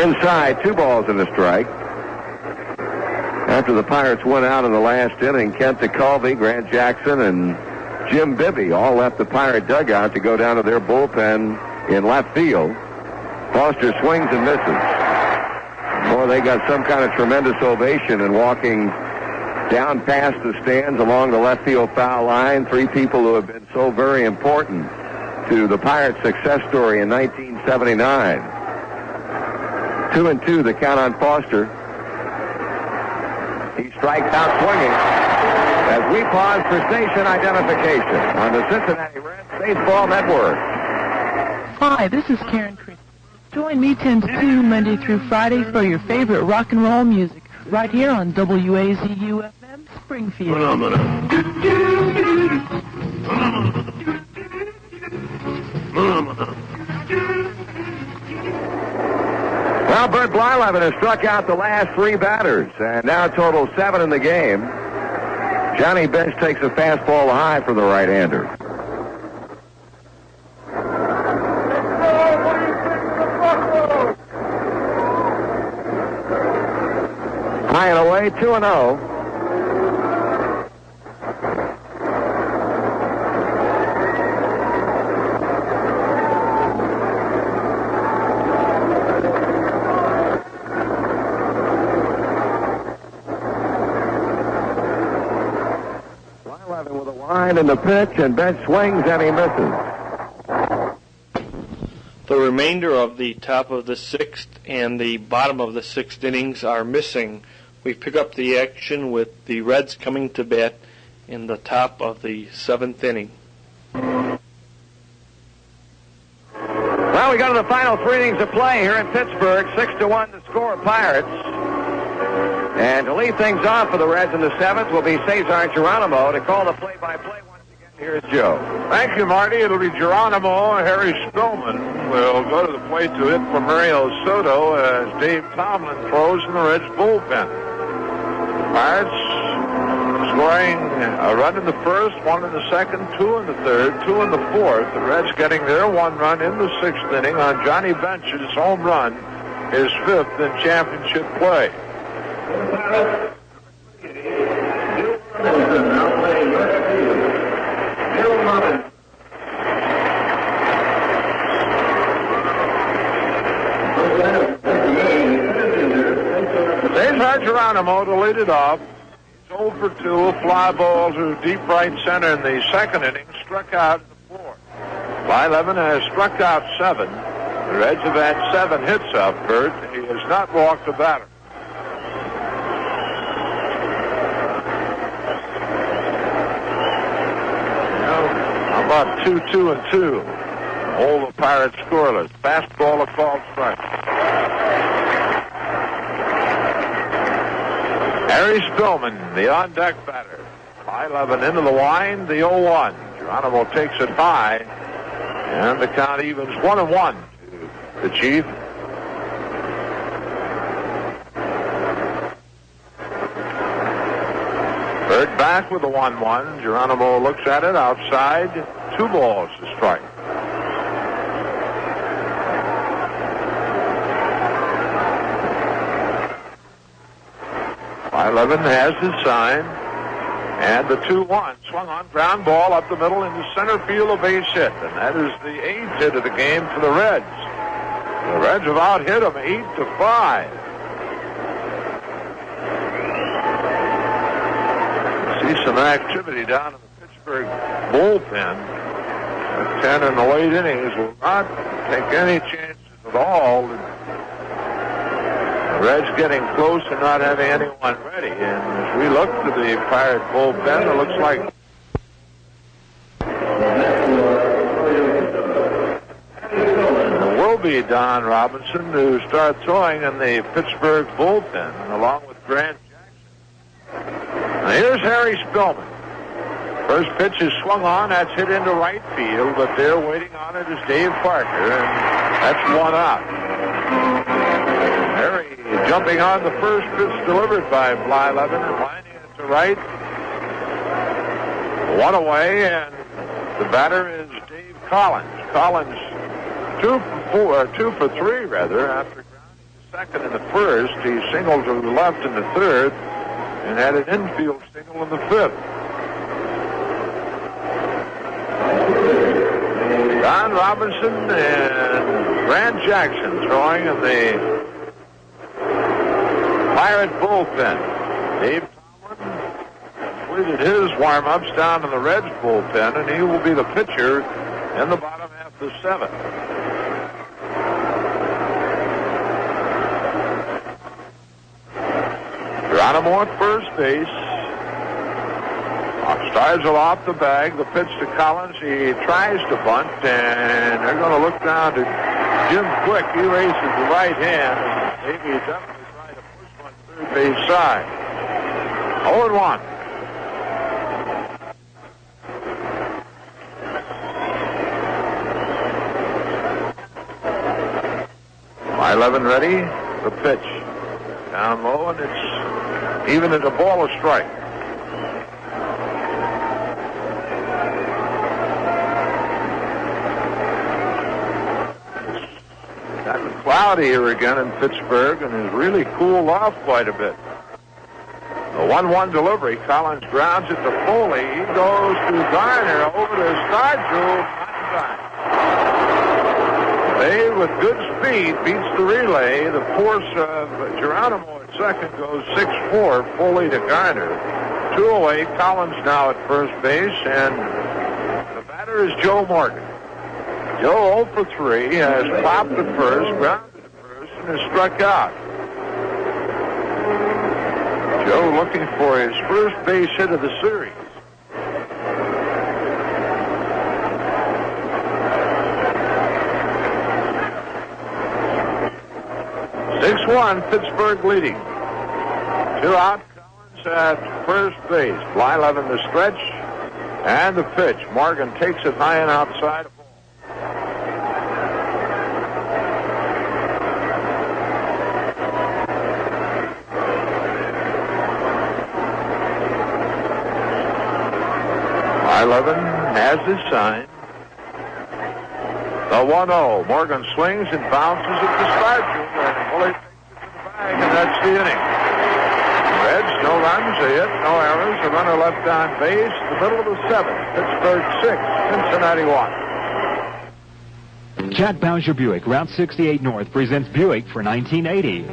Speaker 1: Inside, 2 balls and a strike. After the Pirates went out in the last inning, Kent DeCulvey, Grant Jackson, and Jim Bibby all left the Pirate dugout to go down to their bullpen in left field. Foster swings and misses. Boy, they got some kind of tremendous ovation and walking down past the stands along the left field foul line. 3 people who have been so very important to the Pirates' success story in 1979. 2-2, the count on Foster. He strikes out swinging as we pause for station identification on the Cincinnati Reds Baseball Network.
Speaker 7: Hi, this is Karen Christie. Join me 10 to 2 Monday through Friday for your favorite rock and roll music right here on WAZU-FM Springfield.
Speaker 1: Well, Bert Blyleven has struck out the last 3 batters and now totals 7 in the game. Johnny Bench takes a fastball high for the right-hander. High and away, 2-0. Blyleven with a line in the pitch, and Bench swings and he misses.
Speaker 19: The remainder of the top of the 6th and the bottom of the 6th innings are missing. We pick up the action with the Reds coming to bat in the top of the 7th inning.
Speaker 1: Well, we go to the final 3 innings of play here in Pittsburgh. 6-1 to score, Pirates. And to lead things off for the Reds in the 7th will be Cesar Geronimo to call the play-by-play once again. Here's Joe.
Speaker 2: Thank you, Marty. It'll be Geronimo. Harry Spillman will go to the plate to hit for Mario Soto as Dave Tomlin throws in the Reds bullpen. Pirates scoring a run in the 1st, 1 in the 2nd, 2 in the 3rd, 2 in the 4th. The Reds getting their 1 run in the 6th inning on Johnny Bench's home run, his 5th in championship play. Geronimo to lead it off. He's 0 for 2. Fly ball to deep right center in the second inning. Struck out in the fourth. Blyleven has struck out 7. The Reds have had 7 hits up, Bert. He has not walked a batter. How about 2-2-2? Hold the Pirates scoreless. Fastball, a called strike. Harry Spillman, the on-deck batter. Blyleven into the wind, the 0-1. Geronimo takes it high, and the count evens 1-1 to the Chief. Bird back with the 1-1. Geronimo looks at it outside. 2 balls to strike. Blyleven has his sign, and the 2-1 swung on, ground ball up the middle into center field, a base hit, and that is the 8th hit of the game for the Reds. The Reds have out-hit them 8-5. See some activity down in the Pittsburgh bullpen. The 10 in the late innings will not take any chances at all. Reds getting close and not having anyone ready. And as we look to the Pirate bullpen, it looks like it will be Don Robinson who starts throwing in the Pittsburgh bullpen, along with Grant Jackson. Now here's Harry Spillman. First pitch is swung on. That's hit into right field, but there waiting on it is Dave Parker, and that's 1 out. Harry jumping on the first pitch delivered by Blyleven and lining it to right. 1 away, and the batter is Dave Collins. Collins 2 for 3 rather, after grounding the second and the first. He singled to the left in the third and had an infield single in the fifth. Don Robinson and Grant Jackson throwing in the Pirate bullpen. Dave Tomlin completed his warm-ups down in the Reds bullpen, and he will be the pitcher in the bottom half of the 7th. Geronimo at first base. Starzl off the bag. The pitch to Collins. He tries to bunt, and they're going to look down to Jim Quick. He raises the right hand, and maybe he's definitely trying to push one third base side. 0-1. Blyleven ready. The pitch. Down low, and it's even at a ball, a strike. It's gotten cloudy here again in Pittsburgh and has really cooled off quite a bit. The 1-1 delivery. Collins grounds it to Foley. He goes to Garner over to Starzl. Dave, with good speed, beats the relay. The force of Geronimo at second goes 6-4, Foley to Garner. 2 away, Collins now at first base, and the batter is Joe Morgan. Joe 0 for 3, has popped at first, grounded at first, and has struck out. Joe looking for his first base hit of the series. 6-1, Pittsburgh leading. 2 out, Collins at first base. Blyleven the stretch and the pitch. Morgan takes it high and outside. Blyleven has his sign. The 1-0. Morgan swings and bounces at the start. And Foley takes it to the bag, and that's the inning. runs, a hit, no errors, a runner left on base, the middle of the seventh. Pittsburgh 6, Cincinnati 1.
Speaker 6: Jack Bowser Buick, Route 68 North, presents Buick for 1980.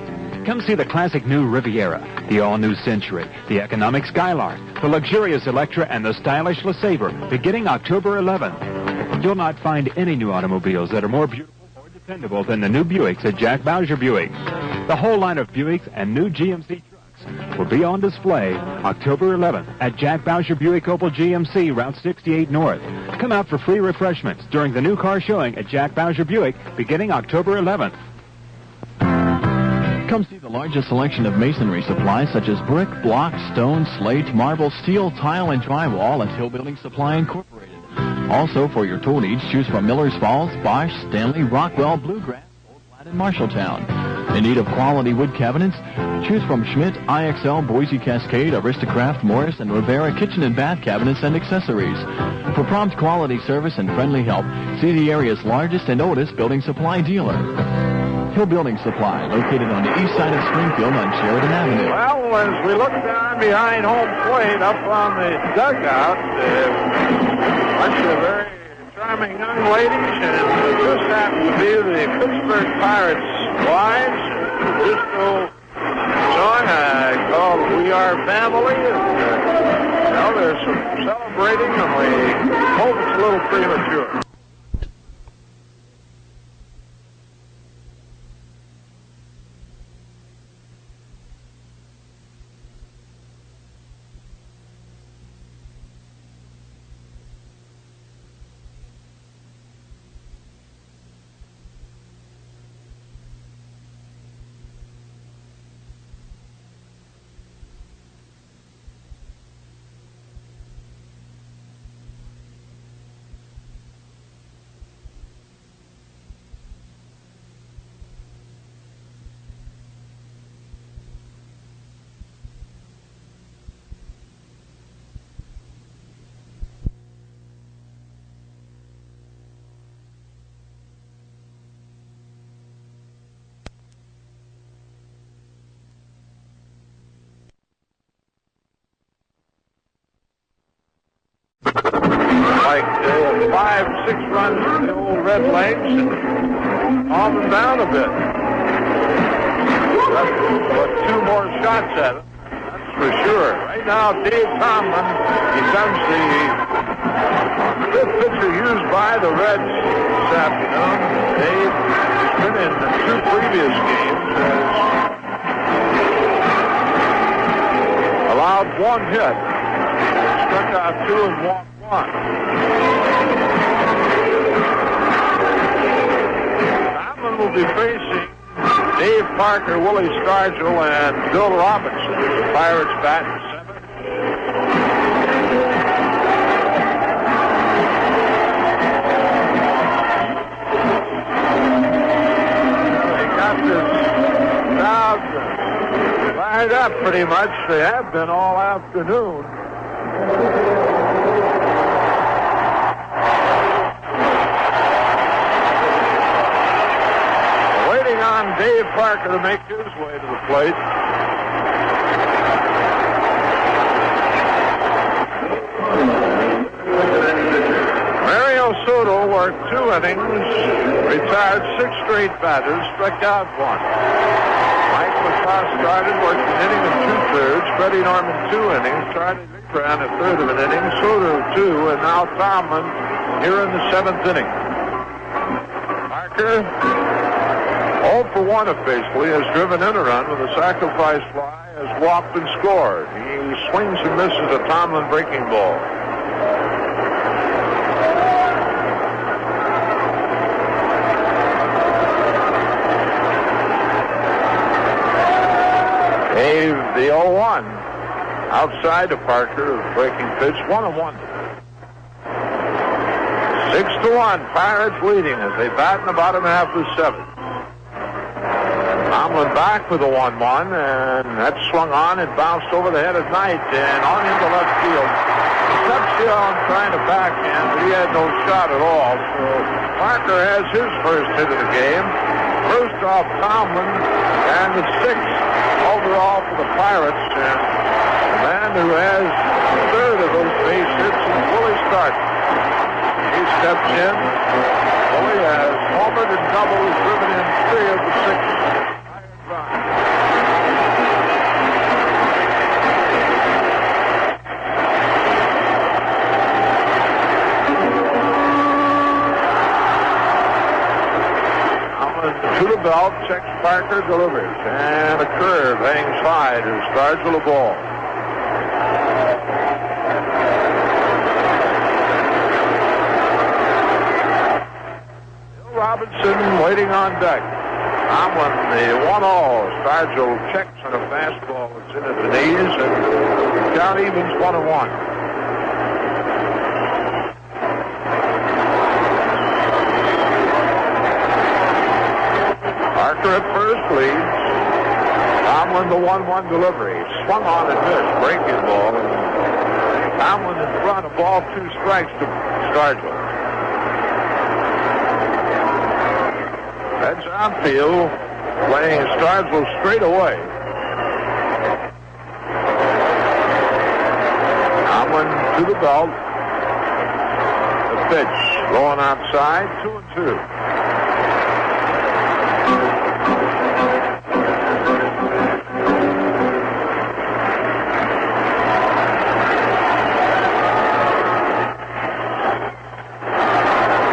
Speaker 6: Come see the classic new Riviera, the all-new Century, the economic Skylark, the luxurious Electra, and the stylish LeSabre, beginning October 11th. You'll not find any new automobiles that are more beautiful or dependable than the new Buicks at Jack Bowser Buick. The whole line of Buicks and new GMC trucks will be on display October 11th at Jack Bowser Buick Opel GMC, Route 68 North. Come out for free refreshments during the new car showing at Jack Bowser Buick beginning October 11th.
Speaker 3: Come see the largest selection of masonry supplies such as brick, block, stone, slate, marble, steel, tile, and drywall at Hill Building Supply Incorporated. Also, for your tool needs, choose from Miller's Falls, Bosch, Stanley, Rockwell, Bluegrass, Old Flat, and Marshalltown. In need of quality wood cabinets, choose from Schmidt, IXL, Boise Cascade, Aristocraft, Morris, and Rivera kitchen and bath cabinets and accessories. For prompt quality service and friendly help, see the area's largest and oldest building supply dealer. Hill Building Supply, located on the east side of Springfield on Sheridan Avenue.
Speaker 2: Well, as we look down behind home plate up on the dugout, a bunch of very charming young ladies, and this happens to be the Pittsburgh Pirates wives. Disco song called We Are Family. And, they're celebrating, and we hope it's a little premature. Like 5-6 runs from the old Red Legs, and calm them down a bit. But 2 more shots at it, that's for sure. Right now, Dave Tomlin becomes the 5th pitcher used by the Reds this afternoon. Dave has been in the 2 previous games, has allowed 1 hit, struck out 2 and walked 1. Tomlin will be facing Dave Parker, Willie Stargell, and Bill Robinson. The Pirates bat in 7th. They got this crowd lined up pretty much. They have been all afternoon. Dave Parker to make his way to the plate. Mario Soto worked 2 innings, retired 6 straight batters, struck out 1. Mike LaCrosse started, worked an inning and 2/3. Freddie Norman 2 innings. Charlie Vickran a 1/3 of an inning. Soto 2, and now Tomlin here in the 7th inning. Parker 0 for 1 officially, has driven in a run with a sacrifice fly, has walked and scored. He swings and misses a Tomlin breaking ball. Gave the 0-1 outside of Parker, the breaking pitch, 1-1. 6-1, Pirates leading as they bat in the bottom half of the 7th. Tomlin back with a 1-1, and that swung on and bounced over the head of Knight and on into left field. Concepcion trying to backhand, but he had no shot at all. So Parker has his first hit of the game. First off Tomlin, and the 6th overall for the Pirates. And He steps in. He has homered and doubled, driven in 3 of the 6 runs. To the belt, checks Parker, delivers, and a curve hangs high to Stargell a ball. Bill Robinson waiting on deck. Tomlin, the 1-0. Stargell checks on a fastball that's in at the knees, and count evens 1-1. Parker at first leads. Tomlin the 1-1 delivery. Swung on and missed. Breaking ball. Tomlin in front. A ball, 2 strikes to Stargell. That's outfield. Playing Stargell straight away. Tomlin to the belt. The pitch. Going outside. 2-2.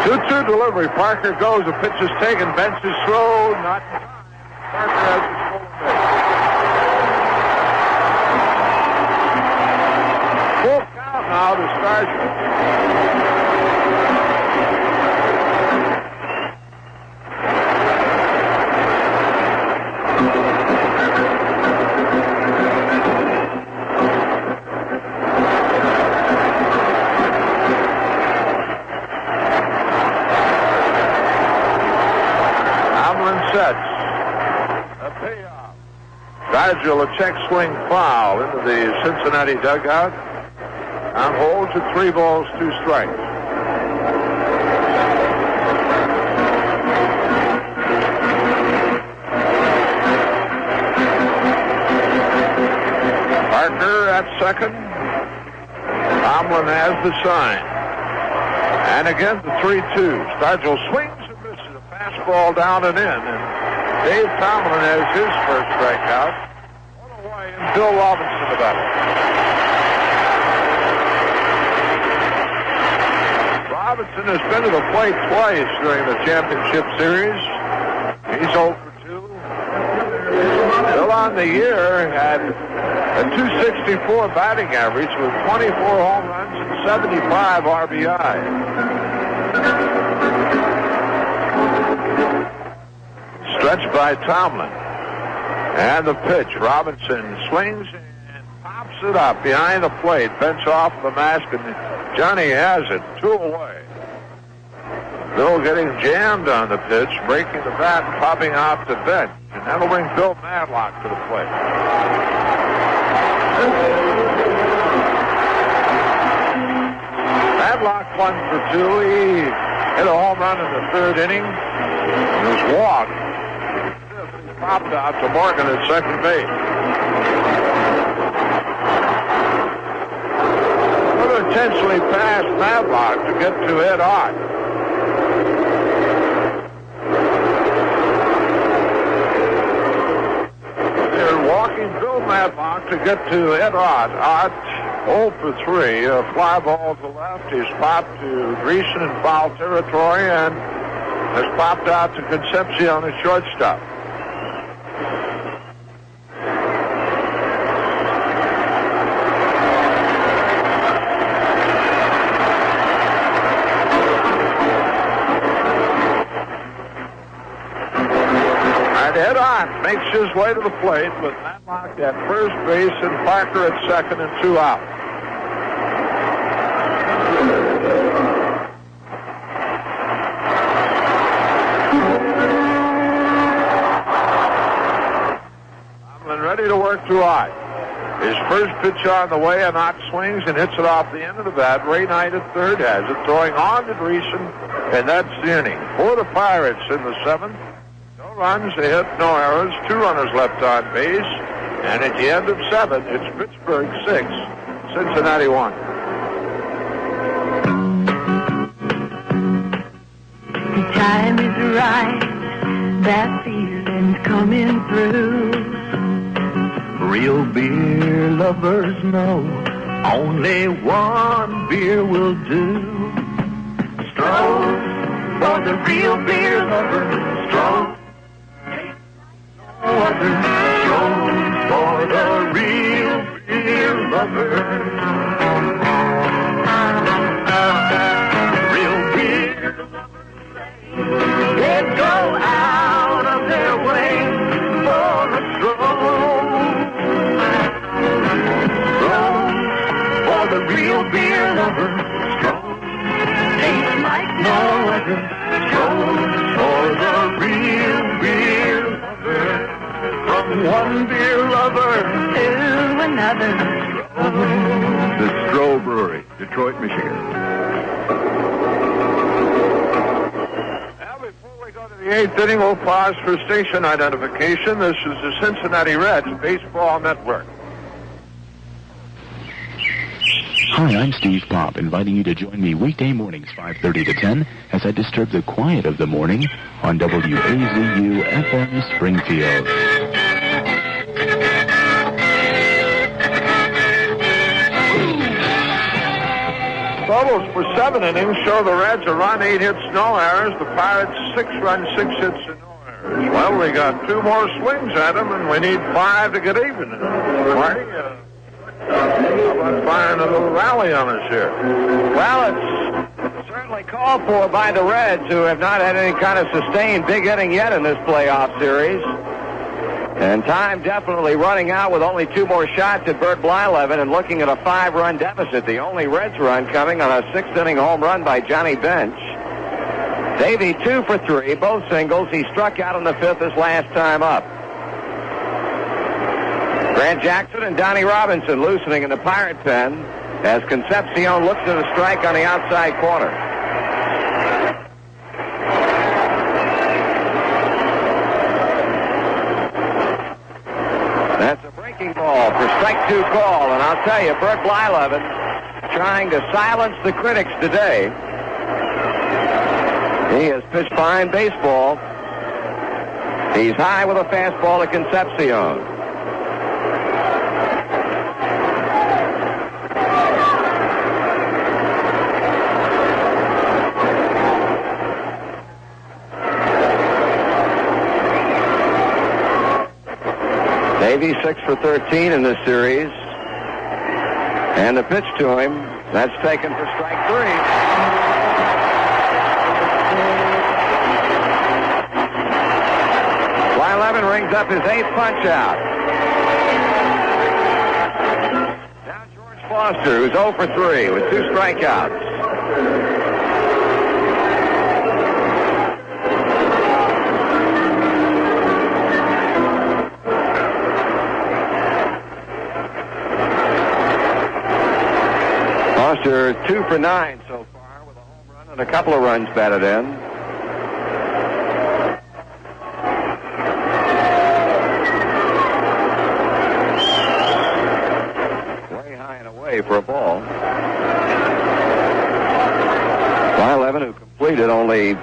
Speaker 2: 2-2 delivery. Parker goes. The pitch is taken. Bench is thrown. Not in time. Parker has his full base. Full count now to Stargell. 'Stargell, a check swing foul into the Cincinnati dugout. On hold to 3 balls, 2 strikes. Parker at second. Tomlin has the sign. And again, the 3-2. Stargell swings and misses a fastball down and in. And Dave Tomlin has his first strikeout. One away, and Bill Robinson the batter. Robinson has been to the plate twice during the championship series. He's 0 for 2. Bill on the year had a .264 batting average with 24 home runs and 75 RBI. Stretched by Tomlin. And the pitch. Robinson swings and pops it up behind the plate. Bench off the mask, and Johnny has it. 2 away. Bill getting jammed on the pitch, breaking the bat and popping off the bench. And that'll bring Bill Madlock to the plate. Madlock 1 for 2. He hit a home run in the 3rd inning. He was walked. He popped out to Morgan at second base. Would have intentionally passed Madlock to get to Ed Ott. They're walking Bill Madlock to get to Ed Ott. Ott 0 for 3. A fly ball to left. He's popped to Greason in foul territory and has popped out to Concepcion, the shortstop. And Ed Ott makes his way to the plate with Madlock at first base and Parker at second and 2 out. Ready to work to Ott. His first pitch on the way, and Ott swings and hits it off the end of the bat. Ray Knight at third has it, throwing on to Greason, and that's the inning. For the Pirates in the 7th. No runs, a hit, no errors, 2 runners left on base, and at the end of 7, it's Pittsburgh 6, Cincinnati 1.
Speaker 12: The time is right, that feeling's coming through.
Speaker 20: Real beer lovers know only one beer will do. Stroke for the real beer lovers. Stroke. No other. Stroke for the real beer lovers. Real beer lovers. They go out of their way for a stroke. For the real beer lover, strong, tastes like no other. Strong for the real beer lover, from one beer lover
Speaker 12: To another.
Speaker 9: The Stroh Brewery, Detroit, Michigan.
Speaker 2: Now, before we go to the 8th inning, we'll pause for station identification. This is the Cincinnati Reds Baseball Network.
Speaker 21: Hi, I'm Steve Pop, inviting you to join me weekday mornings 5:30 to 10 as I disturb the quiet of the morning on WAZU FM Springfield.
Speaker 2: Totals for 7 innings show the Reds a run, 8 hits, no errors. The Pirates 6 runs, 6 hits, and no errors. Well, we got 2 more swings at them, and we need 5 to get even. Marty, how about firing a little rally on us here?
Speaker 1: Well, it's certainly called for by the Reds, who have not had any kind of sustained big inning yet in this playoff series. And time definitely running out with only 2 more shots at Bert Blyleven and looking at a 5-run deficit. The only Reds run coming on a 6th inning home run by Johnny Bench. Davey 2 for 3, both singles. He struck out in the 5th his last time up. Grant Jackson and Donnie Robinson loosening in the Pirate pen as Concepcion looks at a strike on the outside corner. That's a breaking ball for strike 2 call, and I'll tell you, Bert Blyleven trying to silence the critics today. He has pitched fine baseball. He's high with a fastball to Concepcion. Davey 6 for 13 in this series. And the pitch to him, that's taken for strike 3. Blyleven rings up his 8th punch out. Now George Foster, who's 0 for 3 with 2 strikeouts. Foster 2 for 9 so far with a home run and a couple of runs batted in. Way high and away for a ball. Blyleven, who completed only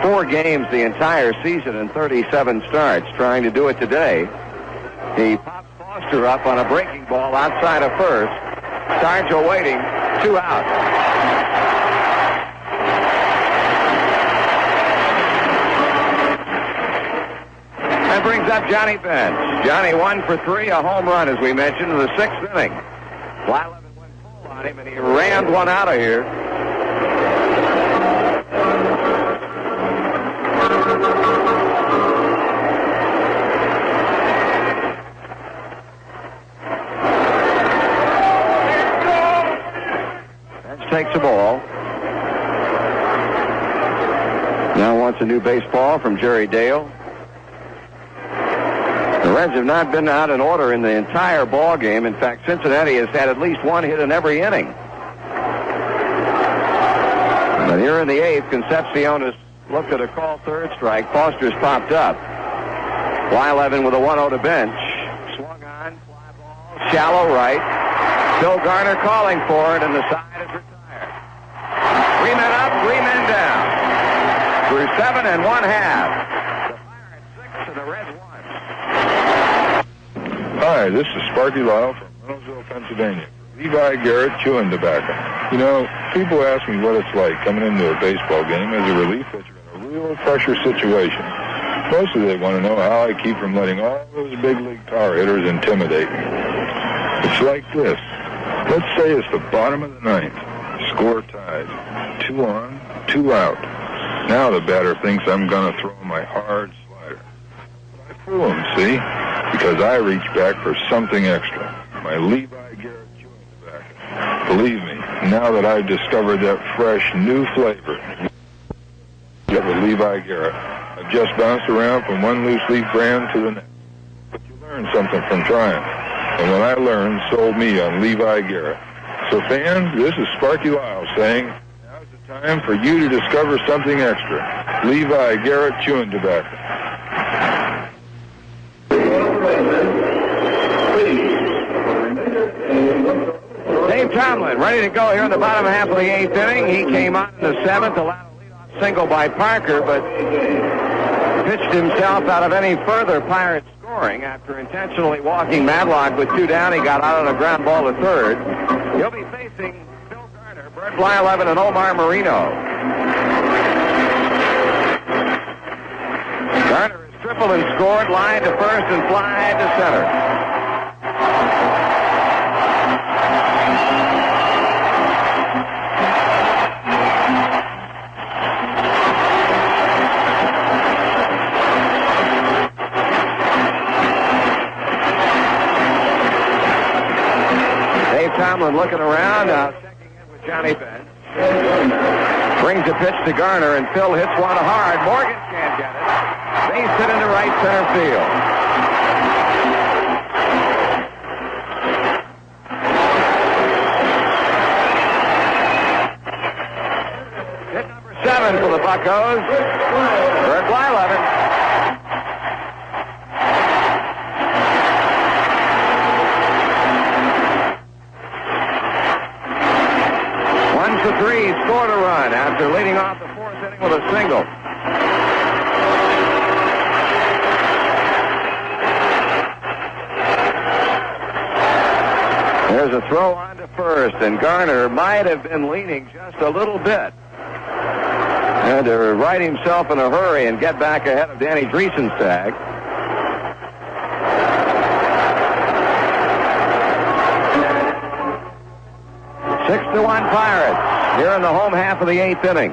Speaker 1: 4 games the entire season and 37 starts, trying to do it today. He pops Foster up on a breaking ball outside of first. Sarge awaiting. 2 out. That brings up Johnny Bench. Johnny 1 for 3, a home run, as we mentioned, in the 6th inning. Blyleven went full on him, and he rammed one out of here. Takes the ball. Now wants a new baseball from Jerry Dale. The Reds have not been out in order in the entire ball game. In fact, Cincinnati has had at least 1 hit in every inning. But here in the 8th, Concepcion has looked at a call 3rd strike. Foster's popped up. Blyleven with a 1-0 to Bench. Swung on, fly ball, shallow right. Bill Garner calling for it, and the side is retired. 3 men up, 3 men down. through 7 1/2. The Pirates 6 and the Reds 1.
Speaker 16: Hi, this is Sparky Lyle from Reynoldsville, Pennsylvania. Levi Garrett chewing tobacco. You know, people ask me what it's like coming into a baseball game as a relief pitcher in a real pressure situation. Mostly they want to know how I keep from letting all those big league power hitters intimidate me. It's like this. Let's say it's the bottom of the ninth. Score tied. 2 on, 2 out. Now the batter thinks I'm going to throw my hard slider. I fool him, see? Because I reach back for something extra. My Levi Garrett chewing tobacco. Believe me, now that I've discovered that fresh, new flavor, get with Levi Garrett, I've just bounced around from one loose leaf brand to the next. But you learn something from trying. And what I learned sold me on Levi Garrett. So fans, this is Sparky Lyle saying, now's the time for you to discover something extra. Levi Garrett chewing tobacco.
Speaker 1: Dave Tomlin ready to go here in the bottom half of the 8th inning. He came on in the 7th, allowed a leadoff single by Parker, but pitched himself out of any further Pirate scoring after intentionally walking Madlock with 2 down. He got out on a ground ball to third. He'll be facing Phil Garner, Bert Blyleven, and Omar Marino. Garner has tripled and scored, line to first and fly to center. Tomlin looking around, checking in with Johnny Bench. Brings a pitch to Garner, and Phil hits one hard. Morgan can't get it. Base hit into right center field. Hit number 7 for the Buccos. Bert Blyleven. To 3, scored a run after leading off the 4th inning with a single. There's a throw on to first, and Garner might have been leaning just a little bit. Had to right himself in a hurry and get back ahead of Danny Driesenstag. Six to 1 Pirates here in the home half of the 8th inning.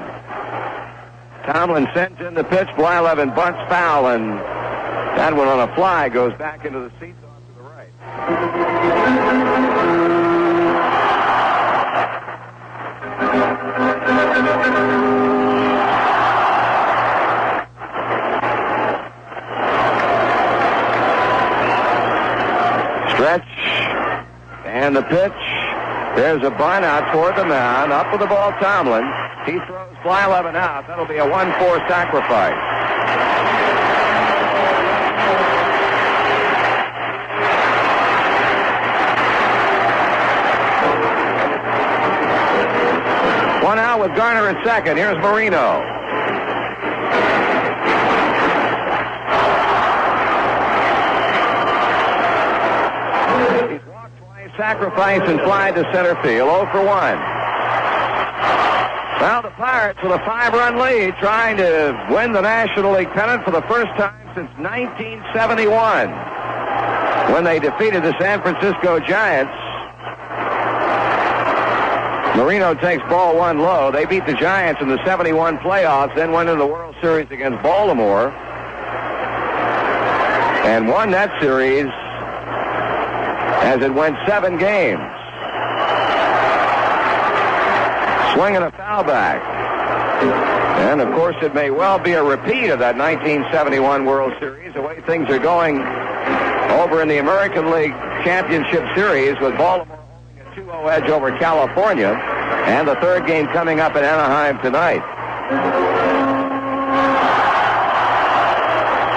Speaker 1: Tomlin sends in the pitch. Blyleven bunts foul, and that one on a fly goes back into the seats off to the right. Stretch and the pitch. There's a bunt out toward the mound. Up with the ball, Tomlin. He throws Blyleven out. That'll be a 1-4 sacrifice. One out with Garner at second. Here's Marino. Sacrifice and fly to center field. 0 for 1. Well, the Pirates with a 5-run lead trying to win the National League pennant for the first time since 1971 when they defeated the San Francisco Giants. Marino takes ball 1 low. They beat the Giants in the 71 playoffs, then went into the World Series against Baltimore and won that series as it went 7 games. Swinging a foul back. And, of course, it may well be a repeat of that 1971 World Series, the way things are going over in the American League Championship Series with Baltimore holding a 2-0 edge over California, and the 3rd game coming up in Anaheim tonight.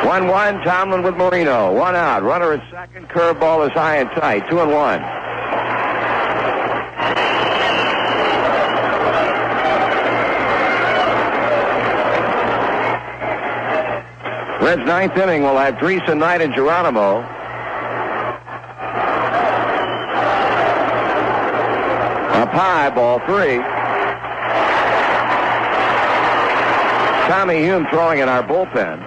Speaker 1: 1-1, Tomlin with Marino. 1 out. Runner at second. Curveball is high and tight. 2-1. Reds' ninth inning will have Dreesen, Knight, and Geronimo. Up high, ball 3. Tommy Hume throwing in our bullpen.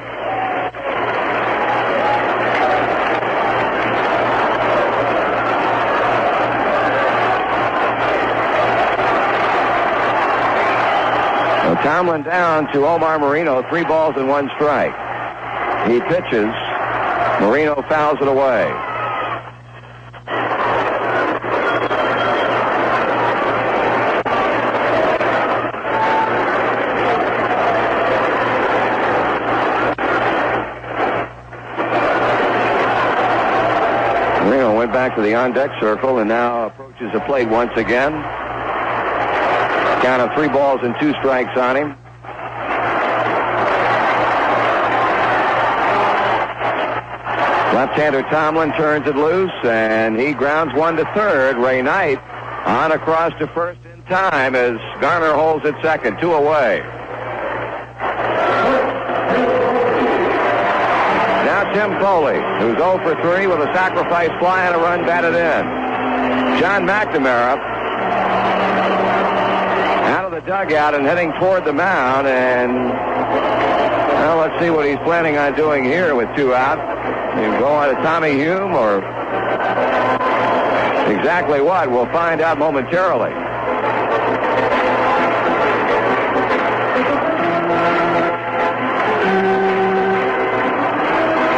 Speaker 1: So Tomlin down to Omar Marino, 3 balls and 1 strike. He pitches. Marino fouls it away. Marino went back to the on-deck circle and now approaches the plate once again. Count of 3 balls and 2 strikes on him. Left-hander Tomlin turns it loose, and he grounds one to third. Ray Knight on across to first in time as Garner holds at second, 2 away. Now Tim Foley, who's 0 for 3 with a sacrifice fly and a run batted in. John McNamara out of the dugout and heading toward the mound, and well, let's see what he's planning on doing here with 2 out. You go on to Tommy Hume or exactly what? We'll find out momentarily.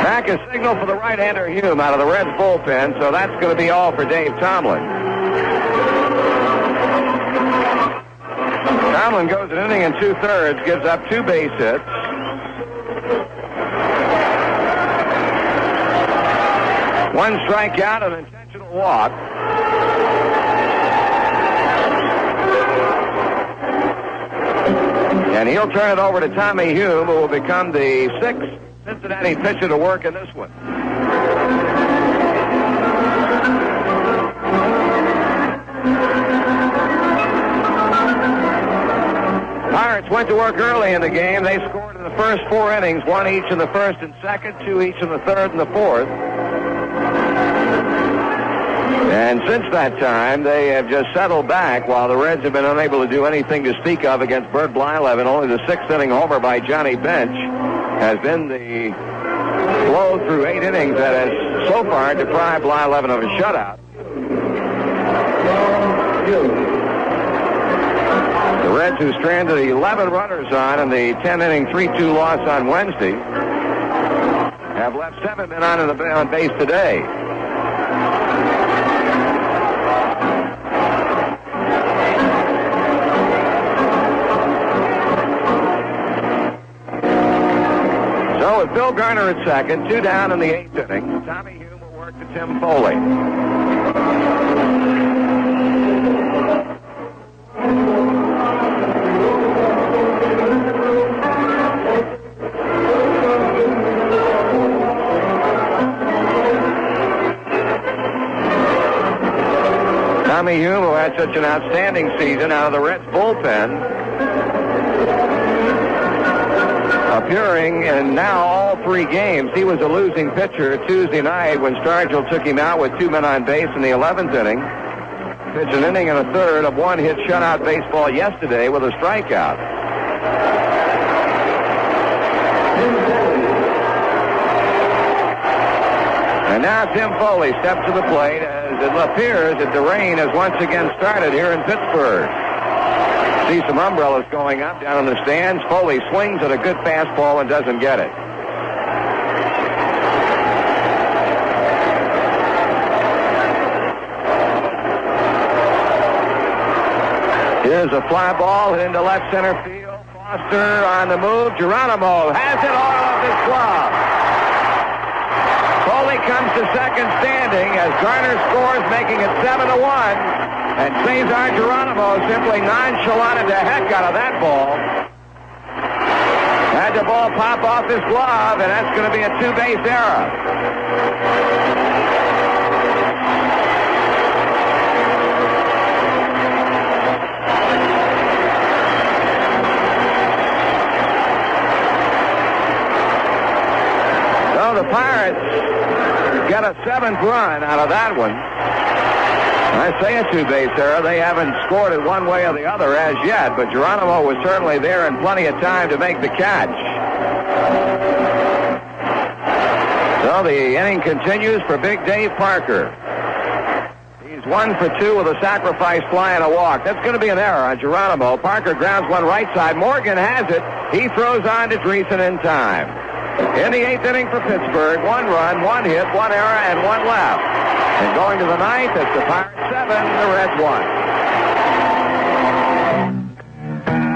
Speaker 1: Back a signal for the right-hander Hume out of the Reds bullpen, so that's going to be all for Dave Tomlin. Tomlin goes an inning and 2/3, gives up 2 base hits. One strikeout, an intentional walk. And he'll turn it over to Tommy Hume, who will become the 6th Cincinnati pitcher to work in this one. Pirates went to work early in the game. They scored in the first 4 innings, 1 each in the first and second, 2 each in the third and the fourth. And since that time, they have just settled back while the Reds have been unable to do anything to speak of against Bert Blyleven. Only the 6th inning homer by Johnny Bench has been the blow through 8 innings that has so far deprived Blyleven of a shutout. The Reds, who stranded 11 runners on in the 10-inning 3-2 loss on Wednesday, have left 7 men on base today. So with Bill Garner at second, 2 down in the 8th inning, Tommy Hume will work to Tim Foley. Tommy Hume, who had such an outstanding season out of the Reds bullpen, appearing in now all 3 games. He was a losing pitcher Tuesday night when Stargell took him out with 2 men on base in the 11th inning. Pitched an inning and a third of 1-hit shutout baseball yesterday with a strikeout. And now Tim Foley steps to the plate as it appears that the rain has once again started here in Pittsburgh. See some umbrellas going up down in the stands. Foley swings at a good fastball and doesn't get it. Here's a fly ball hit into left center field. Foster on the move. Geronimo has it all off his glove. Foley comes to second standing as Garner scores, making it 7-1. And Cesar Geronimo simply nonchalanted the heck out of that ball. Had the ball pop off his glove, and that's going to be a 2-base error. a 7th run out of that one. I say a two-base error. They haven't scored it one way or the other as yet, but Geronimo was certainly there in plenty of time to make the catch. So the inning continues for Big Dave Parker. He's 1 for 2 with a sacrifice fly and a walk. That's going to be an error on Geronimo. Parker grounds one right side. Morgan has it. He throws on to Dreesen in time. In the 8th inning for Pittsburgh, 1 run, 1 hit, 1 error, and 1 left. And going to the 9th, it's the Pirates 7, the Reds 1.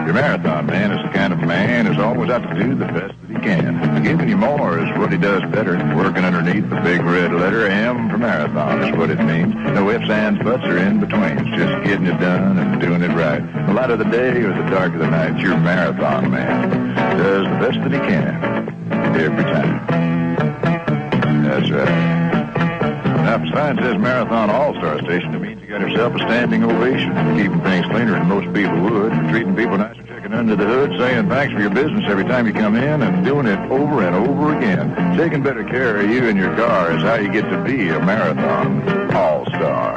Speaker 9: Your marathon man is the kind of man who's always out to do the best that he can. Giving you more is what he does better. Working underneath the big red letter M for marathon is what it means. No ifs, ands, buts, or in betweens. Just getting it done and doing it right. The light of the day or the dark of the night, your marathon man does the best that he can every time. That's right. Now, if the sign says Marathon All-Star Station, it means you got yourself a standing ovation. Keeping things cleaner than most people would. Treating people nice and checking under the hood. Saying thanks for your business every time you come in. And doing it over and over again. Taking better care of you and your car is how you get to be a Marathon All-Star.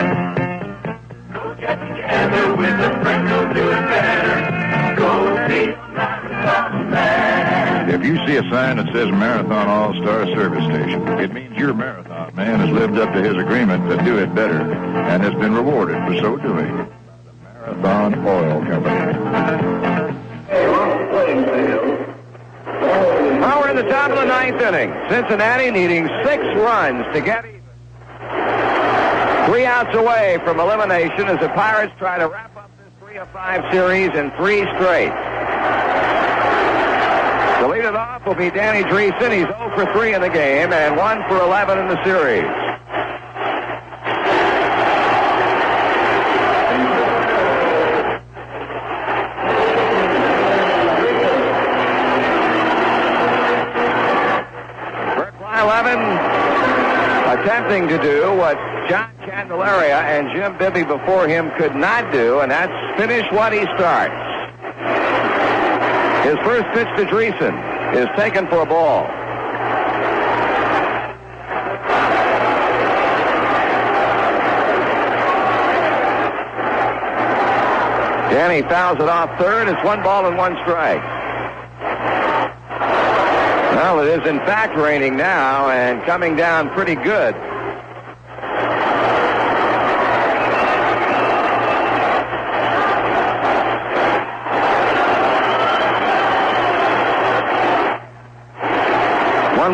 Speaker 14: Go get together with a friend, go do it better. Go be a Marathon man.
Speaker 9: If you see a sign that says Marathon All-Star Service Station, it means your marathon man has lived up to his agreement to do it better and has been rewarded for so doing. The Marathon Oil Company.
Speaker 1: Now we're in the top of the 9th inning. Cincinnati needing 6 runs to get even. 3 outs away from elimination as the Pirates try to wrap up this 3-5 series in 3 straight. To lead it off will be Danny Dreesen. He's 0 for 3 in the game and 1 for 11 in the series. Bert Blyleven attempting to do what John Candelaria and Jim Bibby before him could not do, and that's finish what he starts. His first pitch to Dreesen is taken for a ball. Danny fouls it off third. It's 1 ball and 1 strike. Well, it is in fact raining now and coming down pretty good.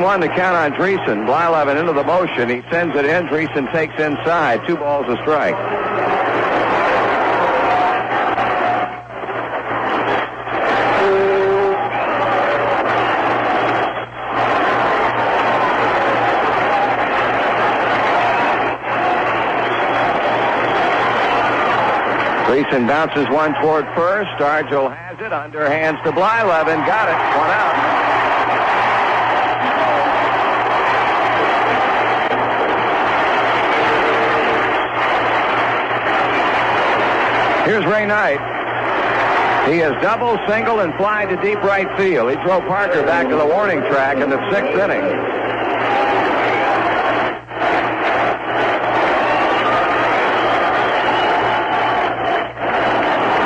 Speaker 1: One to count on Dreesen. Blyleven into the motion. He sends it in. Dreesen takes inside. 2 balls a strike. Dreesen bounces one toward first. Stargell has it. Underhands to Blyleven. Got it. 1 out. Here's Ray Knight. He has double, single, and fly to deep right field. He drove Parker back to the warning track in the 6th inning.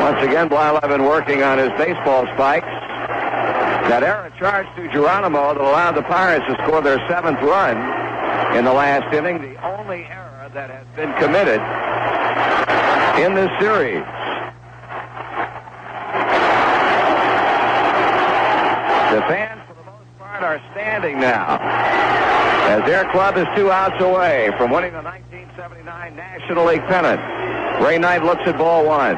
Speaker 1: Once again, Blyleven working on his baseball spikes. That error charged to Geronimo that allowed the Pirates to score their 7th run in the last inning. The only error that has been committed in this series. The fans, for the most part, are standing now as their club is 2 outs away from winning the 1979 National League pennant. Ray Knight looks at ball 1.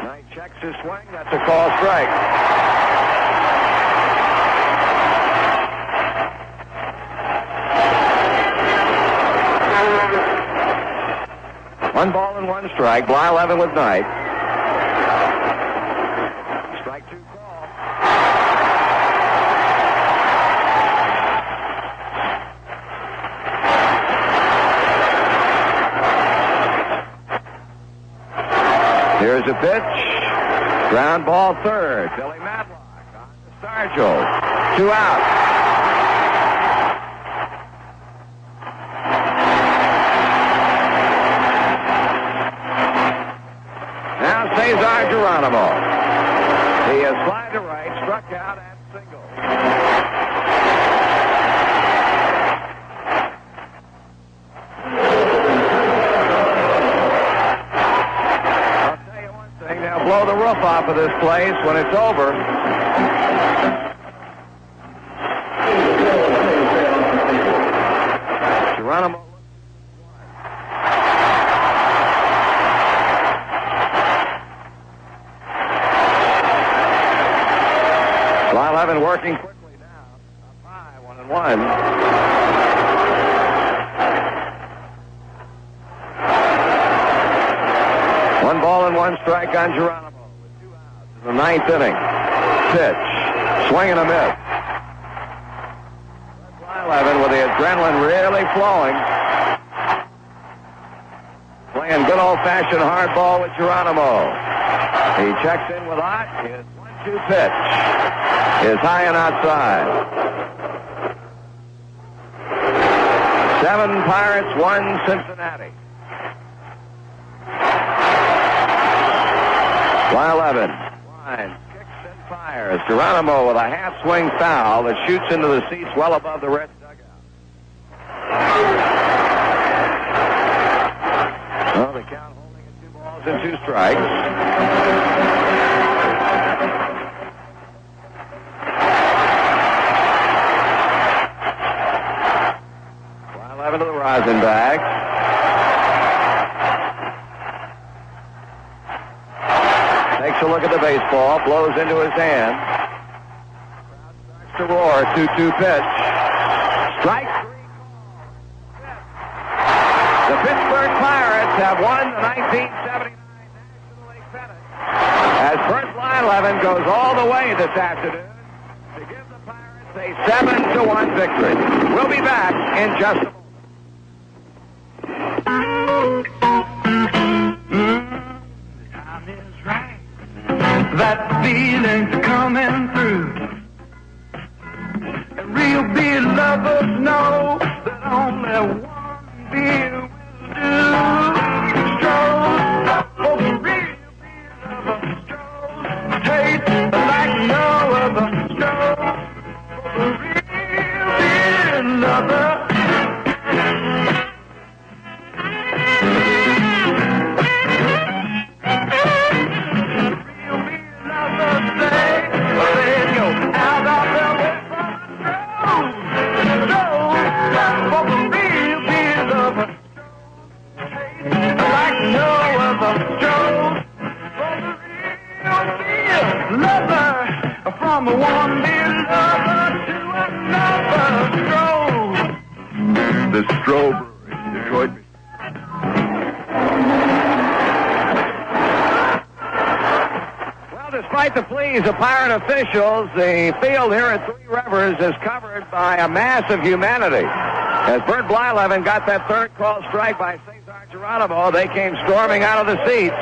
Speaker 1: Knight checks his swing. That's a call strike. One ball and 1 strike. Blyleven with Knight. Strike 2 call. Here's a pitch. Ground ball third. Billy Matlock on to Stargell. 2 out. Now Cesar Geronimo. He has slid to right, struck out, and single. I'll tell you one thing, they'll blow the roof off of this place when it's over. Geronimo. Blyleven working quickly now. Up high, 1-1. 1 ball and 1 strike on Geronimo with 2 outs in the 9th inning. Pitch. Swing and a miss. Blyleven with the adrenaline really flowing. Playing good old-fashioned hard ball with Geronimo. He checks in with Ott. His 1-2 pitch is high and outside. 7 Pirates, 1 Cincinnati. Blyleven lines, kicks and fires. Geronimo with a half-swing foul that shoots into the seats well above the Reds' dugout. Well, the count holding at 2 balls and 2 strikes. To the Rosenbach. Takes a look at the baseball, blows into his hand. Crowd starts to roar. 2-2 pitch. Strike 3. The Pittsburgh Pirates have won the 1979 National League pennant as Bert Blyleven goes all the way this afternoon to give the Pirates a 7-1 victory. We'll be back in just a moment.
Speaker 20: That feeling's coming through. And real beer lovers know that only one beer will do. Stroll for the real beer lover. Stroll tastes like no other. Stroll for the real beer lover. From one beer lover to another stroll.
Speaker 2: The Stroll Brewery, Detroit.
Speaker 1: Well, despite the pleas of Pirate officials, the field here at Three Rivers is covered by a mass of humanity. As Bert Blyleven got that third call strike by Cesar Geronimo, they came storming out of the seats,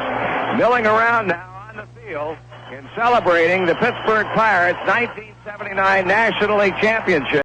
Speaker 1: milling around now on the field in celebrating the Pittsburgh Pirates' 1979 National League Championship.